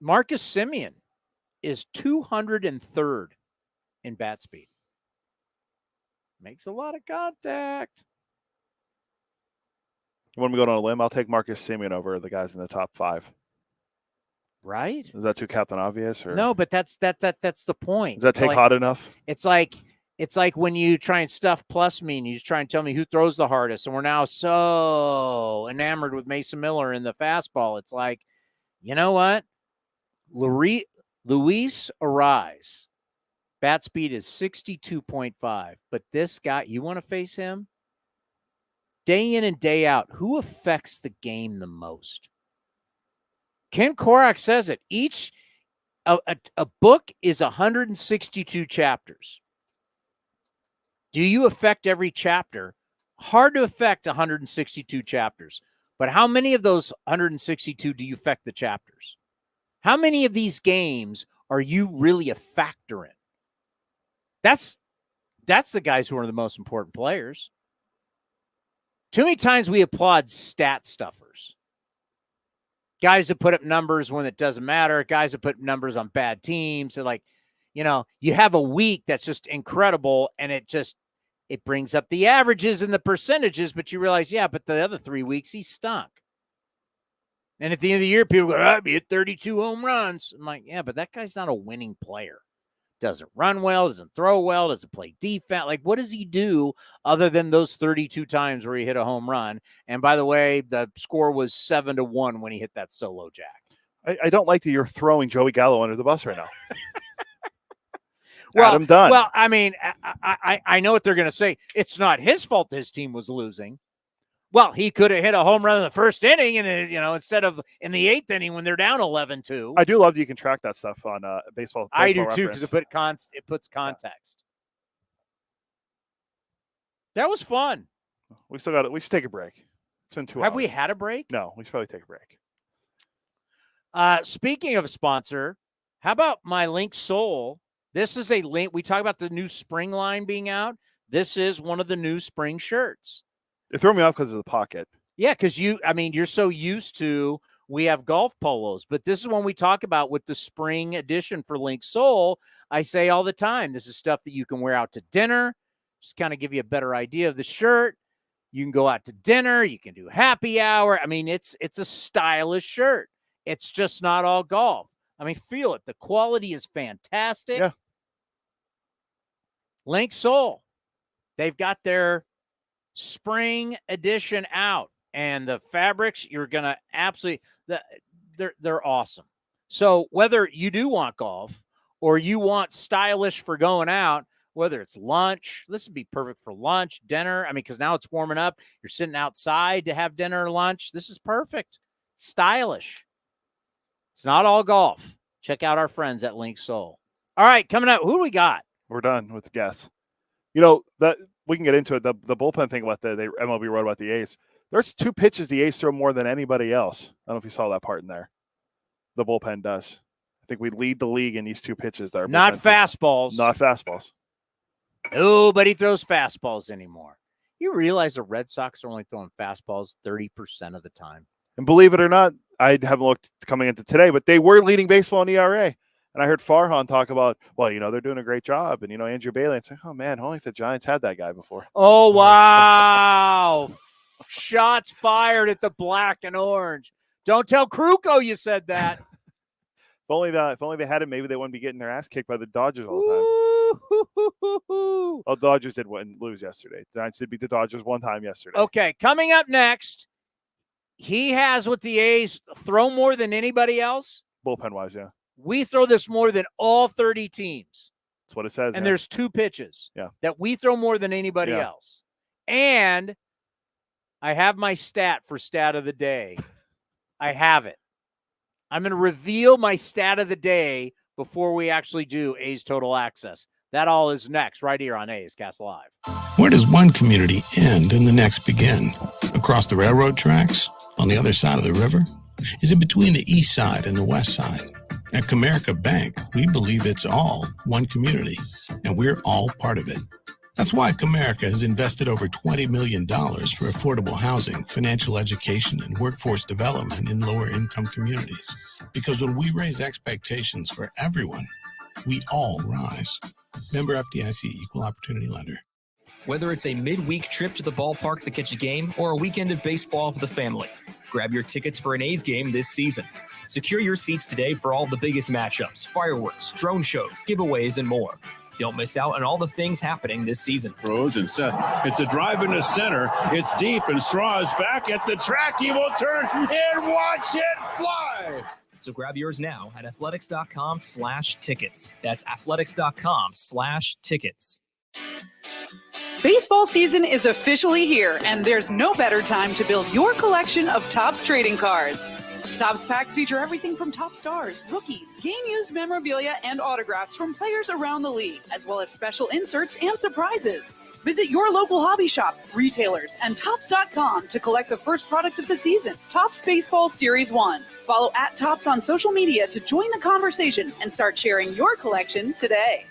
Marcus Semien is 203rd in bat speed. Makes a lot of contact. When we go on a limb, I'll take Marcus Semien over the guys in the top 5. Right? Is that too Captain Obvious? Or? No, but that's the point. Does that take hot enough? It's like when you try and stuff plus me and you just try and tell me who throws the hardest, and we're now so enamored with Mason Miller in the fastball. It's like, you know what? Luis Ariz, bat speed is 62.5. But this guy, you want to face him? Day in and day out, who affects the game the most? Ken Korak says it. A book is 162 chapters. Do you affect every chapter? Hard to affect 162 chapters. But how many of those 162 do you affect the chapters? How many of these games are you really a factor in? That's the guys who are the most important players. Too many times we applaud stat stuffers. Guys that put up numbers when it doesn't matter. Guys that put numbers on bad teams. So you have a week that's just incredible, and it brings up the averages and the percentages, but you realize, but the other 3 weeks he stunk. And at the end of the year, people go, he hit 32 home runs. I'm like, but that guy's not a winning player. Doesn't run well, doesn't throw well, doesn't play defense. Like, what does he do other than those 32 times where he hit a home run? And by the way, the score was 7-1 when he hit that solo jack. I don't like that you're throwing Joey Gallo under the bus right now. Well, Adam Dunn. Well, I know what they're going to say. It's not his fault his team was losing. Well, he could have hit a home run in the first inning, and instead of in the 8th inning when they're down 11-2. I do love that you can track that stuff on baseball. I do too, Reference. because it puts context. Yeah. That was fun. We should take a break. It's been 2 hours. Have we had a break? No, we should probably take a break. Speaking of sponsor, how about my Link Soul? This is a link. We talk about the new spring line being out. This is one of the new spring shirts. It threw me off because of the pocket. Yeah, because you're so used to, we have golf polos, but this is one we talk about with the spring edition for Link Soul. I say all the time, this is stuff that you can wear out to dinner. Just kind of give you a better idea of the shirt. You can go out to dinner. You can do happy hour. I mean, it's a stylish shirt. It's just not all golf. I mean, feel it. The quality is fantastic. Yeah. Link Soul. They've got their spring edition out, and the fabrics, you're going to absolutely, they're awesome. So whether you do want golf or you want stylish for going out, whether it's lunch, this would be perfect for lunch, dinner. I mean, because now it's warming up. You're sitting outside to have dinner or lunch. This is perfect. Stylish. It's not all golf. Check out our friends at Link Soul. All right, coming up, who do we got? We're done with the guess. That we can get into it. The bullpen thing about the MLB wrote about the A's. There's 2 pitches the A's throw more than anybody else. I don't know if you saw that part in there. The bullpen does. I think we lead the league in these 2 pitches. That are not fastballs. Not fastballs. Nobody throws fastballs anymore. You realize the Red Sox are only throwing fastballs 30% of the time. And believe it or not, I haven't looked coming into today, but they were leading baseball in ERA. And I heard Farhan talk about, they're doing a great job. And, Andrew Bailey, and say, oh, man, only if the Giants had that guy before. Oh, wow. Shots fired at the black and orange. Don't tell Kruko you said that. If only they had him, maybe they wouldn't be getting their ass kicked by the Dodgers all the time. Oh, Dodgers did lose yesterday. The Giants did beat the Dodgers one time yesterday. Okay, coming up next, he has with the A's throw more than anybody else. Bullpen-wise, yeah. We throw this more than all 30 teams. That's what it says. And there's 2 pitches that we throw more than anybody else. And I have my stat for stat of the day. I have it. I'm going to reveal my stat of the day before we actually do A's Total Access. That all is next, right here on A's Cast Live. Where does one community end and the next begin? Across the railroad tracks? On the other side of the river? Is it between the east side and the west side? At Comerica Bank, we believe it's all one community, and we're all part of it. That's why Comerica has invested over $20 million for affordable housing, financial education, and workforce development in lower-income communities. Because when we raise expectations for everyone, we all rise. Member FDIC, Equal Opportunity Lender. Whether it's a midweek trip to the ballpark to catch a game or a weekend of baseball for the family, grab your tickets for an A's game this season. Secure your seats today for all the biggest matchups, fireworks, drone shows, giveaways, and more. Don't miss out on all the things happening this season. Throws and Seth. It's a drive into center. It's deep, and Straw is back at the track. He will turn and watch it fly. So grab yours now at athletics.com/tickets. That's athletics.com/tickets. Baseball season is officially here, and there's no better time to build your collection of Topps trading cards. Topps packs feature everything from top stars, rookies, game-used memorabilia, and autographs from players around the league, as well as special inserts and surprises. Visit your local hobby shop, retailers, and Topps.com to collect the first product of the season, Topps Baseball Series 1. Follow @Topps on social media to join the conversation and start sharing your collection today.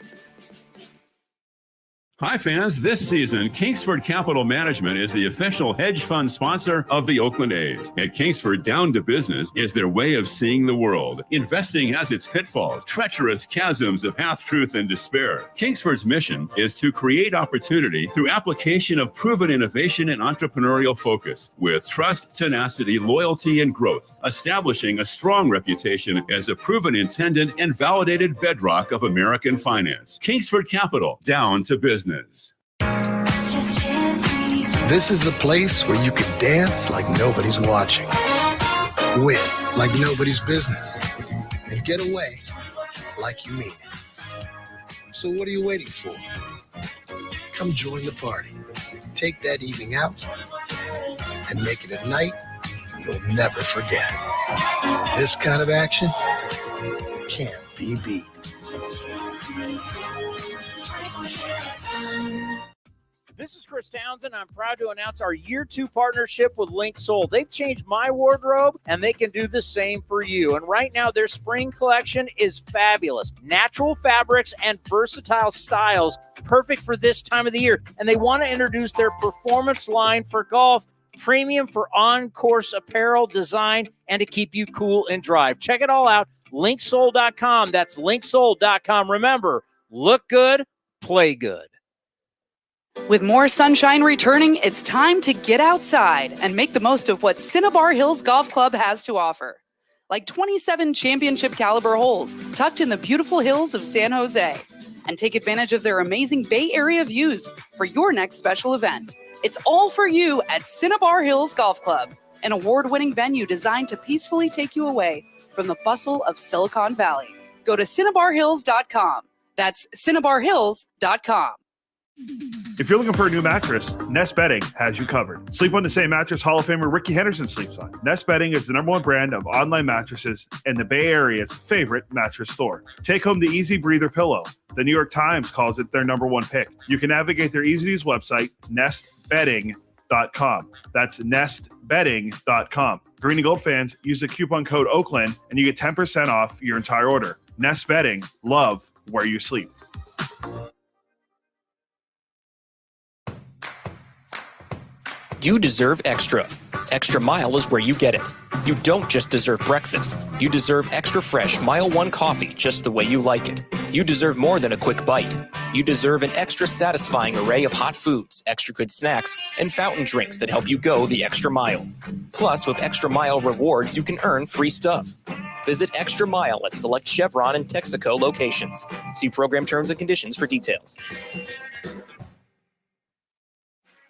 Hi, fans. This season, Kingsford Capital Management is the official hedge fund sponsor of the Oakland A's. At Kingsford, down to business is their way of seeing the world. Investing has its pitfalls, treacherous chasms of half-truth and despair. Kingsford's mission is to create opportunity through application of proven innovation and entrepreneurial focus with trust, tenacity, loyalty, and growth, establishing a strong reputation as a proven intendant and validated bedrock of American finance. Kingsford Capital, down to business. This is the place where you can dance like nobody's watching, win like nobody's business, and get away like you mean it. So what are you waiting for? Come join the party. take that evening out and make it a night you'll never forget. This kind of action can't be beat. This is Chris Townsend. I'm proud to announce our year 2 partnership with Link Soul. They've changed my wardrobe, and they can do the same for you. And right now, their spring collection is fabulous. Natural fabrics and versatile styles, perfect for this time of the year. And they want to introduce their performance line for golf, premium for on-course apparel design, and to keep you cool and dry. Check it all out, linksoul.com. That's linksoul.com. Remember, look good, play good. With more sunshine returning, it's time to get outside and make the most of what Cinnabar Hills Golf Club has to offer. Like 27 championship caliber holes tucked in the beautiful hills of San Jose. And take advantage of their amazing Bay Area views for your next special event. It's all for you at Cinnabar Hills Golf Club, an award-winning venue designed to peacefully take you away from the bustle of Silicon Valley. Go to cinnabarhills.com. That's cinnabarhills.com. If you're looking for a new mattress, Nest Bedding has you covered. Sleep on the same mattress Hall of Famer Ricky Henderson sleeps on. Nest Bedding is the #1 brand of online mattresses and the Bay Area's favorite mattress store. Take home the Easy Breather pillow. The New York Times calls it their #1 pick. You can navigate their easy-to-use website, nestbedding.com. That's nestbedding.com. Green and Gold fans, use the coupon code Oakland and you get 10% off your entire order. Nest Bedding, love where you sleep. You deserve extra. Extra Mile is where you get it. You don't just deserve breakfast. You deserve extra fresh Mile 1 coffee just the way you like it. You deserve more than a quick bite. You deserve an extra satisfying array of hot foods, extra good snacks, and fountain drinks that help you go the extra mile. Plus, with Extra Mile rewards, you can earn free stuff. Visit Extra Mile at select Chevron and Texaco locations. See program terms and conditions for details.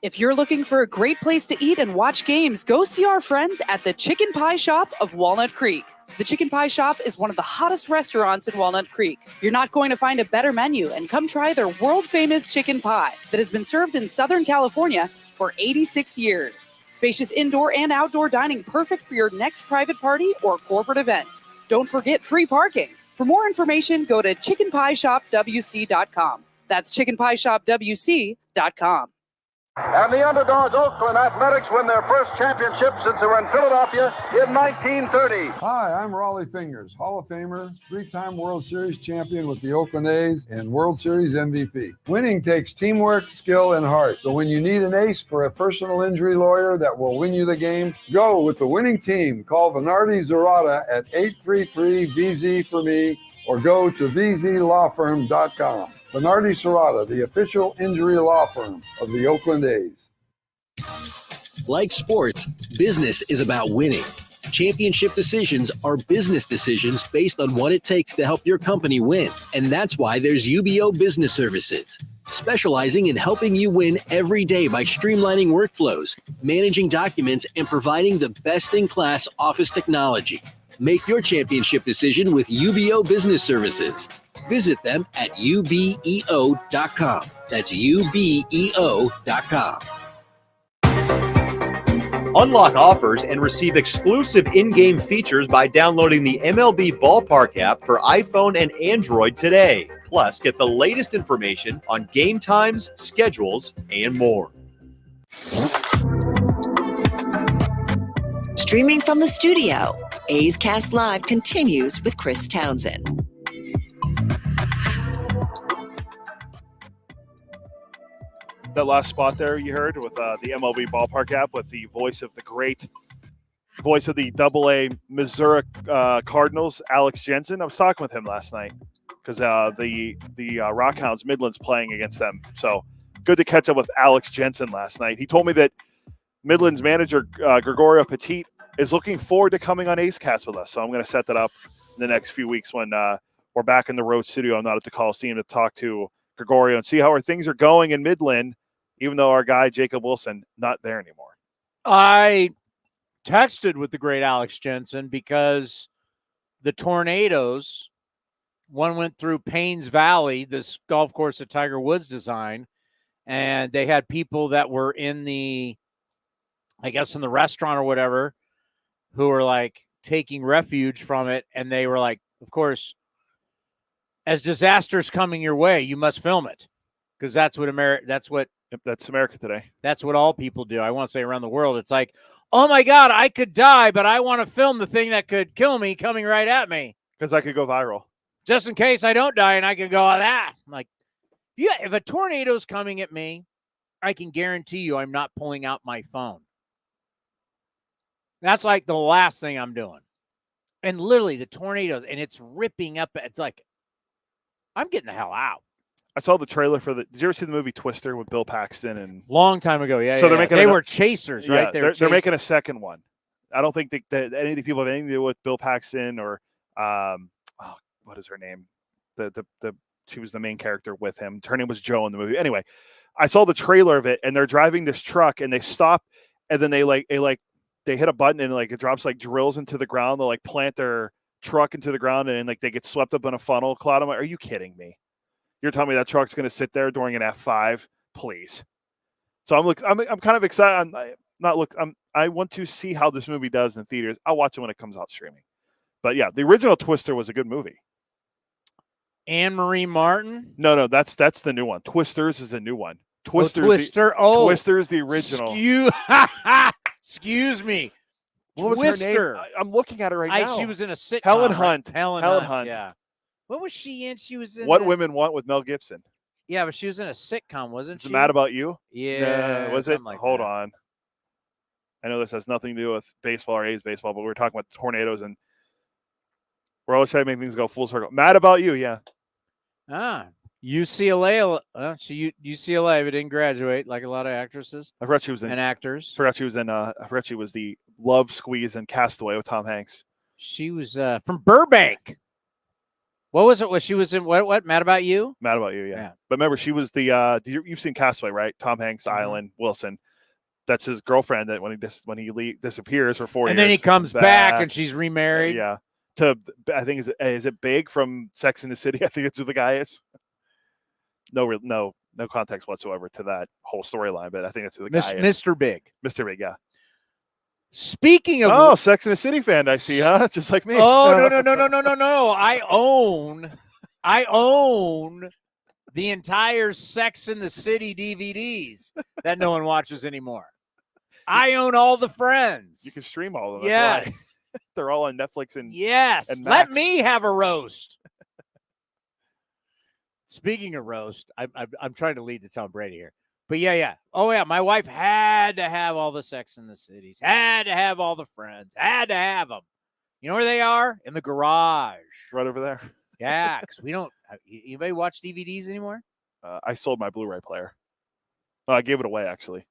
If you're looking for a great place to eat and watch games, go see our friends at the Chicken Pie Shop of Walnut Creek. The Chicken Pie Shop is one of the hottest restaurants in Walnut Creek. You're not going to find a better menu, and come try their world-famous chicken pie that has been served in Southern California for 86 years. Spacious indoor and outdoor dining, perfect for your next private party or corporate event. Don't forget free parking. For more information, go to chickenpieshopwc.com. That's chickenpieshopwc.com. And the underdogs, Oakland Athletics, win their first championship since they were in Philadelphia in 1930. Hi, I'm Raleigh Fingers, Hall of Famer, 3-time World Series champion with the Oakland A's and World Series MVP. Winning takes teamwork, skill, and heart. So when you need an ace for a personal injury lawyer that will win you the game, go with the winning team. Call Venardi Zerata at 833-VZ-FOR-ME or go to vzlawfirm.com. Venardi Serrata, the official injury law firm of the Oakland A's. Like sports, business is about winning. Championship decisions are business decisions based on what it takes to help your company win. And that's why there's UBO Business Services, specializing in helping you win every day by streamlining workflows, managing documents, and providing the best-in-class office technology. Make your championship decision with UBO Business Services. Visit them at ubeo.com. That's ubeo.com. Unlock offers and receive exclusive in-game features by downloading the MLB Ballpark app for iPhone and Android today. Plus, get the latest information on game times, schedules, and more. Streaming from the studio, A's Cast Live continues with Chris Townsend. That last spot there you heard with the MLB Ballpark app with the voice of the AA Missouri Cardinals, Alex Jensen. I was talking with him last night because the Rockhounds Midland's playing against them. So good to catch up with Alex Jensen last night. He told me that Midland's manager, Gregorio Petit, is looking forward to coming on A's Cast with us. So I'm going to set that up in the next few weeks when we're back in the road studio. I'm not at the Coliseum to talk to Gregorio and see how our things are going in Midland, even though our guy, Jacob Wilson, not there anymore. I texted with the great Alex Jensen because the tornadoes, one went through Paynes Valley, this golf course that Tiger Woods designed, and they had people that were in the restaurant or whatever who were like taking refuge from it. And they were like, of course, as disasters coming your way, you must film it. Because that's America today. That's what all people do. I want to say around the world. It's like, oh my God, I could die, but I want to film the thing that could kill me coming right at me. Because I could go viral. Just in case I don't die and I could go, that. I'm like, if a tornado's coming at me, I can guarantee you I'm not pulling out my phone. That's like the last thing I'm doing. And literally the tornadoes, and it's ripping up. It's like, I'm getting the hell out. I saw the trailer for did you ever see the movie Twister with Bill Paxton? And long time ago, yeah. So they were chasers, right? Yeah, they're making a second one. I don't think that any of the people have anything to do with Bill Paxton or what is her name? She was the main character with him. Her name was Joe in the movie. Anyway, I saw the trailer of it, and they're driving this truck, and they stop, and then they hit a button, and like it drops like drills into the ground. They'll like plant their truck into the ground, and like they get swept up in a funnel cloud. I'm like, are you kidding me? You're telling me that truck's going to sit there during an F5, please? So I'm kind of excited. I want to see how this movie does in theaters. I'll watch it when it comes out streaming. But yeah, the original Twister was a good movie. Anne-Marie Martin? No, that's the new one. Twisters is a new one. Twister's the original. Excuse me. What was her name? I'm looking at her right now. She was in a sitcom. Helen Hunt. Helen Hunt. Yeah. What was she in? She was in What Women Want with Mel Gibson. Yeah, but she was in a sitcom, wasn't she? Mad About You? Yeah. Was it? Like Hold on. I know this has nothing to do with baseball or A's baseball, but we're talking about tornadoes, and we're always trying to make things go full circle. Mad About You, yeah. UCLA. UCLA, but didn't graduate like a lot of actresses. I forgot she was in. And actors. I forgot she was the love squeeze in Castaway with Tom Hanks. She was from Burbank. What was it? She was in what? Mad About You? Mad About You, yeah. But remember, she was the you've seen Castaway, right? Tom Hanks, Island, Wilson. That's his girlfriend. That when he disappears for 4 years, and then he comes back, and she's remarried. Yeah. I think is it Big from Sex and the City? I think it's who the guy is. No context whatsoever to that whole storyline, but I think it's who the guy is. Mr. Big. Mr. Big, yeah. Speaking of Sex and the City fan, I see, huh? Just like me. Oh, no. I own the entire Sex and the City DVDs that no one watches anymore. I own all the Friends. You can stream all of them. Yes. That's why. They're all on Netflix and yes. And let me have a roast. Speaking of roast, I'm trying to lead to Tom Brady here. But yeah. Oh, yeah. My wife had to have all the Sex in the Cities, had to have all the Friends, had to have them. You know where they are? In the garage. Right over there. Yeah, because we don't. Anybody watch DVDs anymore? I sold my Blu-ray player. No, I gave it away, actually.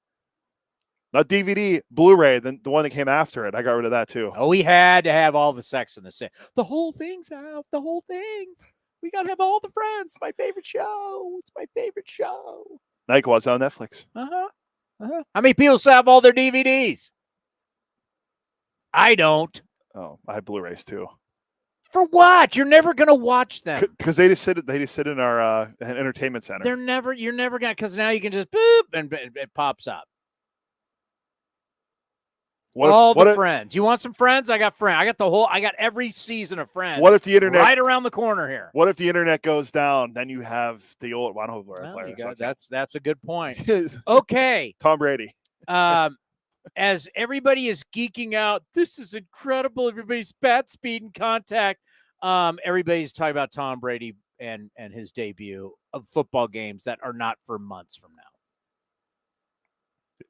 Not DVD, Blu-ray, then the one that came after it. I got rid of that, too. Oh, we had to have all the Sex in the City. The whole thing's out. The whole thing. We got to have all the Friends. My favorite show. It's my favorite show. Now you can watch it on Netflix. How many people still have all their DVDs? I don't. Oh, I have Blu-rays too. For what? You're never gonna watch them because they just sit in our entertainment center. You're never gonna, because now you can just boop and it pops up. Friends. You want some Friends? I got Friends. I got every season of Friends. What if the internet right around the corner here? What if the internet goes down? Then you have the old player. That's a good point. Okay. Tom Brady. As everybody is geeking out, this is incredible. Everybody's bat speed and contact. Everybody's talking about Tom Brady and his debut of football games that are not for months from now.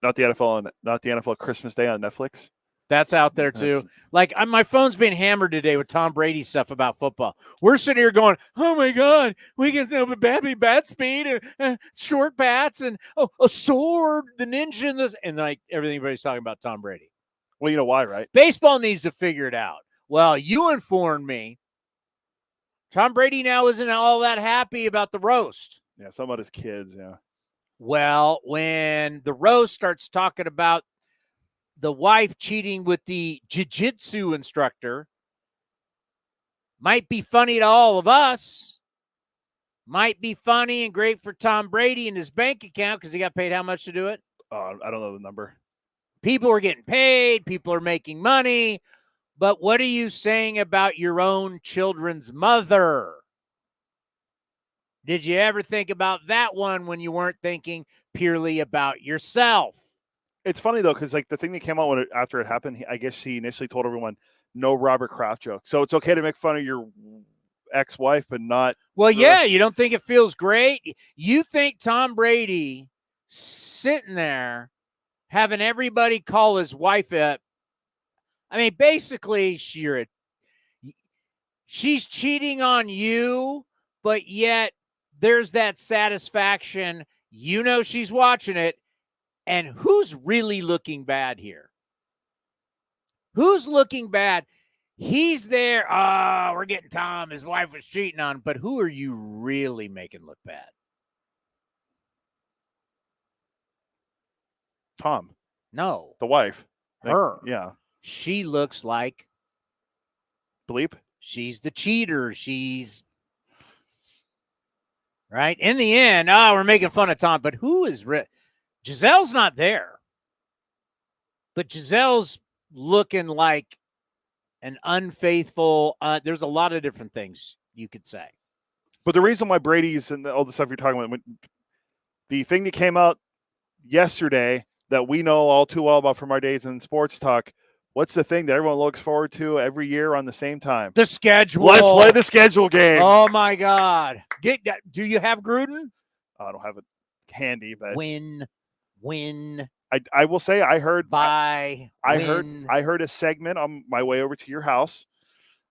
Not the NFL Christmas Day on Netflix. That's out there too. My phone's being hammered today with Tom Brady stuff about football. We're sitting here going, "Oh my God, we can have bat speed and short bats and a sword, the ninja, and everybody's talking about Tom Brady." Well, you know why, right? Baseball needs to figure it out. Well, you informed me. Tom Brady now isn't all that happy about the roast. Yeah, some about his kids. Yeah. Well, when the roast starts talking about the wife cheating with the jiu-jitsu instructor, might be funny to all of us, might be funny and great for Tom Brady in his bank account because he got paid how much to do it? I don't know the number. People are getting paid. People are making money. But what are you saying about your own children's mother? Did you ever think about that one when you weren't thinking purely about yourself? It's funny, though, because like the thing that came out after it happened, I guess he initially told everyone, no Robert Kraft joke. So it's okay to make fun of your ex-wife, but not. Well, yeah, you don't think it feels great? You think Tom Brady sitting there having everybody call his wife up. I mean, basically, she's cheating on you, but yet there's that satisfaction. You know she's watching it. And who's really looking bad here? Who's looking bad? He's there. Oh, we're getting Tom. His wife was cheating on him. But who are you really making look bad? Tom. No. The wife. Her. Yeah. She looks like bleep. She's the cheater. She's right. In the end, we're making fun of Tom. But who is Gisele's not there. But Gisele's looking like an unfaithful. There's a lot of different things you could say. But the reason why Brady's and all the stuff you're talking about, the thing that came out yesterday that we know all too well about from our days in sports talk, what's the thing that everyone looks forward to every year on the same time? The schedule. Let's play the schedule game. Oh, my God. Do you have Gruden? I don't have it handy, but win. I will say I heard I heard a segment on my way over to your house.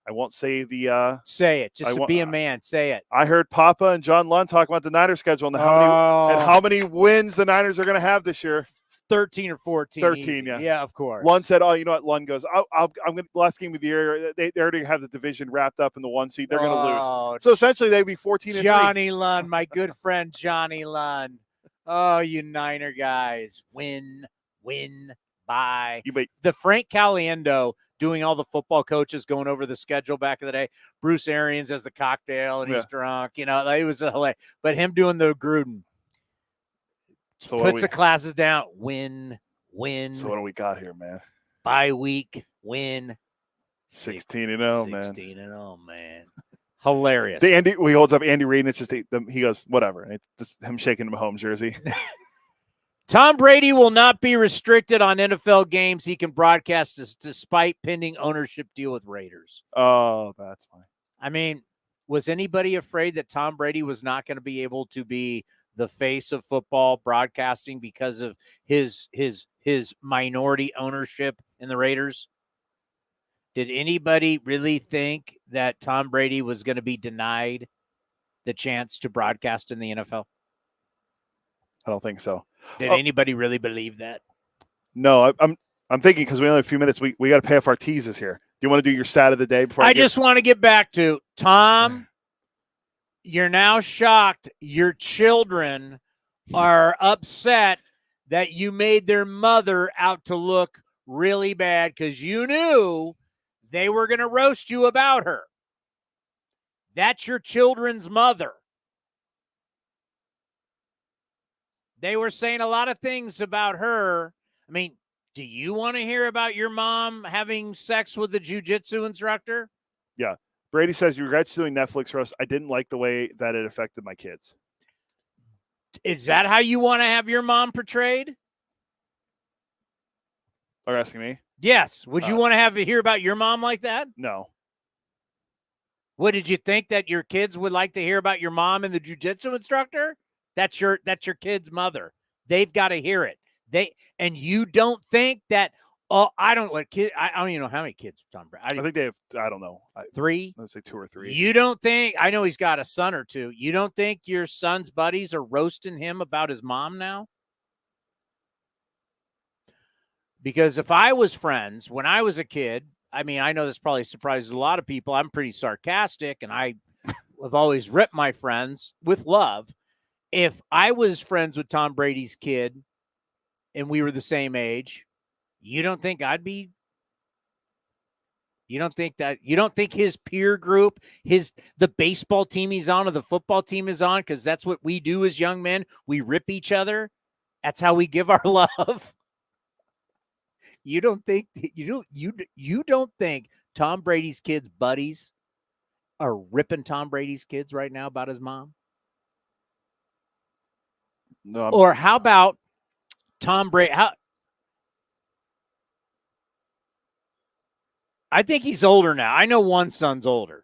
I won't say the say it. Just to be a man, say it. I heard Papa and John Lund talk about the Niners schedule and how many wins the Niners are going to have this year. 13 or 14. 13, easy. Yeah, of course. Lund said, "Oh, you know what?" Lund goes, "I'm going to last game of the year. They already have the division wrapped up in the 1 seed. They're going to lose. So essentially, they'd be 14-3." Johnny Lund, my good friend Johnny Lund. Oh, you Niner guys. Win, bye. The Frank Caliendo doing all the football coaches going over the schedule back in the day. Bruce Arians has the cocktail and he's drunk. You know, it was hilarious. But him doing the Gruden. So puts the classes down. Win. So what do we got here, man? Bye week. Win. 16-0, man. 16-0, man. Hilarious. We holds up Andy Reid, and it's just he goes, whatever. And it's just him shaking the Mahomes jersey. Tom Brady will not be restricted on NFL games he can broadcast despite pending ownership deal with Raiders. Oh, that's fine. I mean, was anybody afraid that Tom Brady was not going to be able to be the face of football broadcasting because of his minority ownership in the Raiders? Did anybody really think that Tom Brady was going to be denied the chance to broadcast in the NFL? I don't think so. Did anybody really believe that? No, I'm thinking because we only have a few minutes. We got to pay off our teases here. Do you want to do your stat of the day before? I just want to get back to Tom. You're now shocked. Your children are upset that you made their mother out to look really bad because you knew they were going to roast you about her. That's your children's mother. They were saying a lot of things about her. I mean, do you want to hear about your mom having sex with the jiu-jitsu instructor? Yeah. Brady says he regrets doing Netflix roast. I didn't like the way that it affected my kids. Is that how you want to have your mom portrayed? Are you asking me? Yes. Would you want to hear about your mom like that? No. What, did you think that your kids would like to hear about your mom and the jiu-jitsu instructor? That's your kid's mother. They've got to hear it. And you don't think that? Oh, I don't even know how many kids Tom Brady. I think they have. I don't know. 3. Let's say 2 or 3. You don't think? I know he's got a son or 2. You don't think your son's buddies are roasting him about his mom now? Because if I was friends when I was a kid, I mean, I know this probably surprises a lot of people. I'm pretty sarcastic, and I have always ripped my friends with love. If I was friends with Tom Brady's kid and we were the same age, you don't think I'd be You don't think his peer group, the baseball team he's on or the football team is on, because that's what we do as young men. We rip each other. That's how we give our love. You don't think Tom Brady's kids' buddies are ripping Tom Brady's kids right now about his mom? No. Or how about Tom Brady? I think he's older now. I know one son's older.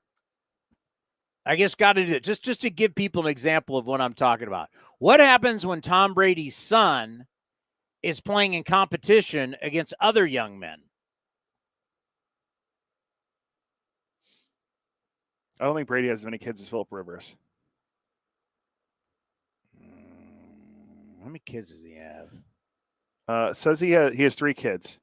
I guess got to do it just to give people an example of what I'm talking about. What happens when Tom Brady's son is playing in competition against other young men? I don't think Brady has as many kids as Phillip Rivers. How many kids does he have? Says he has 3 kids.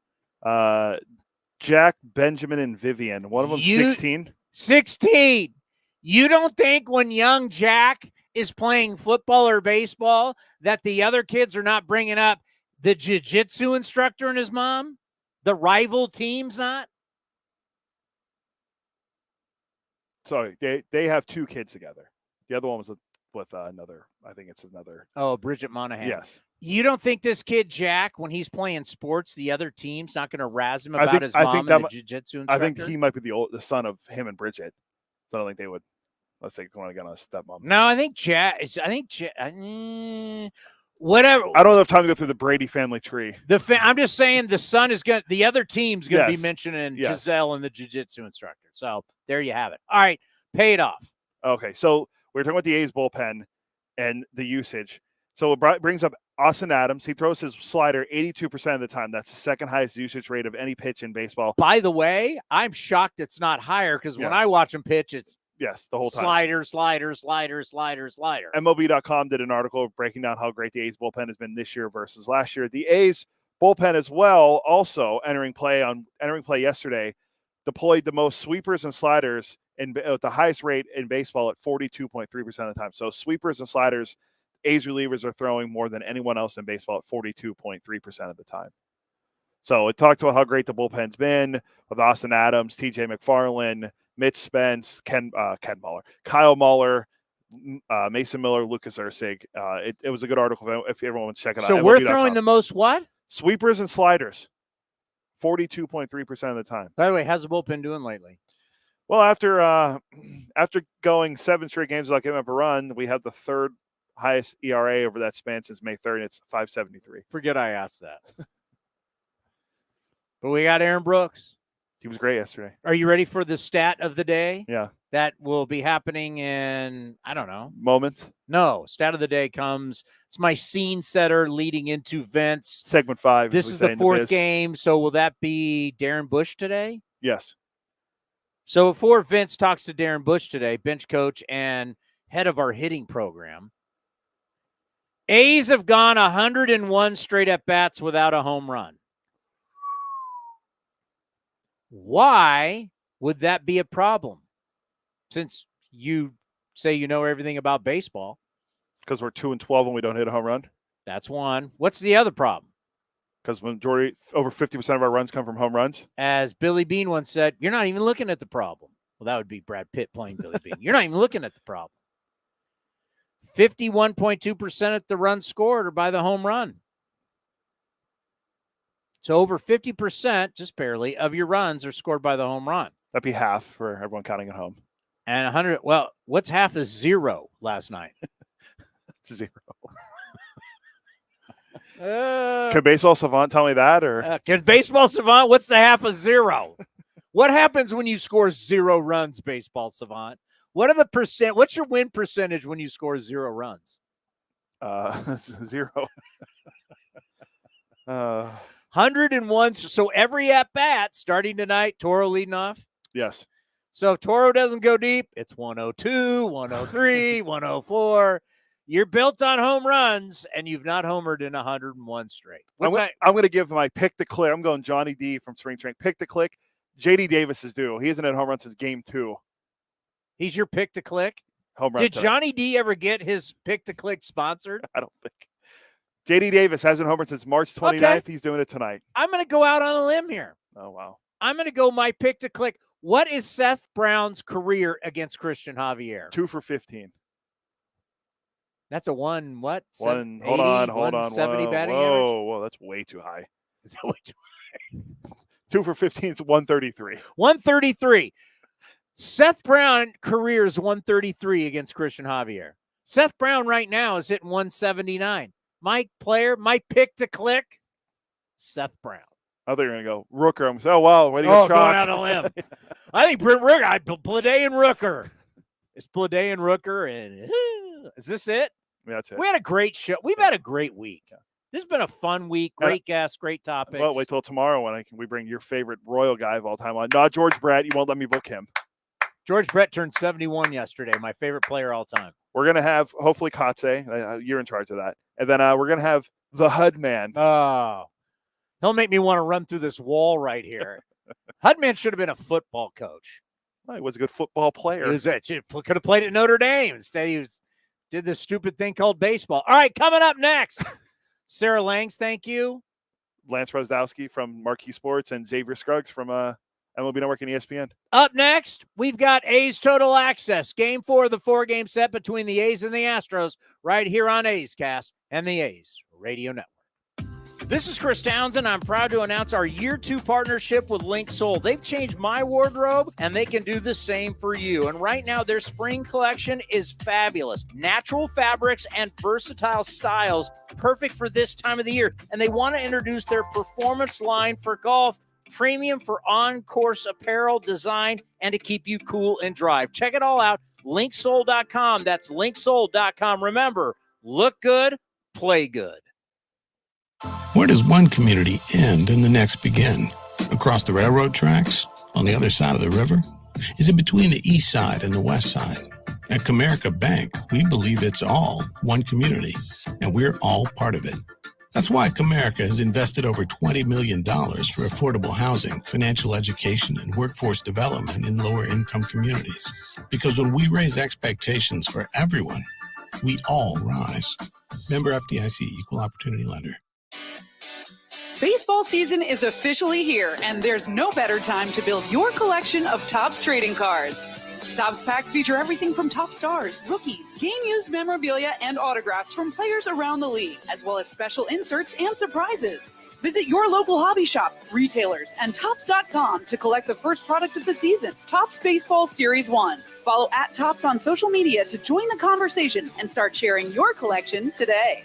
Jack, Benjamin, and Vivian. One of them 16. 16. You don't think when young Jack is playing football or baseball that the other kids are not bringing up the jiu-jitsu instructor and his mom? The rival team's not? Sorry, they have 2 kids together. The other one was with another. I think it's another. Oh, Bridget Monahan. Yes. You don't think this kid Jack, when he's playing sports, the other team's not going to razz him about his mom and the jiu-jitsu instructor? I think he might be the son of him and Bridget. So I don't think they would. Let's say want to get on a stepmom. No, I think Jack. Whatever. I don't have time to go through the Brady family tree. I'm just saying the son is going. The other team's going to be mentioning Giselle and the jiu-jitsu instructor. So there you have it. All right, pay it off. Okay, so we're talking about the A's bullpen and the usage. So it brings up Austin Adams. He throws his slider 82% of the time. That's the second highest usage rate of any pitch in baseball. By the way, I'm shocked it's not higher because when I watch him pitch, it's the whole time. Slider. MLB.com did an article breaking down how great the A's bullpen has been this year versus last year. The A's bullpen as well, also entering play yesterday, deployed the most sweepers and sliders at the highest rate in baseball at 42.3% of the time. So sweepers and sliders, A's relievers are throwing more than anyone else in baseball at 42.3% of the time. So it talked about how great the bullpen's been with Austin Adams, TJ McFarland, Mitch Spence, Kyle Muller, Mason Miller, Lucas Ursig. It was a good article if everyone wants to check it out. So we're throwing the most what? Sweepers and sliders, 42.3% of the time. By the way, how's the bullpen doing lately? Well, after going 7 straight games without giving up a run, we have the 3rd highest ERA over that span since May 3rd, and it's 5.73. Forget I asked that. But we got Aaron Brooks. He was great yesterday. Are you ready for the stat of the day? Yeah. That will be happening in, I don't know. Moments? No. Stat of the day comes. It's my scene setter leading into Vince. Segment 5. This is the 4th game. So will that be Darren Bush today? Yes. So before Vince talks to Darren Bush today, bench coach and head of our hitting program, A's have gone 101 straight at-bats without a home run. Why would that be a problem? Since you say you know everything about baseball. Because we're 2-12 and we don't hit a home run. That's one. What's the other problem? Because majority, over 50% of our runs come from home runs. As Billy Beane once said, you're not even looking at the problem. Well, that would be Brad Pitt playing Billy Beane. You're not even looking at the problem. 51.2% of the runs scored are by the home run. So over 50%, just barely, of your runs are scored by the home run. That'd be half for everyone counting at home. And 100, well, what's half of 0 last night? 0. Can Baseball Savant tell me that? Or can Baseball Savant, what's the half of 0? What happens when you score 0 runs, Baseball Savant? What are the percent? What's your win percentage when you score 0 runs? 0. 101. So every at-bat starting tonight, Toro leading off? Yes. So if Toro doesn't go deep, it's 102, 103, 104. You're built on home runs, and you've not homered in 101 straight. I'm going to give my pick the click. I'm going Johnny D from Spring Training. Pick the click. J.D. Davis is due. He hasn't had home runs since game 2. He's your pick to click? Home run. Did Johnny D ever get his pick to click sponsored? I don't think. J.D. Davis hasn't homered since March 29th. Okay. He's doing it tonight. I'm going to go out on a limb here. Oh, wow. I'm going to go my pick to click. What is Seth Brown's career against Christian Javier? 2 for 15. That's a one. What? Hold on. 170 batting whoa, average. Whoa, that's way too high. Is that way too high? 2 for 15 is 133. 133. Seth Brown career is 133 against Christian Javier. Seth Brown right now is hitting 179. My pick to click, Seth Brown. I thought you were going to go Rooker. I'm saying, oh, wow, way to go, going out on a limb. I think Rooker, Bleday and Rooker. It's Bleday and Rooker, and is this it? Yeah, that's it. We had a great show. We've had a great week. This has been a fun week. Great guests, great topics. Well, wait till tomorrow when we bring your favorite Royal guy of all time on. Not George Brett. You won't let me book him. George Brett turned 71 yesterday. My favorite player all time. We're going to have, hopefully, Kotze. You're in charge of that. And then we're going to have the Hudman. Oh, he'll make me want to run through this wall right here. Hudman should have been a football coach. Well, he was a good football player. Could have played at Notre Dame. Instead, he did this stupid thing called baseball. All right, coming up next, Sarah Langs, thank you. Lance Brozdowski from Marquee Sports and Xavier Scruggs from MLB Network and ESPN. Up next, we've got A's Total Access. Game 4 of the 4-game set between the A's and the Astros right here on A's Cast and the A's Radio Network. This is Chris Townsend. I'm proud to announce our Year 2 partnership with Link Soul. They've changed my wardrobe, and they can do the same for you. And right now, their spring collection is fabulous. Natural fabrics and versatile styles, perfect for this time of the year. And they want to introduce their performance line for golf, premium for on-course apparel design, and to keep you cool and dry. Check it all out, linksoul.com. That's linksoul.com. Remember, look good, play good. Where does one community end and the next begin? Across the railroad tracks? On the other side of the river? Is it between the east side and the west side? At Comerica Bank, we believe it's all one community, and we're all part of it. That's why Comerica has invested over $20 million for affordable housing, financial education, and workforce development in lower-income communities. Because when we raise expectations for everyone, we all rise. Member FDIC, Equal Opportunity Lender. Baseball season is officially here, and there's no better time to build your collection of Topps trading cards. Topps packs feature everything from top stars, rookies, game-used memorabilia, and autographs from players around the league, as well as special inserts and surprises. Visit your local hobby shop, retailers, and Topps.com to collect the first product of the season, Topps Baseball Series 1. Follow @Topps on social media to join the conversation and start sharing your collection today.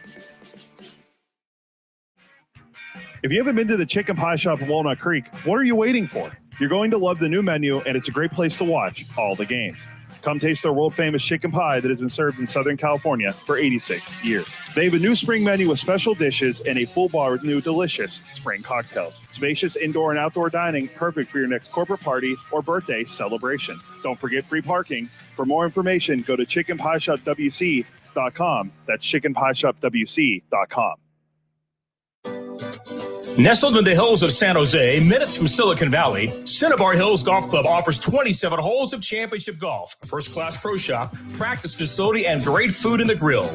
If you haven't been to the Chicken Pie Shop in Walnut Creek, what are you waiting for? You're going to love the new menu, and it's a great place to watch all the games. Come taste their world-famous chicken pie that has been served in Southern California for 86 years. They have a new spring menu with special dishes and a full bar with new delicious spring cocktails. Spacious indoor and outdoor dining, perfect for your next corporate party or birthday celebration. Don't forget free parking. For more information, go to chickenpieshopwc.com. That's chickenpieshopwc.com. Nestled in the hills of San Jose, minutes from Silicon Valley, Cinnabar Hills Golf Club offers 27 holes of championship golf, a first-class pro shop, practice facility, and great food in the grill.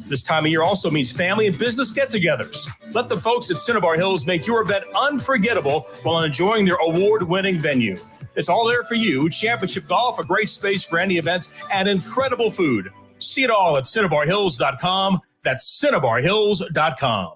This time of year also means family and business get-togethers. Let the folks at Cinnabar Hills make your event unforgettable while enjoying their award-winning venue. It's all there for you. Championship golf, a great space for any events, and incredible food. See it all at CinnabarHills.com. That's CinnabarHills.com.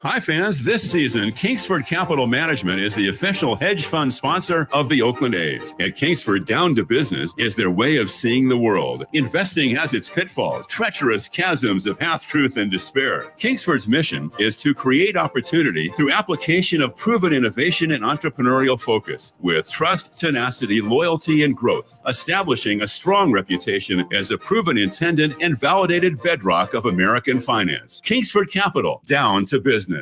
Hi, fans. This season, Kingsford Capital Management is the official hedge fund sponsor of the Oakland A's. At Kingsford, down to business is their way of seeing the world. Investing has its pitfalls, treacherous chasms of half-truth and despair. Kingsford's mission is to create opportunity through application of proven innovation and entrepreneurial focus with trust, tenacity, loyalty, and growth, establishing a strong reputation as a proven intended and validated bedrock of American finance. Kingsford Capital, down to business.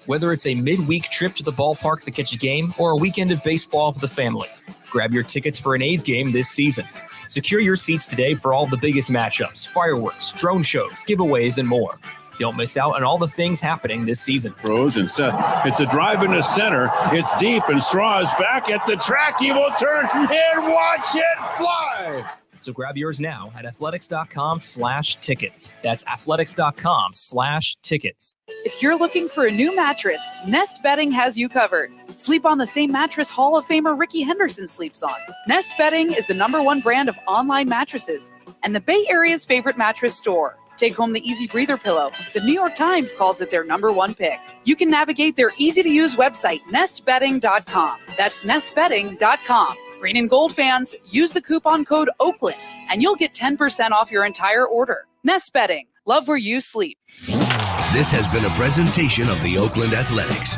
Whether it's a midweek trip to the ballpark to catch a game or a weekend of baseball for the family, grab your tickets for an A's game this season. Secure your seats today for all the biggest matchups, fireworks, drone shows, giveaways, and more. Don't miss out on all the things happening this season. Rose and Seth. It's a drive into center. It's deep, and Straw is back at the track. He will turn and watch it fly. So grab yours now at athletics.com/tickets. That's athletics.com/tickets. If you're looking for a new mattress, Nest Bedding has you covered. Sleep on the same mattress Hall of Famer Ricky Henderson sleeps on. Nest Bedding is the #1 brand of online mattresses and the Bay Area's favorite mattress store. Take home the Easy Breather pillow. The New York Times calls it their #1 pick. You can navigate their easy-to-use website, nestbedding.com. That's nestbedding.com. Green and gold fans, use the coupon code Oakland, and you'll get 10% off your entire order. Nest Bedding. Love where you sleep. This has been a presentation of the Oakland Athletics.